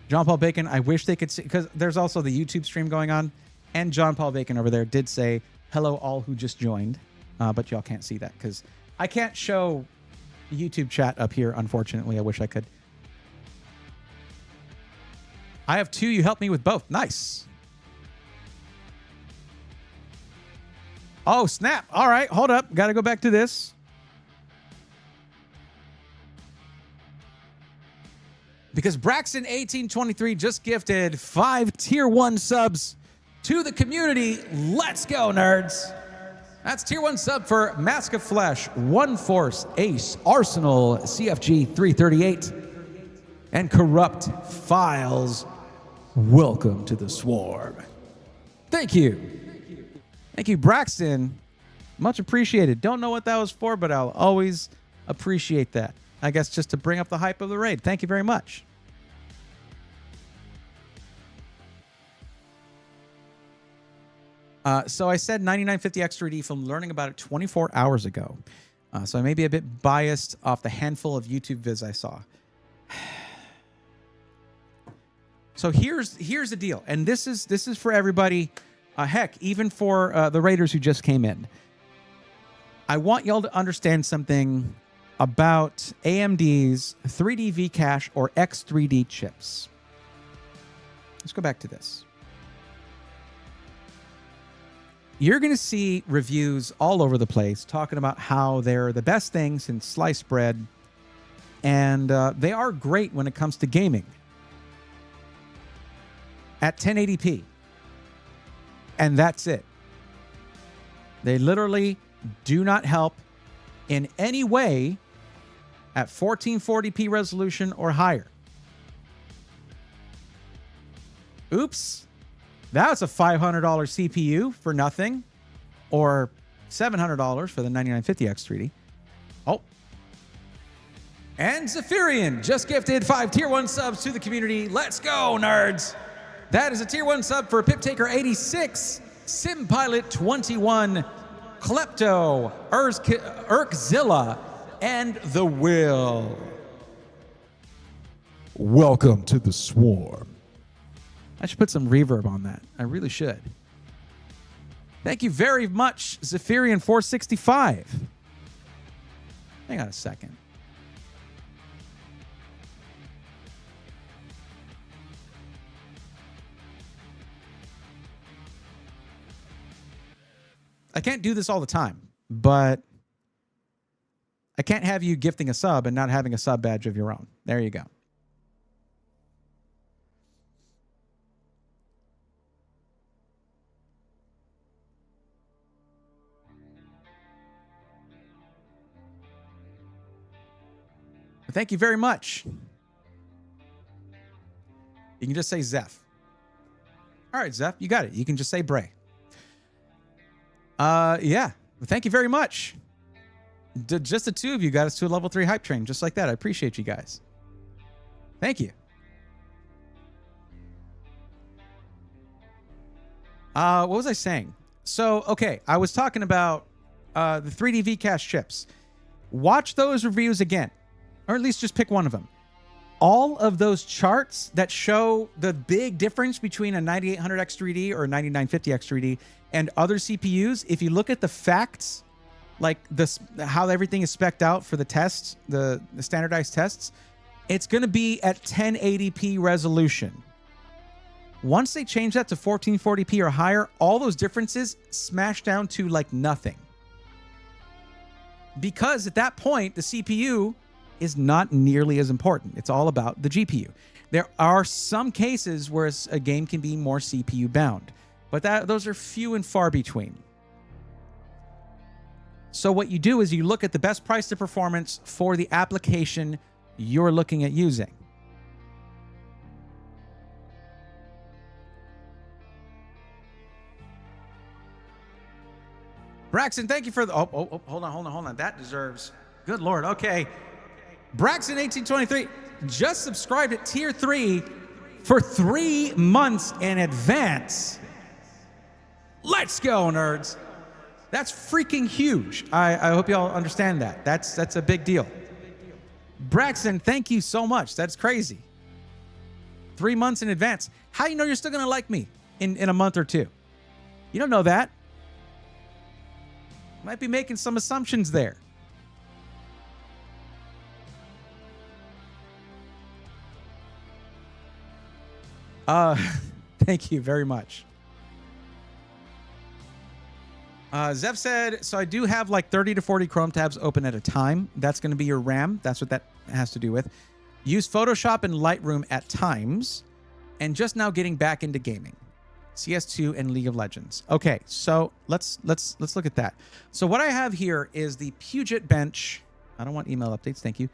John Paul Bacon, I wish they could see, because there's also the YouTube stream going on, and John Paul Bacon over there did say, hello all who just joined, but y'all can't see that, because I can't show the YouTube chat up here, unfortunately. I wish I could. I have 2. You helped me with both. Nice. Oh, snap. All right, hold up. Got to go back to this. Because Braxton1823 just gifted 5 tier 1 subs to the community. Let's go, nerds. That's tier 1 sub for Mask of Flesh, One Force, Ace, Arsenal, CFG 338, and Corrupt Files. Welcome to the Swarm. Thank you. Thank you, Braxton. Much appreciated. Don't know what that was for, but I'll always appreciate that. I guess just to bring up the hype of the raid. Thank you very much. So I said 9950X 3D from learning about it 24 hours ago. So I may be a bit biased off the handful of YouTube vids I saw. So here's the deal, and this is for everybody. Heck, even for the raiders who just came in. I want y'all to understand something about AMD's 3D V-Cache or X3D chips. Let's go back to this. You're going to see reviews all over the place talking about how they're the best thing since sliced bread, and they are great when it comes to gaming at 1080p, and that's it. They literally do not help in any way at 1440p resolution or higher. Oops. That's a $500 CPU for nothing, or $700 for the 9950X 3D. Oh. And Zephyrian just gifted 5 tier 1 subs to the community. Let's go, nerds. That is a tier 1 sub for Piptaker 86, Simpilot 21, Klepto, Urkzilla, and The Will. Welcome to the Swarm. I should put some reverb on that. I really should. Thank you very much, Zephyrian 465. Hang on a second. I can't do this all the time, but I can't have you gifting a sub and not having a sub badge of your own. There you go. Thank you very much. You can just say Zeph. All right, Zeph, you got it. You can just say Bray. Yeah. Thank you very much. Just the two of you got us to a level 3 hype train, just like that. I appreciate you guys. Thank you. What was I saying? So, okay, I was talking about the 3D VCache chips. Watch those reviews again, or at least just pick one of them. All of those charts that show the big difference between a 9800X3D or a 9950X3D and other CPUs, if you look at the facts, like this, how everything is spec'd out for the tests, the standardized tests, it's going to be at 1080p resolution. Once they change that to 1440p or higher, all those differences smash down to like nothing. Because at that point, the CPU is not nearly as important. It's all about the GPU. There are some cases where a game can be more CPU bound, but those are few and far between. So what you do is you look at the best price to performance for the application you're looking at using. Braxton, thank you for the... Oh, hold on. That deserves... Good Lord. Okay. Braxton 1823 just subscribed at tier 3 for 3 months in advance. Let's go, nerds. That's freaking huge. I hope y'all understand that. That's a big deal. Braxton, thank you so much. That's crazy. 3 months in advance. How do you know you're still going to like me in a month or two? You don't know that. Might be making some assumptions there. Thank you very much. Zev said, so I do have like 30 to 40 Chrome tabs open at a time. That's going to be your RAM. That's what that has to do with. Use Photoshop and Lightroom at times, and just now getting back into gaming. CS2 and League of Legends. Okay, so let's look at that. So what I have here is the Puget Bench. I don't want email updates, thank you.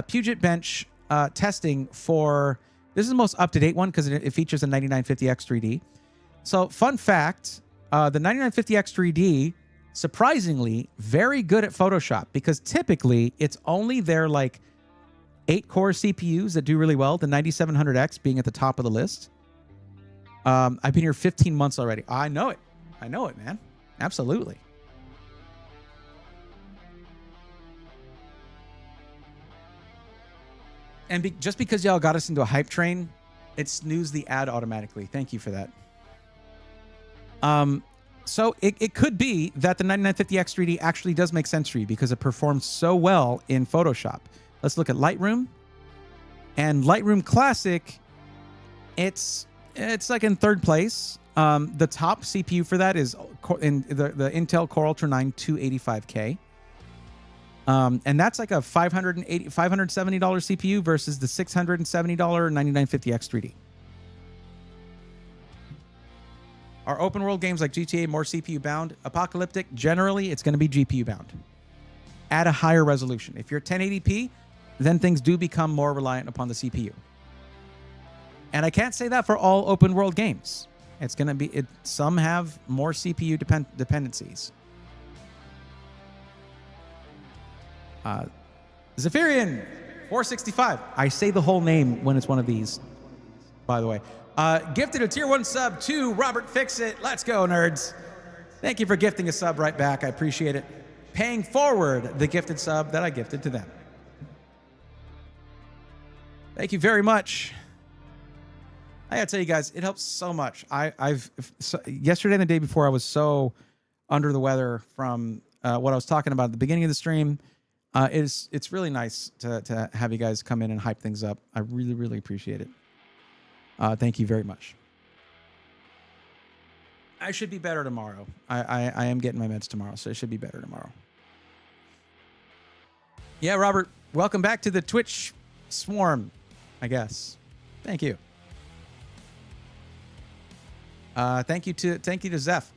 Puget Bench testing for... This is the most up-to-date one because it features a 9950X3D. So fun fact, the 9950X3D, surprisingly, very good at Photoshop because typically it's only their like 8-core CPUs that do really well, the 9700X being at the top of the list. I've been here 15 months already. I know it. I know it, man. Absolutely. And just because y'all got us into a hype train, it snoozed the ad automatically. Thank you for that. So it could be that the 9950X3D actually does make sense for you because it performs so well in Photoshop. Let's look at Lightroom. And Lightroom Classic, it's like in third place. The top CPU for that is in the Intel Core Ultra 9 285K. And that's like a $570 CPU versus the $670 9950X3D. Are open world games like GTA more CPU bound? Apocalyptic, generally, it's going to be GPU bound at a higher resolution. If you're 1080p, then things do become more reliant upon the CPU. And I can't say that for all open world games. It's going to be, some have more CPU dependencies. Zephyrian 465. I say the whole name when it's one of these, by the way. Gifted a tier 1 sub to Robert Fixit. Let's go, nerds. Thank you for gifting a sub right back. I appreciate it. Paying forward the gifted sub that I gifted to them. Thank you very much. I gotta tell you guys, it helps so much. Yesterday and the day before, I was so under the weather from what I was talking about at the beginning of the stream. It's really nice to have you guys come in and hype things up. I really, really appreciate it. Thank you very much. I should be better tomorrow. I am getting my meds tomorrow, so it should be better tomorrow. Yeah, Robert, welcome back to the Twitch swarm, I guess. Thank you. Thank you to Zeph.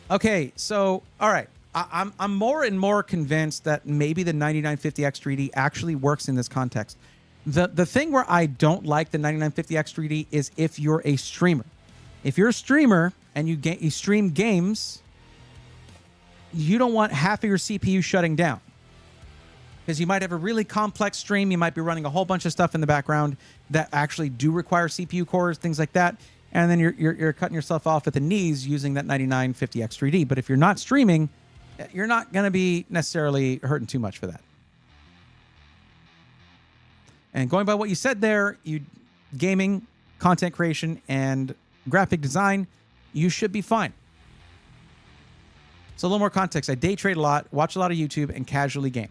Okay, so all right. I'm more and more convinced that maybe the 9950X 3D actually works in this context. The thing where I don't like the 9950X 3D is if you're a streamer. If you're a streamer and you stream games, you don't want half of your CPU shutting down. Because you might have a really complex stream. You might be running a whole bunch of stuff in the background that actually do require CPU cores, things like that. And then you're cutting yourself off at the knees using that 9950X 3D. But if you're not streaming, you're not going to be necessarily hurting too much for that. And going by what you said there, gaming, content creation, and graphic design, you should be fine. So a little more context. I day trade a lot, watch a lot of YouTube, and casually game.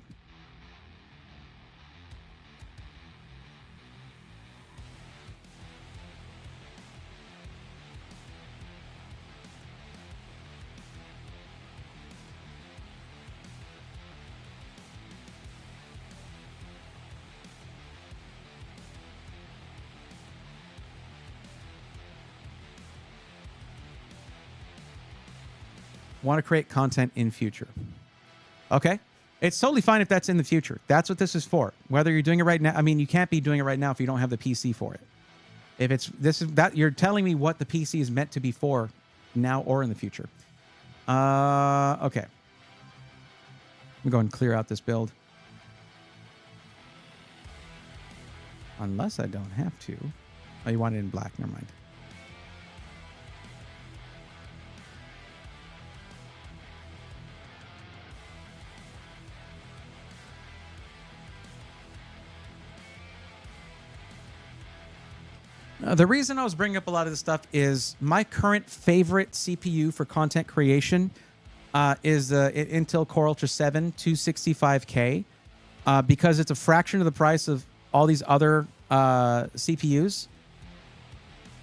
Want to create content in future. Okay. It's totally fine if that's in the future. That's what this is for. Whether you're doing it right now. I mean, you can't be doing it right now if you don't have the PC for it. If it's you're telling me what the PC is meant to be for now or in the future. Okay. Let me go and clear out this build. Unless I don't have to. Oh, you want it in black. Never mind. The reason I was bringing up a lot of this stuff is my current favorite CPU for content creation is the Intel Core Ultra 7 265K because it's a fraction of the price of all these other CPUs.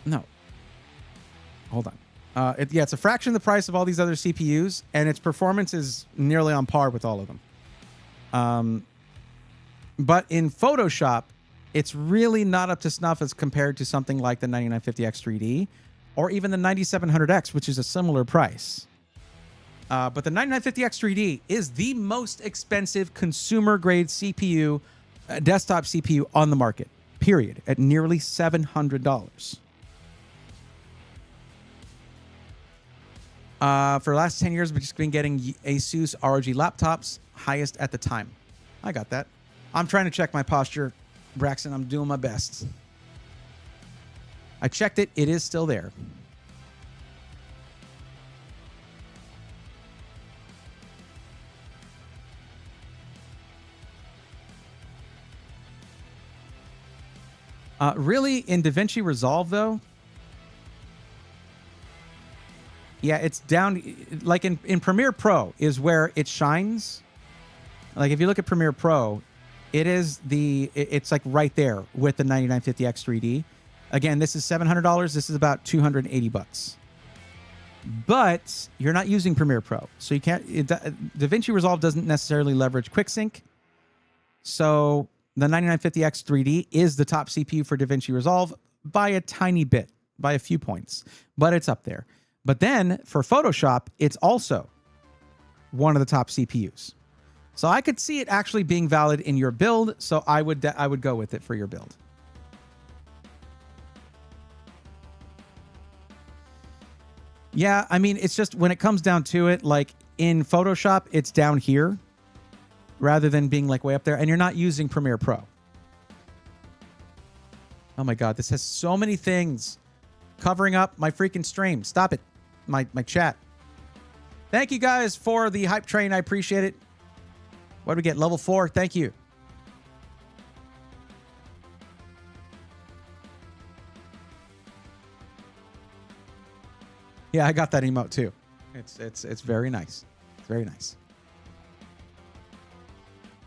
No. Hold on. It's a fraction of the price of all these other CPUs, and its performance is nearly on par with all of them. But in Photoshop, it's really not up to snuff as compared to something like the 9950X 3D or even the 9700X, which is a similar price. But the 9950X 3D is the most expensive consumer-grade CPU, desktop CPU on the market, period, at nearly $700. For the last 10 years, we've just been getting Asus ROG laptops, highest at the time. I got that. I'm trying to check my posture. Braxton, I'm doing my best. I checked it. It is still there. Really, in DaVinci Resolve, though, yeah, it's down. Like in Premiere Pro is where it shines. Like if you look at Premiere Pro, it's like right there with the 9950X 3D. Again, this is $700. This is about $280. But you're not using Premiere Pro, so you can't. DaVinci Resolve doesn't necessarily leverage QuickSync. So the 9950X 3D is the top CPU for DaVinci Resolve by a tiny bit, by a few points, but it's up there. But then for Photoshop, it's also one of the top CPUs. So I could see it actually being valid in your build. So I would go with it for your build. Yeah, I mean, it's just when it comes down to it, like in Photoshop, it's down here rather than being like way up there. And you're not using Premiere Pro. Oh my God, this has so many things covering up my freaking stream. Stop it. My chat. Thank you guys for the hype train. I appreciate it. What do we get? Level 4. Thank you. Yeah, I got that emote too. It's very nice. It's very nice.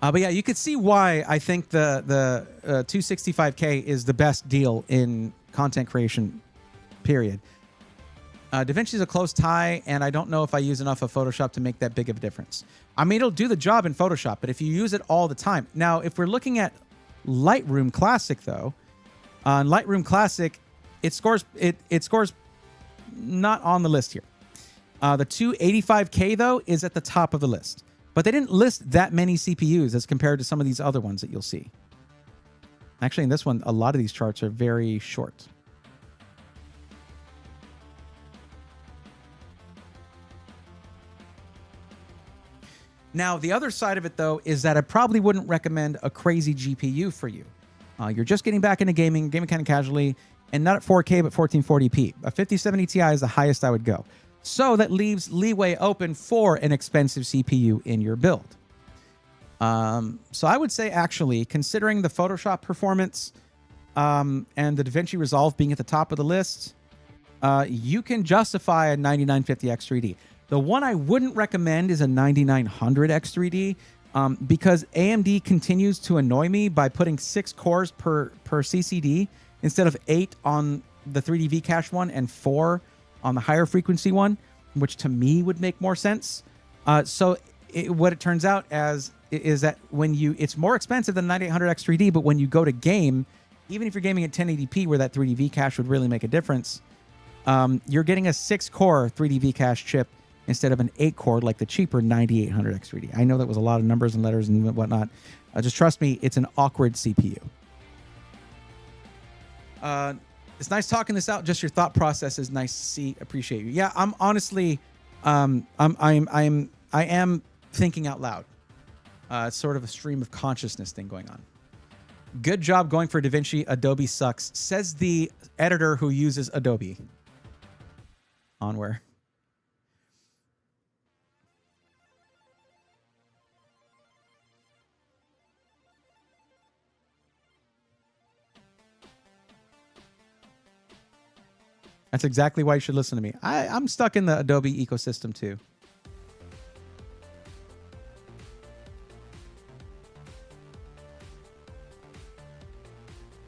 But yeah, you could see why I think the 265K is the best deal in content creation, period. DaVinci is a close tie, and I don't know if I use enough of Photoshop to make that big of a difference. I mean, it'll do the job in Photoshop, but if you use it all the time. Now, if we're looking at Lightroom Classic, though, on Lightroom Classic, it scores not on the list here. The 285K, though, is at the top of the list. But they didn't list that many CPUs as compared to some of these other ones that you'll see. Actually, in this one, a lot of these charts are very short. Now, the other side of it, though, is that I probably wouldn't recommend a crazy GPU for you. You're just getting back into gaming kind of casually, and not at 4K, but 1440p. A 5070 Ti is the highest I would go. So that leaves leeway open for an expensive CPU in your build. So I would say, actually, considering the Photoshop performance and the DaVinci Resolve being at the top of the list, you can justify a 9950X3D. The one I wouldn't recommend is a 9900X3D because AMD continues to annoy me by putting 6 cores per CCD instead of 8 on the 3D V-Cache one and 4 on the higher frequency one, which to me would make more sense. What it turns out as is that when it's more expensive than 9800X3D, but when you go to game, even if you're gaming at 1080p where that 3D V-Cache would really make a difference, you're getting a 6-core 3D V-Cache chip instead of an 8-core like the cheaper 9800X3D. I know that was a lot of numbers and letters and whatnot. Just trust me, it's an awkward CPU. It's nice talking this out. Just your thought process is nice to see. Appreciate you. Yeah, I'm honestly, I am thinking out loud. It's sort of a stream of consciousness thing going on. Good job going for DaVinci. Adobe sucks, says the editor who uses Adobe. Onward. That's exactly why you should listen to me. I'm stuck in the Adobe ecosystem too.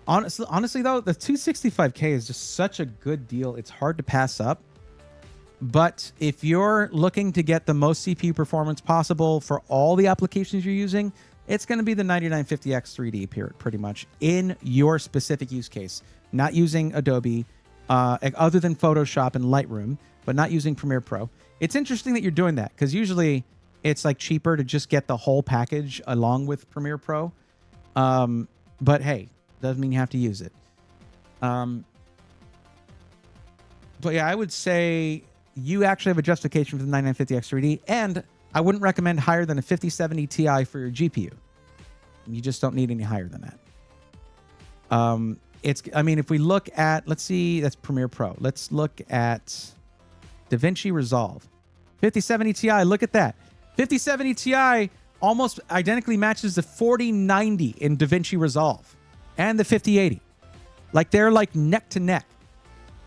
Honestly though, the 265K is just such a good deal. It's hard to pass up. But if you're looking to get the most CPU performance possible for all the applications you're using, it's going to be the 9950X3D pretty much in your specific use case. Not using Adobe, other than Photoshop and Lightroom, but not using Premiere Pro. It's interesting that you're doing that because usually it's like cheaper to just get the whole package along with Premiere Pro. But hey, doesn't mean you have to use it. But yeah, I would say you actually have a justification for the 9950X3D, and I wouldn't recommend higher than a 5070 Ti for your GPU. You just don't need any higher than that. I mean, if we look at, let's see, that's Premiere Pro. Let's look at DaVinci Resolve. 5070 Ti, look at that. 5070 Ti almost identically matches the 4090 in DaVinci Resolve and the 5080. Like, they're like neck to neck.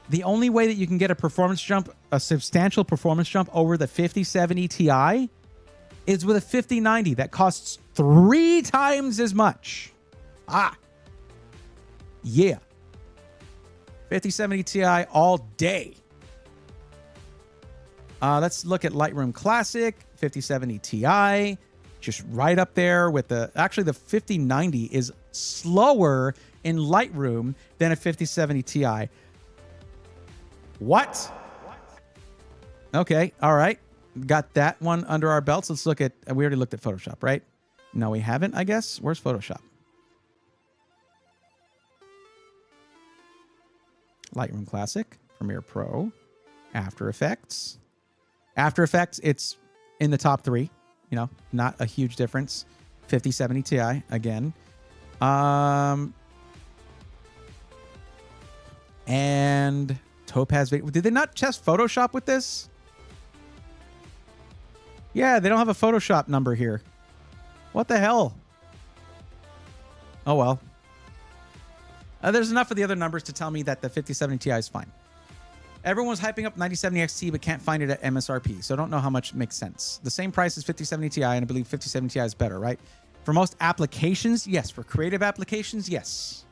The only way that you can get a performance jump, a substantial performance jump over the 5070 Ti is with a 5090 that costs 3 times as much. Yeah. 5070 Ti all day. Let's look at Lightroom Classic, 5070 Ti, just right up there with actually the 5090 is slower in Lightroom than a 5070 Ti. What? Okay, all right. Got that one under our belts. Let's look at, we already looked at Photoshop, right? No, we haven't, I guess. Where's Photoshop? Lightroom Classic, Premiere Pro, After Effects. After Effects, it's in the top 3. You know, not a huge difference. 5070 Ti, again. And Topaz Video. Did they not test Photoshop with this? Yeah, they don't have a Photoshop number here. What the hell? Oh, well. There's enough of the other numbers to tell me that the 5070 Ti is fine. Everyone's hyping up 9070 XT, but can't find it at MSRP, so I don't know how much makes sense. The same price as 5070 Ti, and I believe 5070 Ti is better, right? For most applications, yes. For creative applications, yes.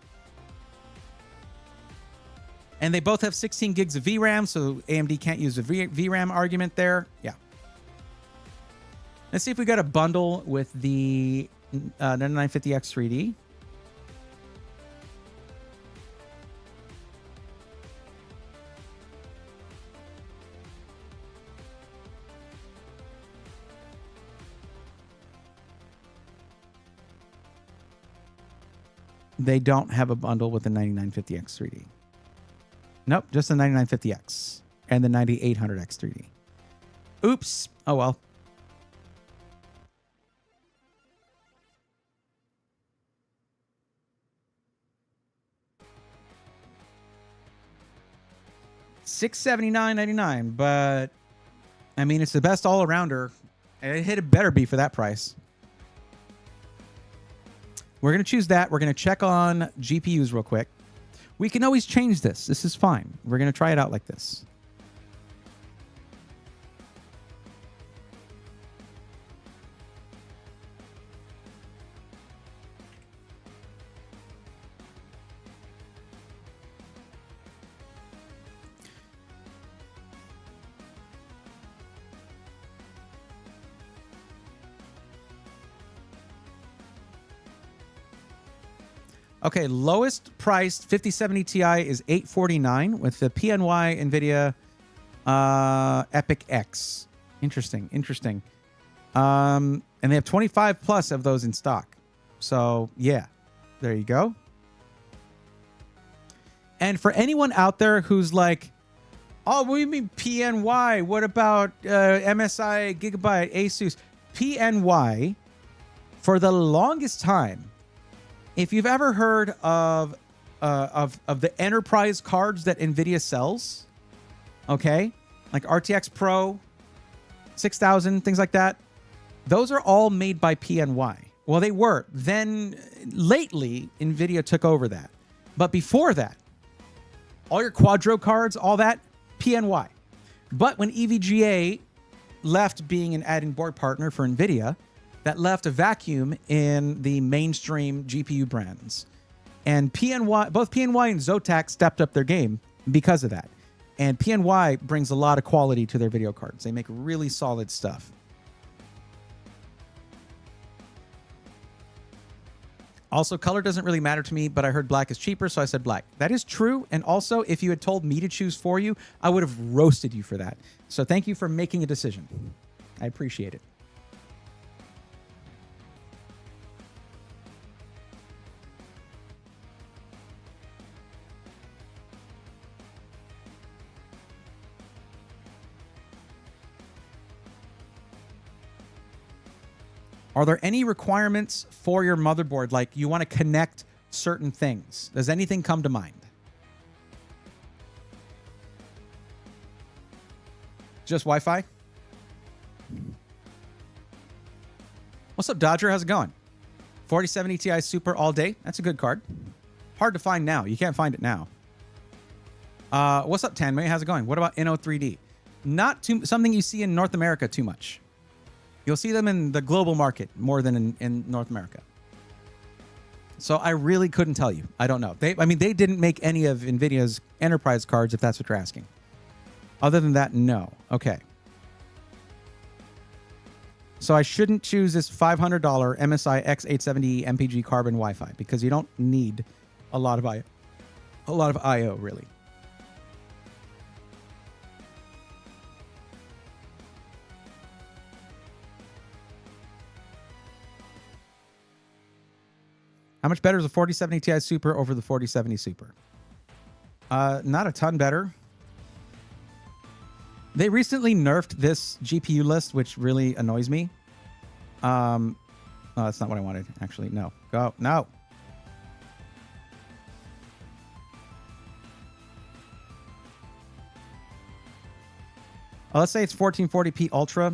And they both have 16 gigs of VRAM, so AMD can't use the VRAM argument there. Yeah. Let's see if we got a bundle with the 9950X3D. They don't have a bundle with the 9950X 3D. Nope, just the 9950X and the 9800X 3D. Oops. Oh, well. $679.99, but I mean, it's the best all-arounder. It better be for that price. We're going to choose that. We're going to check on GPUs real quick. We can always change this. This is fine. We're going to try it out like this. Okay, lowest priced 5070 Ti is $849 with the PNY NVIDIA Epic X. Interesting. And they have 25 plus of those in stock. So, yeah, there you go. And for anyone out there who's like, oh, what do you mean PNY? What about MSI, Gigabyte, Asus? PNY, for the longest time, if you've ever heard of the enterprise cards that NVIDIA sells, okay, like RTX Pro, 6000, things like that, those are all made by PNY. Well, they were. Then lately, NVIDIA took over that. But before that, all your Quadro cards, all that, PNY. But when EVGA left being an add-in board partner for NVIDIA, that left a vacuum in the mainstream GPU brands. And PNY, both PNY and Zotac stepped up their game because of that. And PNY brings a lot of quality to their video cards. They make really solid stuff. Also, color doesn't really matter to me, but I heard black is cheaper, so I said black. That is true. And also, if you had told me to choose for you, I would have roasted you for that. So thank you for making a decision. I appreciate it. Are there any requirements for your motherboard? Like you want to connect certain things? Does anything come to mind? Just Wi-Fi? What's up, Dodger? How's it going? 4070 Ti Super all day. That's a good card. Hard to find now. You can't find it now. What's up, Tanmay? How's it going? What about Inno3D? Not too something you see in North America too much. You'll see them in the global market more than in North America. So I really couldn't tell you. I don't know. They didn't make any of NVIDIA's enterprise cards, if that's what you're asking. Other than that, no. Okay. So I shouldn't choose this $500 MSI X870 MPG Carbon Wi-Fi because you don't need a lot of I/O really. How much better is the 4070 Ti Super over the 4070 Super? Not a ton better. They recently nerfed this GPU list, which really annoys me. Oh, that's not what I wanted, actually. No. Go. No. Let's say it's 1440p Ultra.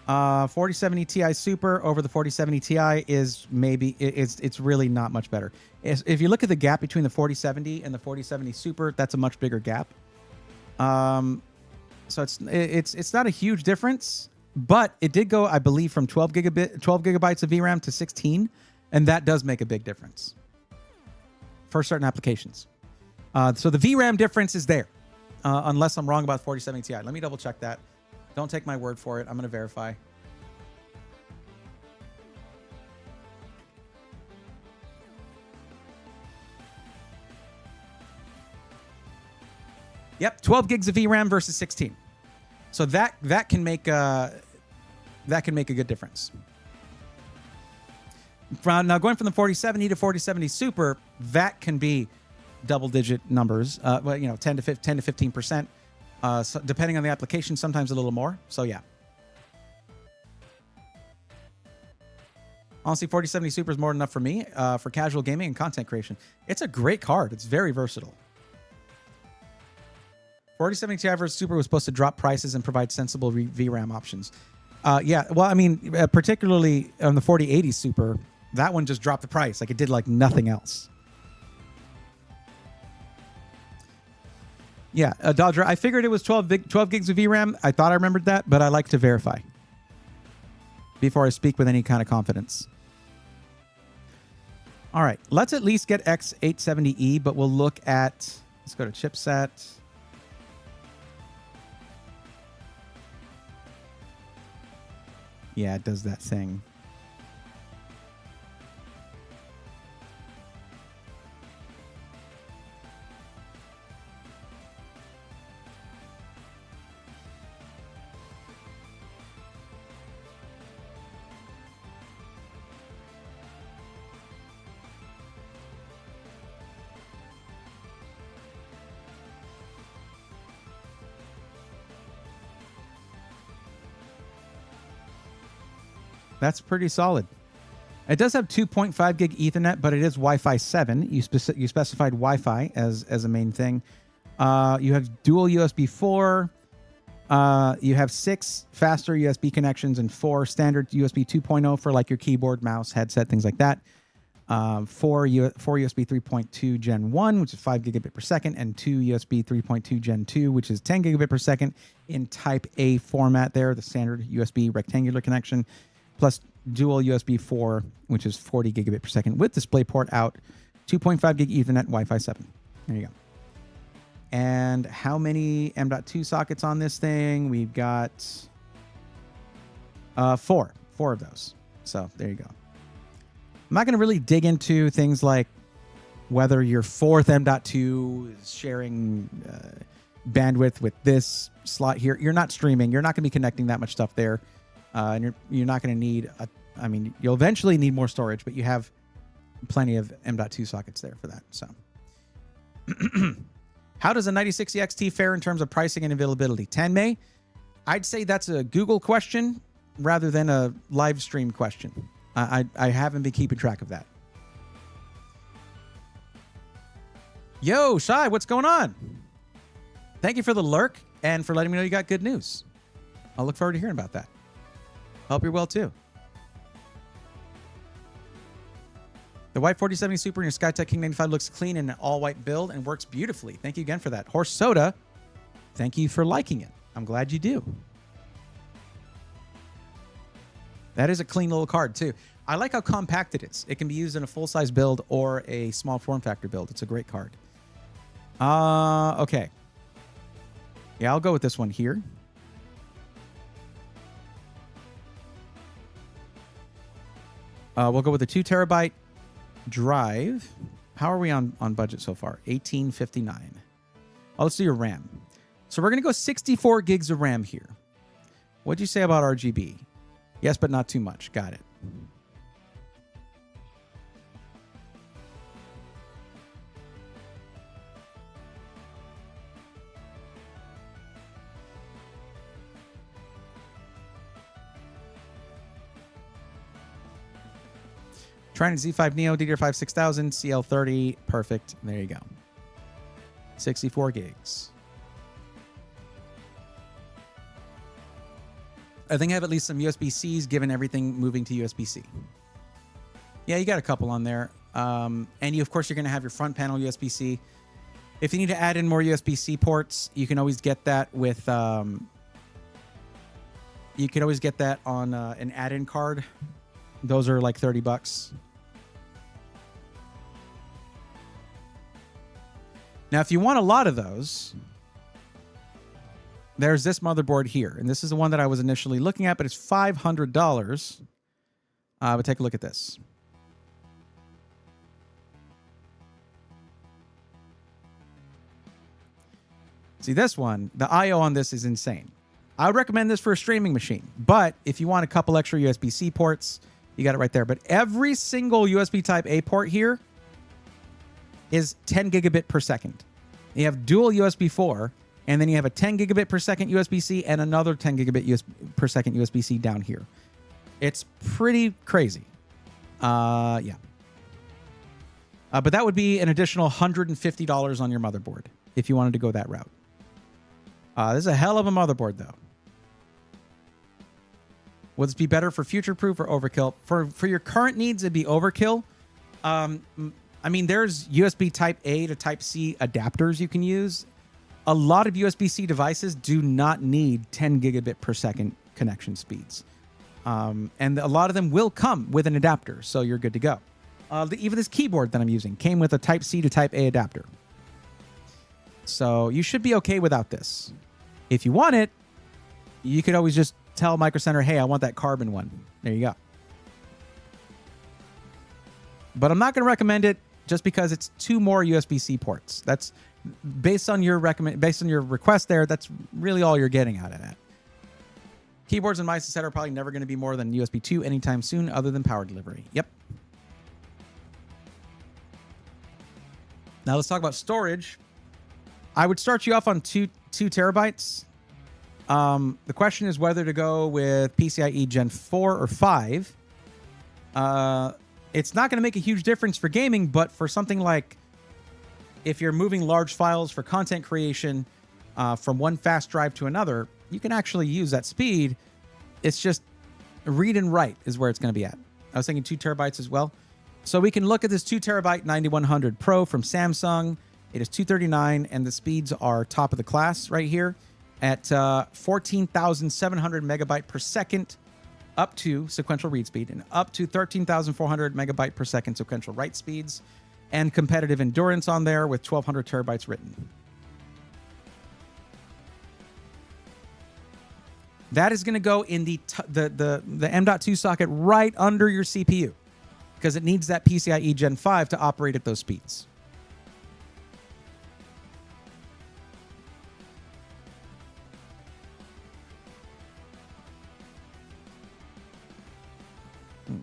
4070 Ti Super over the 4070 Ti is maybe it's really not much better. If you look at the gap between the 4070 and the 4070 Super, that's a much bigger gap. So it's not a huge difference, but it did go, I believe, from 12 gigabytes of VRAM to 16, and that does make a big difference for certain applications. So the VRAM difference is there, unless I'm wrong about 4070 Ti. Let me double check that. Don't take my word for it. I'm going to verify. Yep, 12 gigs of VRAM versus 16. So that can make a good difference. Now going from the 4070 to 4070 Super, that can be double-digit numbers. Well, 10 to 15%, so depending on the application. Sometimes a little more. So yeah. Honestly, 4070 Super is more than enough for me for casual gaming and content creation. It's a great card. It's very versatile. 4070 Ti versus Super was supposed to drop prices and provide sensible VRAM options. Yeah, well, I mean, particularly on the 4080 Super, that one just dropped the price. Like, it did like nothing else. Yeah, Dodger, I figured it was 12 gigs of VRAM. I thought I remembered that, but I like to verify before I speak with any kind of confidence. All right, let's at least get X870E, but we'll look at, let's go to chipset. Yeah, it does that thing. That's pretty solid. It does have 2.5 gig Ethernet, but it is Wi-Fi 7. You specified Wi-Fi as a main thing. You have dual USB 4. You have 6 faster USB connections and 4 standard USB 2.0 for like your keyboard, mouse, headset, things like that. 4 USB 3.2 Gen 1, which is 5 gigabit per second, and 2 USB 3.2 Gen 2, which is 10 gigabit per second in Type A format there, the standard USB rectangular connection, plus dual USB 4, which is 40 gigabit per second with DisplayPort out, 2.5 gig Ethernet, Wi-Fi 7. There you go. And how many M.2 sockets on this thing? We've got 4 of those. So there you go. I'm not going to really dig into things like whether your 4th M.2 is sharing bandwidth with this slot here. You're not streaming. You're not going to be connecting that much stuff there. And you're not going to need, you'll eventually need more storage, but you have plenty of M.2 sockets there for that. So how does a 9060 XT fare in terms of pricing and availability? 10 May? I'd say that's a Google question rather than a live stream question. I haven't been keeping track of that. Yo, Shai, what's going on? Thank you for the lurk and for letting me know you got good news. I'll look forward to hearing about that. Hope you're well, too. The white 4070 Super in your SkyTech King 95 looks clean in an all-white build and works beautifully. Thank you again for that. Horse Soda, thank you for liking it. I'm glad you do. That is a clean little card, too. I like how compact it is. It can be used in a full-size build or a small form factor build. It's a great card. Okay. Yeah, I'll go with this one here. We'll go with a 2 terabyte drive. How are we on budget so far? 1859. Oh, let's do your RAM. So we're going to go 64 gigs of RAM here. What'd you say about RGB? Yes, but not too much. Got it. Trident Z5 Neo, DDR5 6000, CL30. Perfect. There you go. 64 gigs. I think I have at least some USB-Cs given everything moving to USB-C. Yeah, you got a couple on there. And you, of course, you're going to have your front panel USB-C. If you need to add in more USB-C ports, you can always get that with... you can always get that on an add-in card. Those are like $30. Now, if you want a lot of those, there's this motherboard here. And this is the one that I was initially looking at, but it's $500. But take a look at this. See, this one, the I/O on this is insane. I would recommend this for a streaming machine. But if you want a couple extra USB-C ports, You got it right there. But every single USB Type A port here is 10 gigabit per second. You have dual USB 4, and then you have a 10 gigabit per second USB-C and another 10 gigabit per second USB-C down here. It's pretty crazy. Yeah. But that would be an additional $150 on your motherboard if you wanted to go that route. This is a hell of a motherboard, though. Would this be better for future-proof or overkill? For your current needs, it'd be overkill. I mean, there's USB Type A to Type C adapters you can use. A lot of USB-C devices do not need 10 gigabit per second connection speeds. And a lot of them will come with an adapter, so you're good to go. Even this keyboard that I'm using came with a Type C to Type A adapter. So you should be okay without this. If you want it, you could always just tell Micro Center, hey, I want that carbon one. There you go. But I'm not going to recommend it just because it's 2 more USB-C ports. That's based on your request there. That's really all you're getting out of that. Keyboards and mice, etc., are probably never going to be more than USB 2 anytime soon, other than power delivery. Yep. Now let's talk about storage. I would start you off on two terabytes. The question is whether to go with PCIe Gen 4 or 5. It's not going to make a huge difference for gaming, but for something like if you're moving large files for content creation from one fast drive to another, you can actually use that speed. It's just read and write is where it's going to be at. I was thinking 2 terabytes as well. So we can look at this 2 terabyte 9100 Pro from Samsung. It is $239, and the speeds are top of the class right here at 14,700 megabyte per second, up to sequential read speed, and up to 13,400 megabyte per second sequential write speeds, and competitive endurance on there with 1,200 terabytes written. That is going to go in the M.2 socket right under your CPU because it needs that PCIe Gen 5 to operate at those speeds.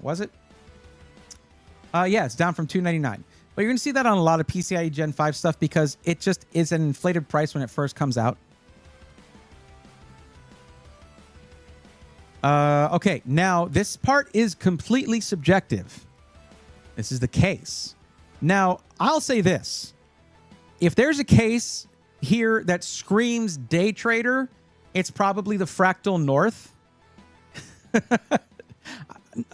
Was it? Yeah, it's down from $299. But you're going to see that on a lot of PCIe Gen 5 stuff because it just is an inflated price when it first comes out. Okay, now this part is completely subjective. This is the case. Now, I'll say this. If there's a case here that screams day trader, it's probably the Fractal North.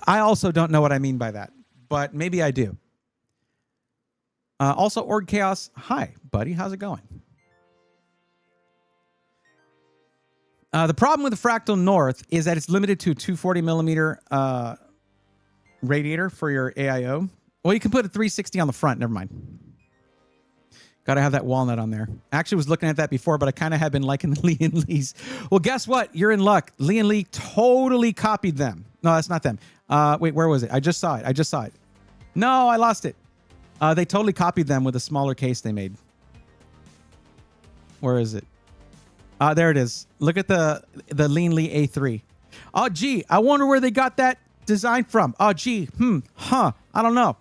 I also don't know what I mean by that, but maybe I do. Also, Org Chaos. Hi, buddy. How's it going? The problem with the Fractal North is that it's limited to a 240 millimeter radiator for your AIO. Well, you can put a 360 on the front. Never mind. Got to have that walnut on there. Actually was looking at that before, but I kind of have been liking the Lee and Lee's. Well, guess what? You're in luck. Lee and Lee totally copied them. No, that's not them. Wait, where was it? I just saw it. No, I lost it. They totally copied them with a smaller case they made. Where is it? There it is. Look at the Lee and Lee A3. Oh, gee, I wonder where they got that design from. Oh, gee, I don't know.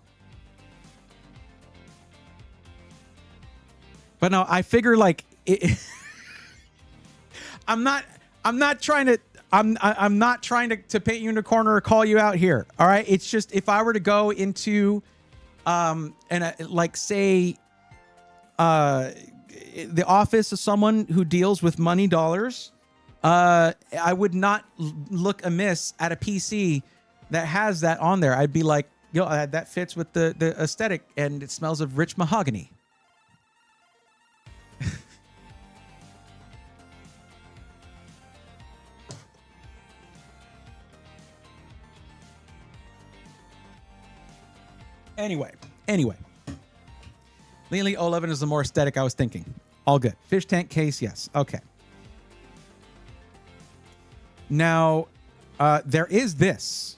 But no, I figure like I'm not trying to paint you in a corner or call you out here. All right, it's just if I were to go into like say the office of someone who deals with money dollars, I would not look amiss at a PC that has that on there. I'd be like, yo, that fits with the aesthetic and it smells of rich mahogany. Anyway. Lee and Lee 011 is the more aesthetic I was thinking. All good. Fish tank case, yes. Okay. Now, there is this.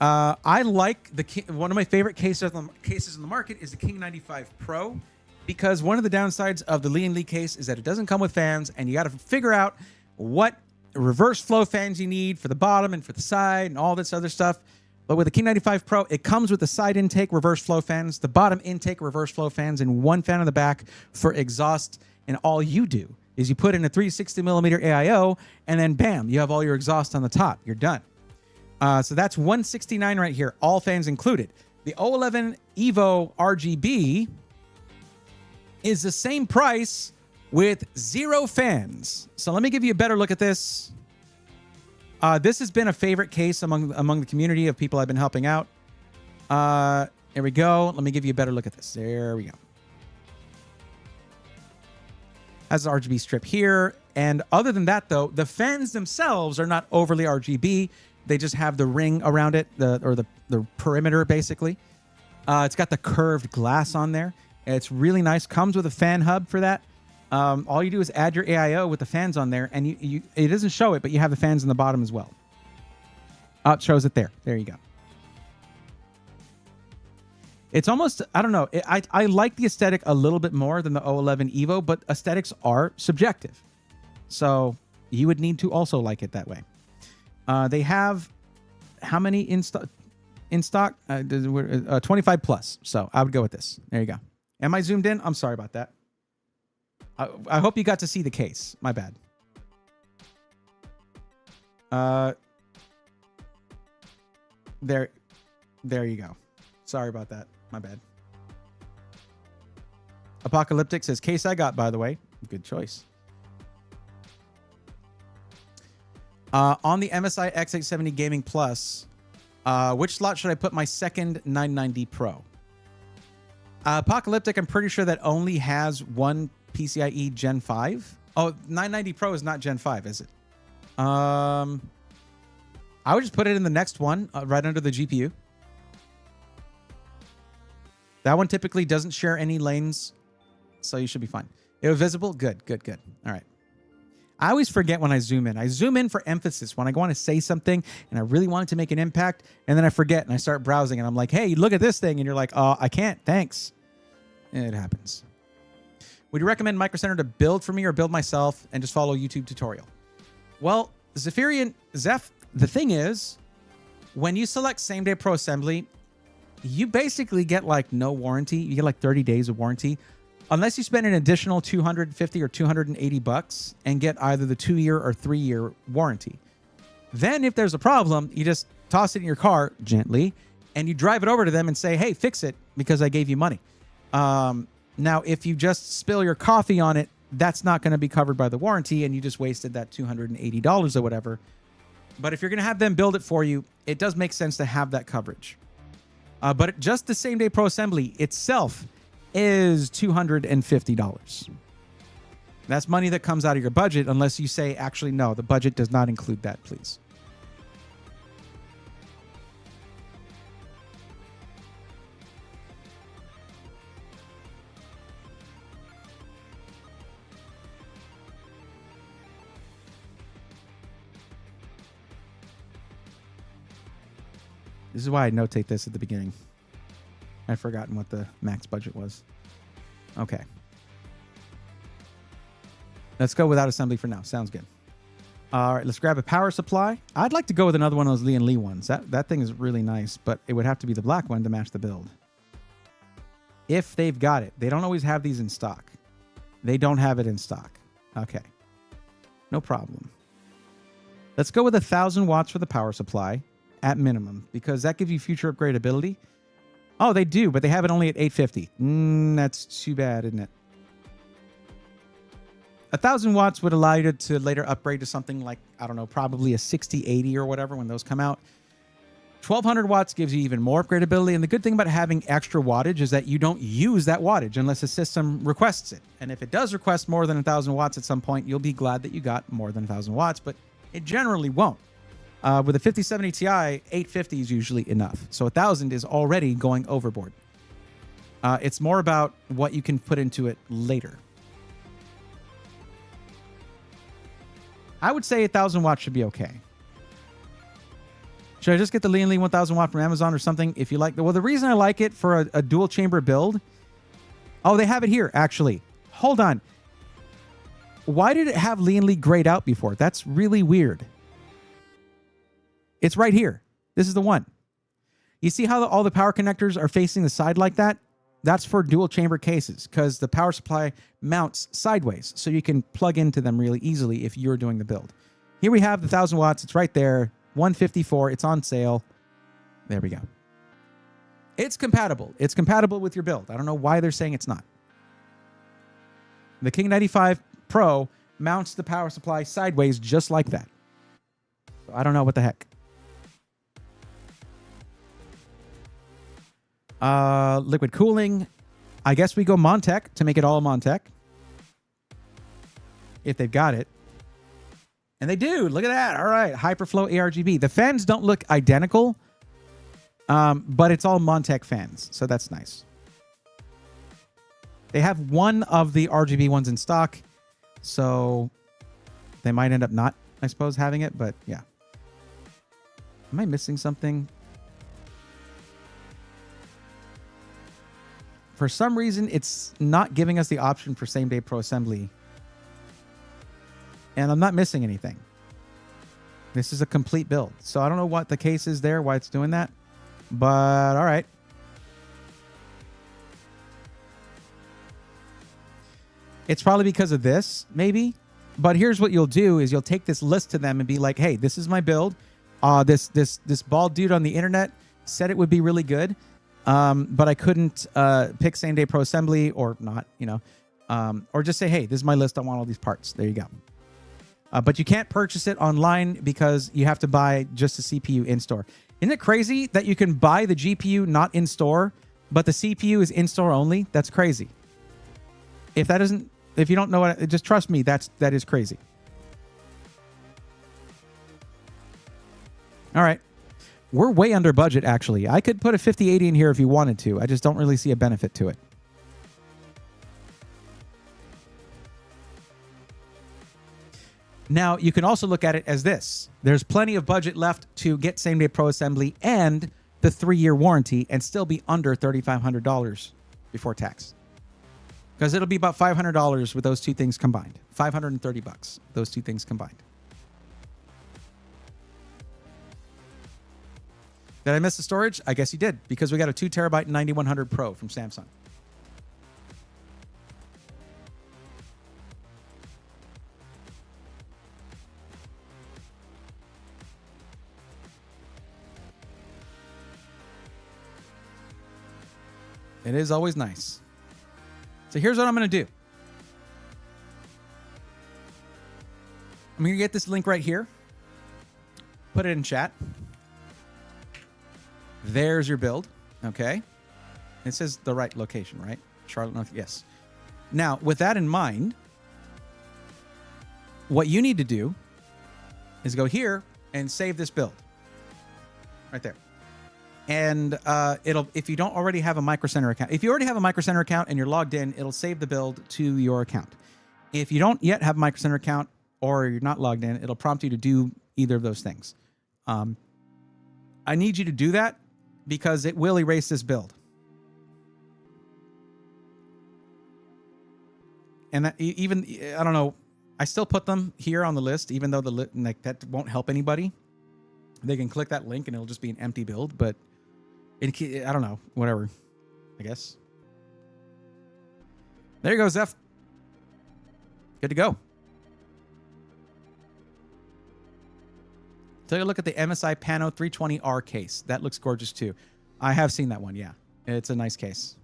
I like one of my favorite cases in the market is the King 95 Pro, because one of the downsides of the Lee and Lee case is that it doesn't come with fans, and you got to figure out what reverse flow fans you need for the bottom and for the side and all this other stuff. But with the King 95 Pro, it comes with the side intake reverse flow fans, the bottom intake reverse flow fans, and one fan on the back for exhaust. And all you do is you put in a 360 millimeter AIO, and then bam, you have all your exhaust on the top. You're done. So that's $169 right here, all fans included. The 011 Evo RGB is the same price with 0 fans. So let me give you a better look at this. This has been a favorite case among the community of people I've been helping out. Here we go. Let me give you a better look at this. There we go. Has the RGB strip here. And other than that, though, the fans themselves are not overly RGB. They just have the ring around it, the perimeter, basically. It's got the curved glass on there. It's really nice. Comes with a fan hub for that. All you do is add your AIO with the fans on there, and it doesn't show it, but you have the fans in the bottom as well. Oh, it shows it there. There you go. It's almost, I don't know. I like the aesthetic a little bit more than the 011 Evo, but aesthetics are subjective. So you would need to also like it that way. They have how many in stock? 25 plus. So I would go with this. There you go. Am I zoomed in? I'm sorry about that. I hope you got to see the case. My bad. There you go. Sorry about that. My bad. Apocalyptic says, case I got, by the way. Good choice. On the MSI X870 Gaming Plus, which slot should I put my second 990 Pro? Apocalyptic, I'm pretty sure that only has one PCIe Gen 5. Oh, 990 Pro is not Gen 5, is it? I would just put it in the next one, right under the GPU. That one typically doesn't share any lanes, so you should be fine. It was visible? Good, good, good. All right. I always forget when I zoom in. I zoom in for emphasis when I want to say something and I really want it to make an impact, and then I forget and I start browsing and I'm like, hey, look at this thing. And you're like, oh, I can't. Thanks. It happens. Would you recommend Micro Center to build for me or build myself and just follow YouTube tutorial? Well, Zephyrian, Zeph, the thing is, when you select Same Day Pro Assembly, you basically get like no warranty. You get like 30 days of warranty. Unless you spend an additional $250 or $280 and get either the 2-year or 3-year warranty. Then if there's a problem, you just toss it in your car gently and you drive it over to them and say, hey, fix it because I gave you money. Now, if you just spill your coffee on it, that's not going to be covered by the warranty and you just wasted that $280 or whatever. But if you're going to have them build it for you, it does make sense to have that coverage. But just the Same Day Pro Assembly itself is $250. That's money that comes out of your budget unless you say, actually, no, the budget does not include that, please. This is why I notate this at the beginning. I've forgotten what the max budget was. Okay. Let's go without assembly for now. Sounds good. All right, let's grab a power supply. I'd like to go with another one of those Lee & Lee ones. That thing is really nice, but it would have to be the black one to match the build. If they've got it. They don't always have these in stock. They don't have it in stock. Okay. No problem. Let's go with 1,000 watts for the power supply at minimum, because that gives you future upgradability. Oh, they do, but they have it only at 850. That's too bad, isn't it? 1,000 watts would allow you to later upgrade to something like, I don't know, probably a 6080 or whatever when those come out. 1,200 watts gives you even more upgradability. And the good thing about having extra wattage is that you don't use that wattage unless the system requests it. And if it does request more than 1,000 watts at some point, you'll be glad that you got more than 1,000 watts, but it generally won't. With a 5070 Ti, 850 is usually enough. So 1,000 is already going overboard. It's more about what you can put into it later. I would say 1,000 watts should be okay. Should I just get the Lee & Lee 1,000 watt from Amazon or something if you like? Well, the reason I like it for a dual chamber build... Oh, they have it here, actually. Hold on. Why did it have Lee & Lee grayed out before? That's really weird. It's right here. This is the one. You see how all the power connectors are facing the side like that? That's for dual chamber cases because the power supply mounts sideways, so you can plug into them really easily if you're doing the build. Here we have the 1000 watts. It's right there. 154. It's on sale. There we go. It's compatible. It's compatible with your build. I don't know why they're saying it's not. The King 95 Pro mounts the power supply sideways just like that. So I don't know what the heck. Liquid cooling. I guess we go Montec to make it all Montec. If they've got it. And they do. Look at that. All right. Hyperflow ARGB. The fans don't look identical, but it's all Montec fans. So that's nice. They have one of the RGB ones in stock. So they might end up not, I suppose, having it. But yeah. Am I missing something? For some reason, it's not giving us the option for same-day Pro Assembly. And I'm not missing anything. This is a complete build. So I don't know what the case is there, why it's doing that. But all right. It's probably because of this, maybe. But here's what you'll do is you'll take this list to them and be like, hey, this is my build. This bald dude on the internet said it would be really good. But I couldn't pick same day Pro Assembly or not, you know, or just say, hey, this is my list. I want all these parts. There you go. But you can't purchase it online because you have to buy just the CPU in store. Isn't it crazy that you can buy the GPU not in store, but the CPU is in store only? That's crazy. If you don't know what, just trust me, that is crazy. All right. We're way under budget, actually. I could put a 5080 in here if you wanted to. I just don't really see a benefit to it. Now, you can also look at it as this. There's plenty of budget left to get same-day Pro Assembly and the 3-year warranty and still be under $3,500 before tax. Because it'll be about $500 with those two things combined. $530, those two things combined. Did I miss the storage? I guess you did, because we got a 2 terabyte 9100 Pro from Samsung. It is always nice. So here's what I'm going to do. I'm going to get this link right here. Put it in chat. There's your build. Okay. It says the right location, right? Charlotte, North. Yes. Now, with that in mind, what you need to do is go here and save this build. Right there. And if you don't already have a Micro Center account, if you already have a Micro Center account and you're logged in, it'll save the build to your account. If you don't yet have a Micro Center account or you're not logged in, it'll prompt you to do either of those things. I need you to do that because it will erase this build. And that, even, I don't know, I still put them here on the list, even though that won't help anybody. They can click that link and it'll just be an empty build, but I don't know, whatever, I guess. There you go, Zeph. Good to go. Take a look at the MSI Pano 320R case. That looks gorgeous too. I have seen that one, yeah. It's a nice case.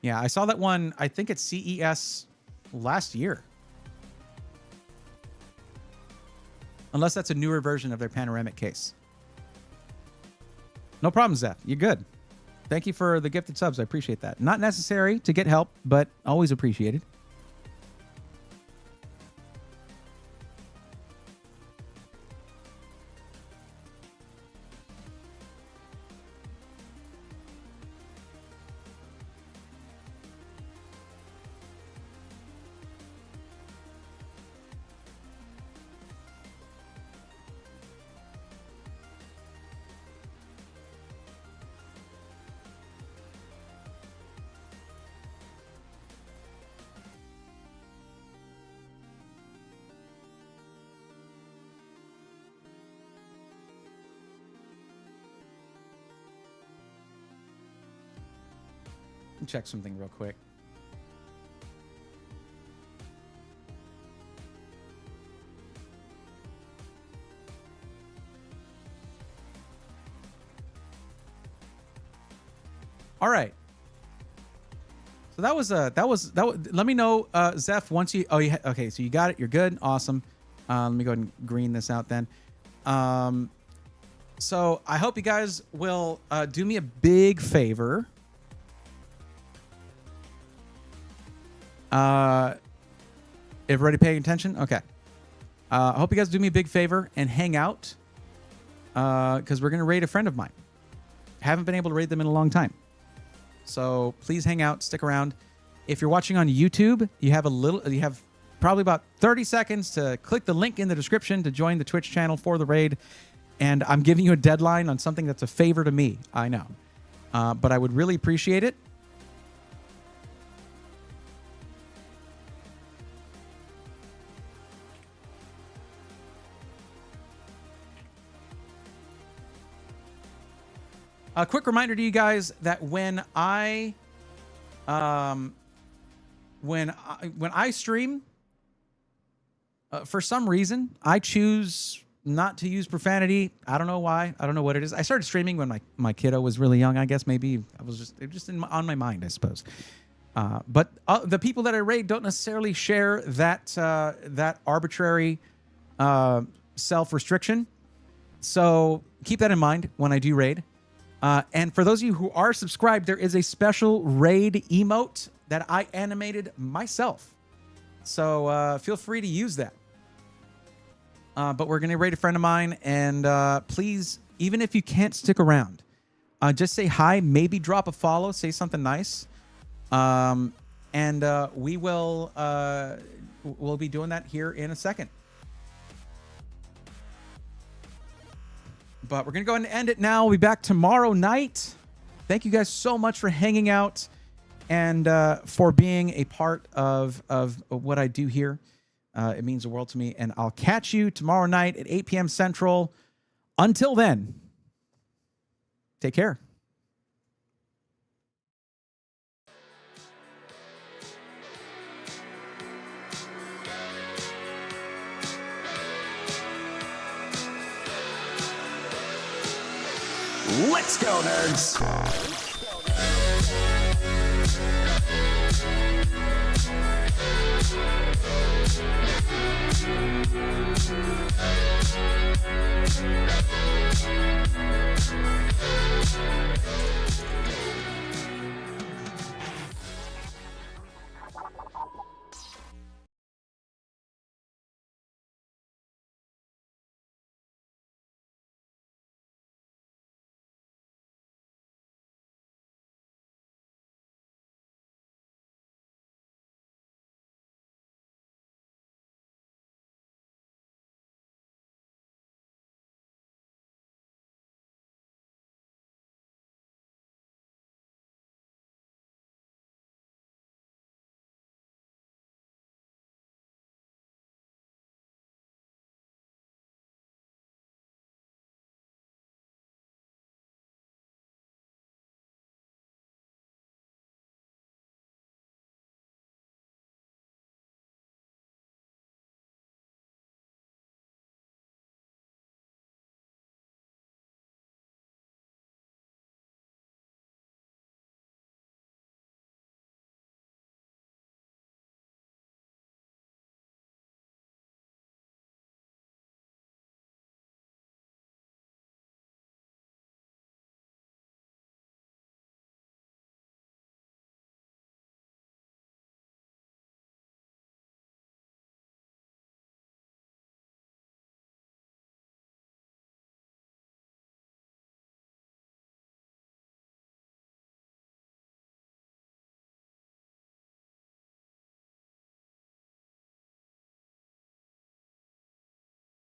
Yeah, I saw that one, I think at CES last year. Unless that's a newer version of their panoramic case. No problem, Zeph. You're good. Thank you for the gifted subs. I appreciate that. Not necessary to get help, but always appreciated. check something real quick. All right. So that was let me know, Zeph, once you okay, so you got it, you're good, awesome. Let me go ahead and green this out then. So I hope you guys will do me a big favor. Everybody paying attention? Okay. I hope you guys do me a big favor and hang out, because we're gonna raid a friend of mine. Haven't been able to raid them in a long time. So please hang out, stick around. If you're watching on YouTube, you have probably about 30 seconds to click the link in the description to join the Twitch channel for the raid. And I'm giving you a deadline on something that's a favor to me, I know. But I would really appreciate it. A quick reminder to you guys that when I stream, for some reason, I choose not to use profanity. I don't know why. I don't know what it is. I started streaming when my kiddo was really young. I guess maybe it was just on my mind, I suppose. But the people that I raid don't necessarily share that arbitrary self-restriction. So keep that in mind when I do raid. And for those of you who are subscribed, there is a special raid emote that I animated myself. So feel free to use that. But we're going to raid a friend of mine. And please, even if you can't stick around, just say hi, maybe drop a follow, say something nice. And we will we'll be doing that here in a second. But we're going to go ahead and end it now. We'll be back tomorrow night. Thank you guys so much for hanging out and for being a part of what I do here. It means the world to me. And I'll catch you tomorrow night at 8 p.m. Central. Until then, take care. Let's go, nerds!